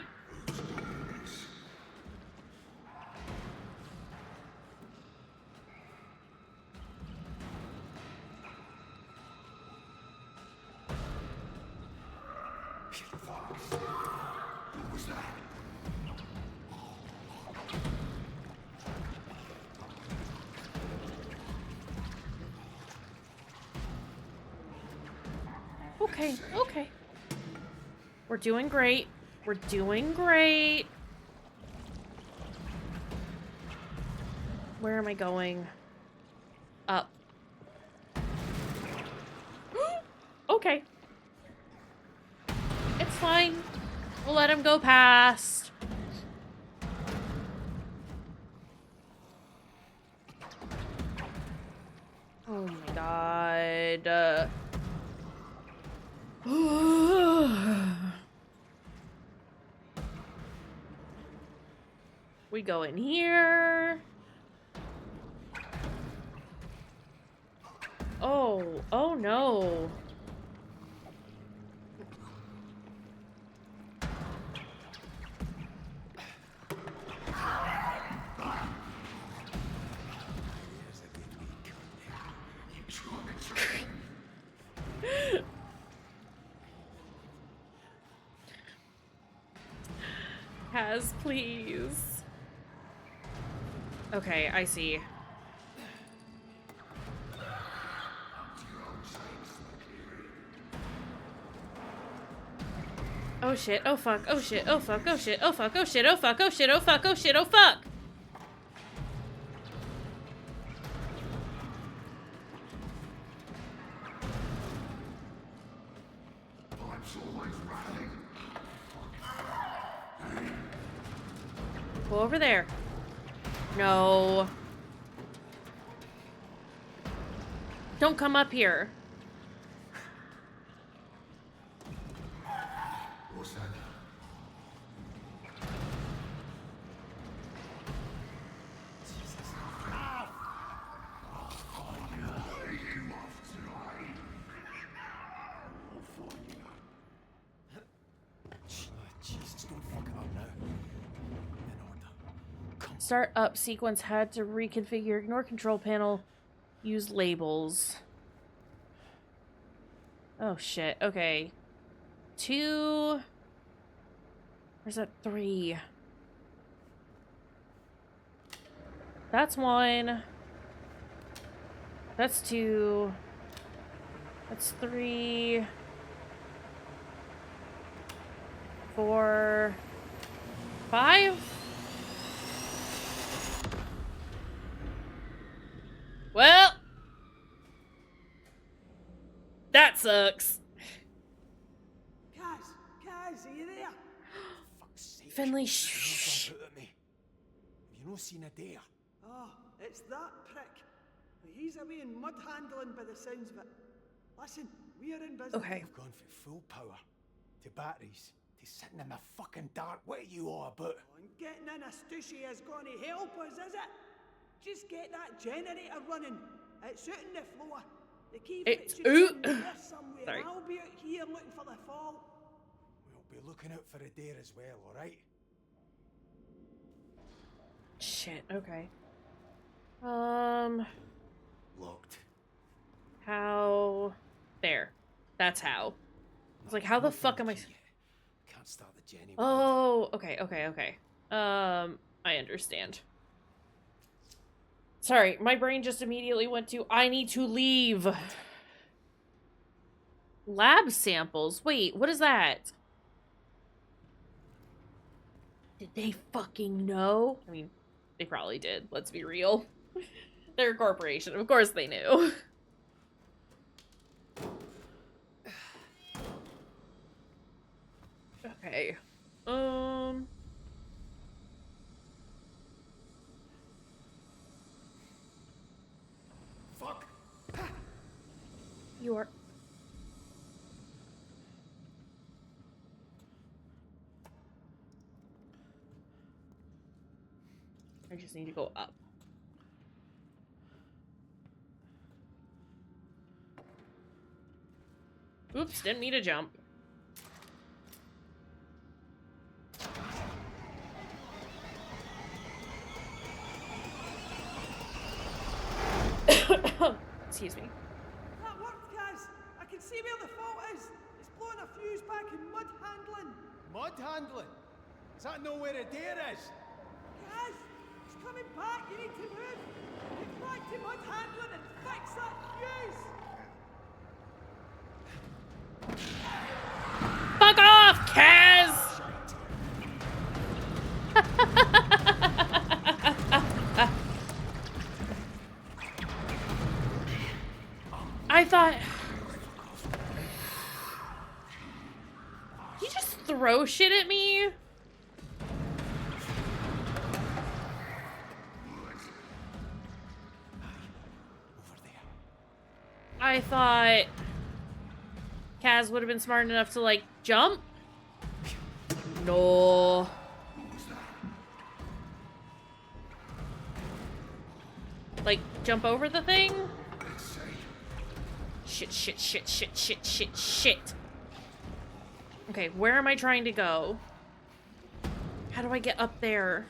Okay, okay. We're doing great. We're doing great. Where am I going? Up. Okay. It's fine. We'll let him go past. Oh my god. We go in here. Oh no. Has, please. Okay, I see. Oh shit, oh fuck, oh shit, oh fuck, oh shit, oh fuck, oh shit, oh fuck, oh shit, oh fuck, oh shit, oh fuck! Go over there. No. Don't come up here. Start up sequence had to reconfigure. Ignore control panel. Use labels. Oh shit. Okay. 2. Where's that 3? That's 1. That's 2. That's 3. 4. 5. Well, that sucks. Kaz, are you there? Finley, shh. Have you not seen a dare? Oh, it's that prick. He's away in mud handling by the sounds of it. Listen, we're in business. Okay. We've gone from full power to batteries to sitting in the fucking dark. What are you all about? Oh, and getting in a stushy is going to help us, is it? Just get that generator running. It's out on the floor. The key for it should be in there somewhere. Sorry. I'll be out here looking for the fault. We'll be looking out for a dare as well, alright? Shit, okay. Locked. How? There. That's how. I was like, how the fuck am I? Can't start the Jenny. Oh, okay. I understand. Sorry, my brain just immediately went to, I need to leave. Lab samples. Wait, what is that? Did they fucking know? I mean, they probably did. Let's be real. They're a corporation. Of course they knew. Okay. Fuck. You are... I just need to go up. Oops, didn't mean to jump. Excuse me. That worked, Kaz. I can see where the fault is. It's blowing a fuse back in mud handling. Mud handling? Is that not where a dare is? Kaz, it's coming back. You need to move. Get back to mud handling and fix that fuse. Fuck off, Kaz! I thought... You just throw shit at me? I thought Kaz would have been smart enough to, like, jump. No. Like, jump over the thing? Shit. Okay, where am I trying to go? How do I get up there?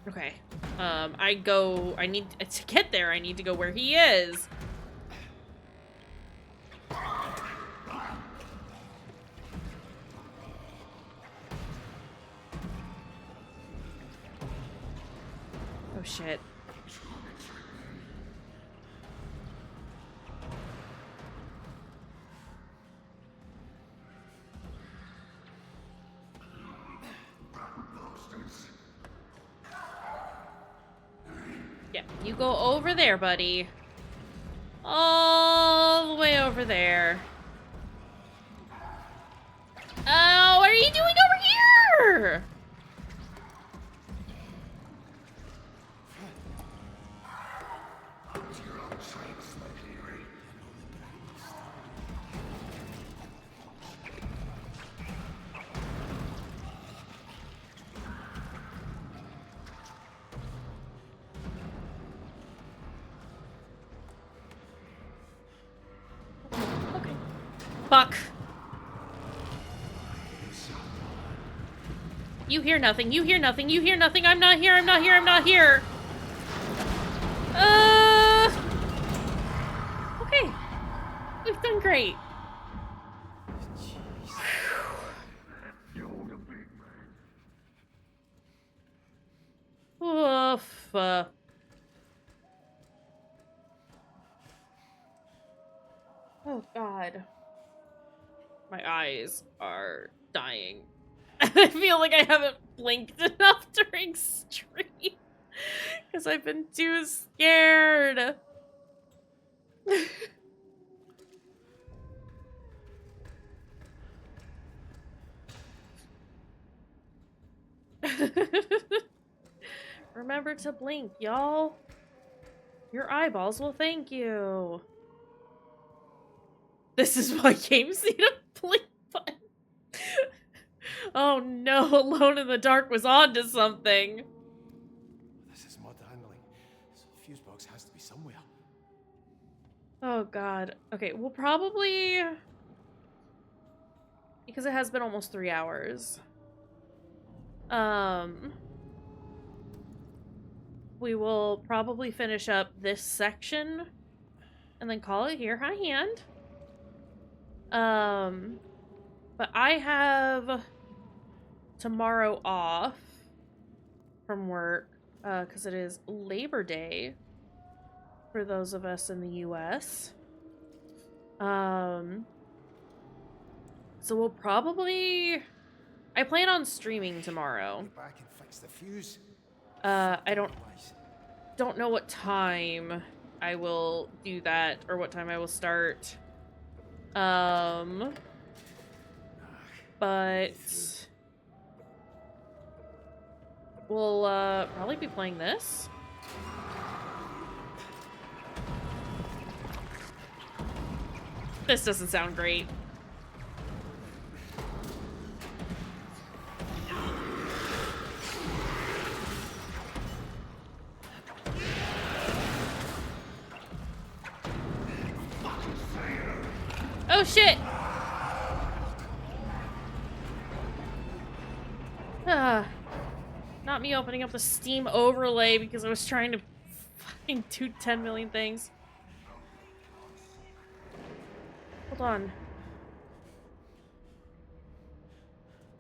Okay. I need to get there. I need to go where he is. Oh shit. Yeah, you go over there, buddy. All the way over there. Oh, what are you doing over here? Fuck. You hear nothing. You hear nothing. You hear nothing. I'm not here. I'm not here. I'm not here. Okay. We've done great. Oof. Oh, God. My eyes are dying. I feel like I haven't blinked enough during stream. Because I've been too scared. remember to blink, y'all. Your eyeballs will thank you. This is why games need a blink button. Oh no, Alone in the Dark was on to something. This is mud handling. So the fuse box has to be somewhere. Oh god. Okay, we'll probably... Because it has been almost 3 hours. We will probably finish up this section and then call it here. Hi, Hand. But I have tomorrow off from work because it is Labor Day for those of us in the US. So we'll probably... I plan on streaming tomorrow. Go back and fix the fuse. I don't know what time I will do that or what time I will start. But we'll probably be playing this. This doesn't sound great. Oh shit! Not me opening up the Steam overlay because I was trying to fucking do 10 million things. Hold on.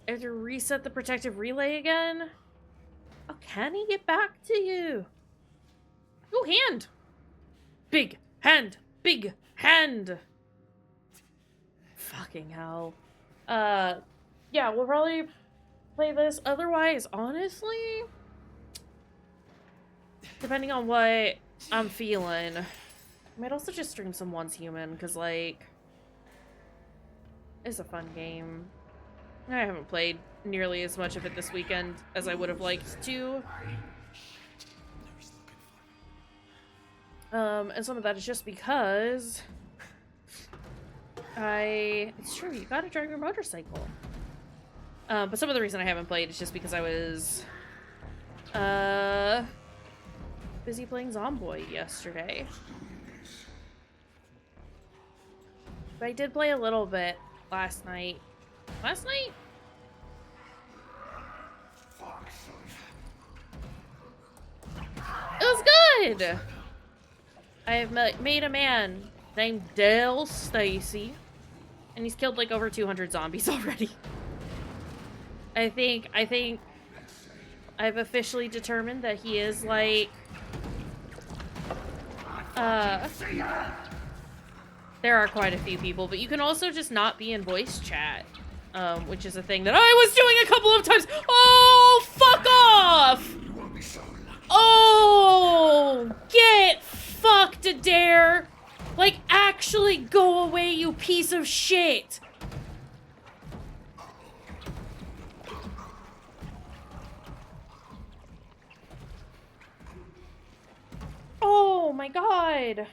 I have to reset the protective relay again? Oh, can he get back to you? Oh, hand! Big hand! Big hand! Fucking hell. Yeah, we'll probably play this. Otherwise, honestly, depending on what I'm feeling, I might also just stream some Once Human, because, like, it's a fun game. I haven't played nearly as much of it this weekend as I would have liked to. And some of that is just because it's true, you gotta drive your motorcycle. But some of the reason I haven't played is just because I was, busy playing Zomboid yesterday. But I did play a little bit last night. Last night? It was good! I have made a man named Dale Stacy, and he's killed like over 200 zombies already. I think I've officially determined that he is like there are quite a few people, but you can also just not be in voice chat, which is a thing that I was doing a couple of times. Oh, fuck off! Oh, get fucked, Adair! Like, actually go away, you piece of shit! Oh my god!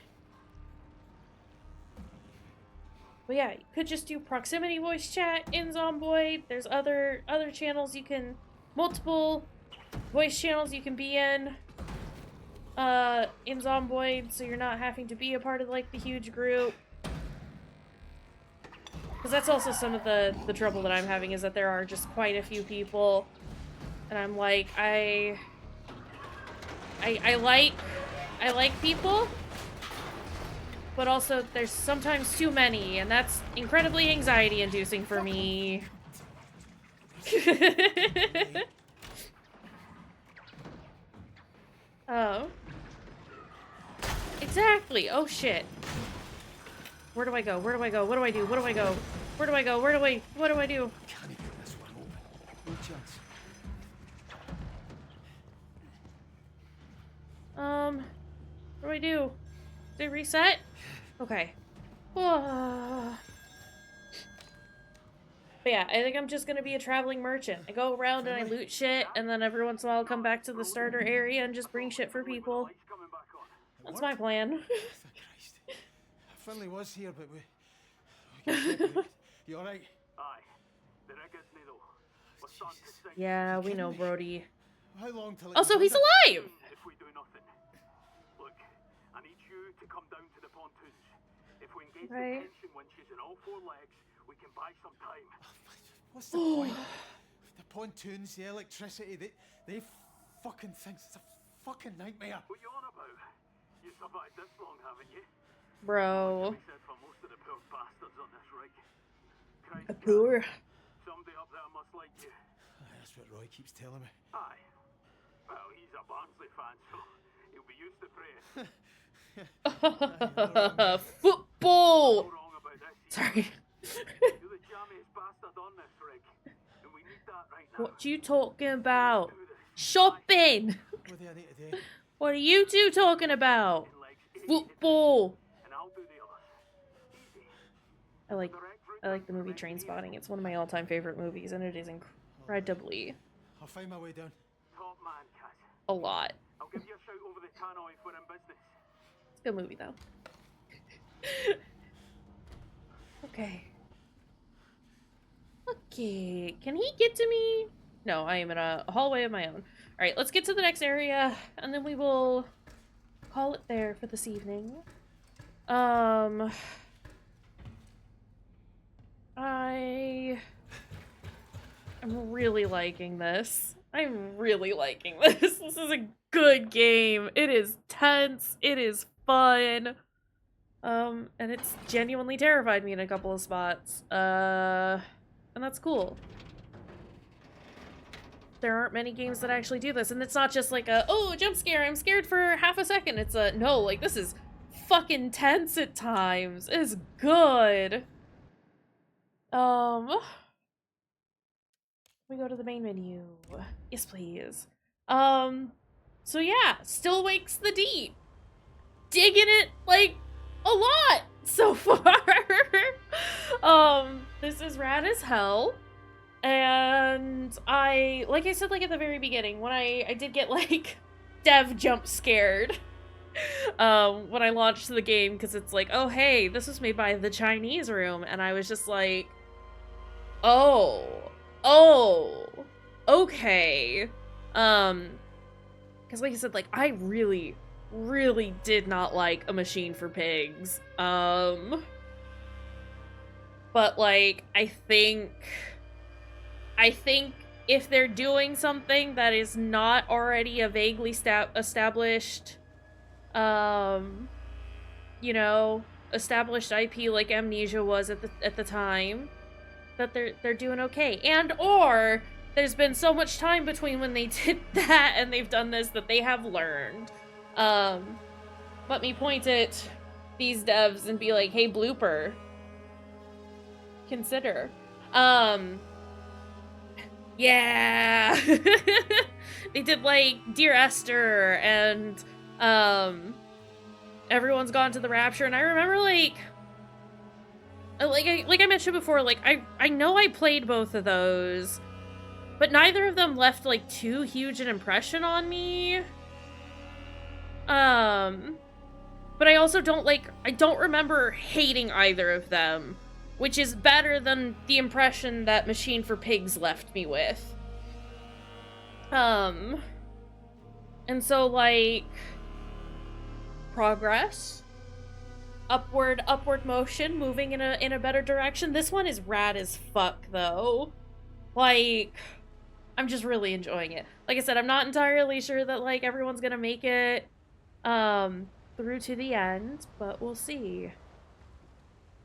But yeah, you could just do proximity voice chat in Zomboid. There's other channels you can... multiple voice channels you can be in Zomboid, so you're not having to be a part of, like, the huge group. Because that's also some of the trouble that I'm having, is that there are just quite a few people. And I'm like, I like people, but also there's sometimes too many, and that's incredibly anxiety-inducing for me. Oh. Exactly. Oh shit. Where do I go? Where do I go? What do I do? What do I go? Where do I go? What do I do? Can't get this one open. No chance. What do I do? Did it reset? Okay. But yeah, I think I'm just gonna be a traveling merchant. I go around and I loot shit, and then every once in a while I'll come back to the starter area and just bring shit for people. That's my plan. Finlay was here, but we got separated. You alright? Aye. The rig is me though. We're starting to sink. Yeah, we know, Brody. How long till it Also, goes he's under? alive! If we do nothing. Look, I need you to come down to the pontoons. If we engage the tension winches in all 4 legs, we can buy some time. What's the point? The pontoons, the electricity, they fucking things. It's a fucking nightmare. What you on about? You survived this long, haven't you? Bro. Said for most of the poor bastards on this rig. A poor. Somebody up there must like you. That's what Roy keeps telling me. Aye. Well, he's a Barnsley fan, so he'll be used to praise. Football! Sorry. You're the jammiest bastard on this rig, and we need that right now. What you talking about? Shopping! What do I need to do? What are you two talking about? Football! And I'll do the others. I like the movie Trainspotting. It's one of my all-time favorite movies, and it is incredibly I'll find my way down. Top man, Cat. a lot. I'll give you a shout over the tannoy if we're in business. It's a good movie, though. Okay. Okay, can he get to me? No, I am in a hallway of my own. Alright, let's get to the next area, and then we will call it there for this evening. I'm really liking this. I'm really liking this. This is a good game. It is tense. It is fun. And it's genuinely terrified me in a couple of spots. And that's cool. There aren't many games that actually do this, and it's not just like a, oh, jump scare, I'm scared for half a second. It's a, no, like, this is fucking tense at times. It's good. We go to the main menu. Yes, please. So yeah, Still Wakes the Deep. Digging it, like, a lot so far. This is rad as hell. And like I said, like, at the very beginning, when I did get, like, dev jump scared, when I launched the game, because it's like, oh, hey, this was made by the Chinese Room, and I was just like, oh, okay. Because like I said, like, I really, really did not like A Machine for Pigs, but, like, I think if they're doing something that is not already a vaguely established, you know, established IP like Amnesia was at the time, that they're doing okay. And or there's been so much time between when they did that and they've done this that they have learned. Let me point at these devs and be like, hey, Blooper, consider. Yeah. They did, like, Dear Esther and Everyone's Gone to the Rapture, and I remember, like I mentioned before, like, I know I played both of those, but neither of them left, like, too huge an impression on me. But I also don't, like, I don't remember hating either of them, which is better than the impression that Machine for Pigs left me with. And so, like, progress, upward motion, moving in a better direction. This one is rad as fuck, though. Like, I'm just really enjoying it. Like I said, I'm not entirely sure that, like, everyone's gonna make it, through to the end, but we'll see.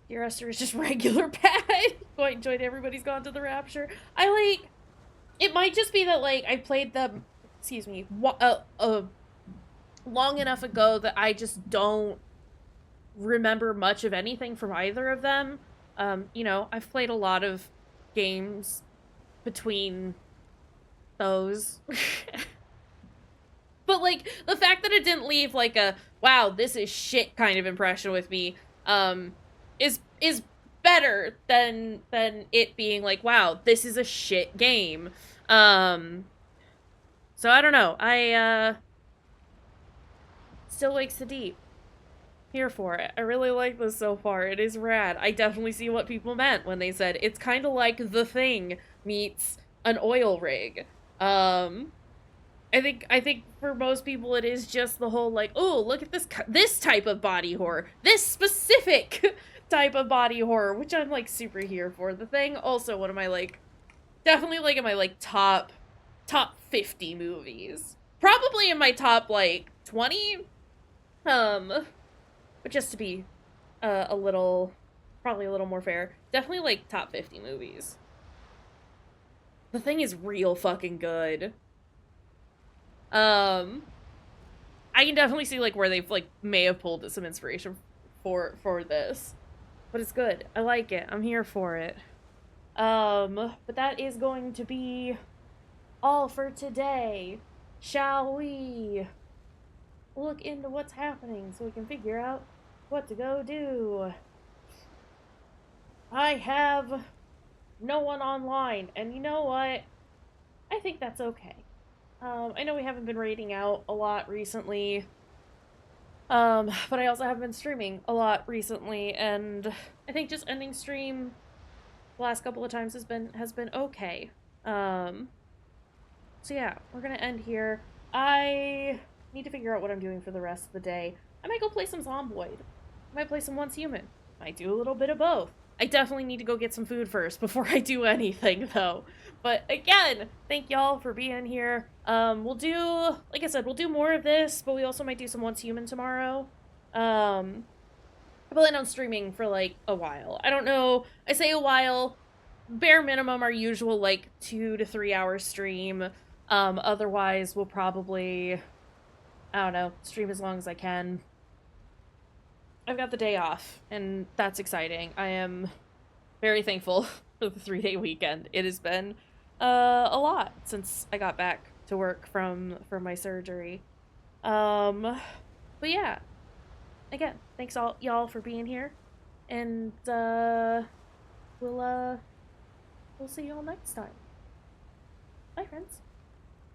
Dear Esther is just regular bad. Quite enjoyed Everybody's Gone to the Rapture. It might just be that, like, I played them, excuse me, long enough ago that I just don't remember much of anything from either of them. You know, I've played a lot of games between those. But, like, the fact that it didn't leave, like, a, wow, this is shit kind of impression with me, is better than it being like, wow, this is a shit game. So I don't know. Still Wakes the Deep. Here for it. I really like this so far. It is rad. I definitely see what people meant when they said it's kind of like The Thing meets an oil rig. I think for most people it is just the whole like, oh, look at this type of body horror. This specific type of body horror, which I'm like super here for. The Thing, also one of my like, definitely like in my like top 50 movies. Probably in my top like 20. But just to be probably a little more fair, definitely like top 50 movies. The Thing is real fucking good. I can definitely see like where they've like may have pulled some inspiration for this, but it's good. I like it. I'm here for it. But that is going to be all for today. Shall we look into what's happening so we can figure out what to go do? I have no one online, and you know what? I think that's okay. I know we haven't been raiding out a lot recently, but I also haven't been streaming a lot recently, and I think just ending stream the last couple of times has been okay. So yeah, we're gonna end here. I need to figure out what I'm doing for the rest of the day. I might go play some Zomboid. I might play some Once Human. Might do a little bit of both. I definitely need to go get some food first before I do anything, though. But again, thank y'all for being here. We'll do, like I said, we'll do more of this, but we also might do some Once Human tomorrow. I plan on streaming for, like, a while. I don't know. I say a while. Bare minimum, our usual, like, 2 to 3 hour stream. Otherwise, we'll probably, I don't know, stream as long as I can. I've got the day off, and that's exciting. I am very thankful for the 3-day weekend. It has been a lot since I got back to work from my surgery. But yeah, again, thanks all y'all for being here, and we'll see y'all next time. Bye, friends.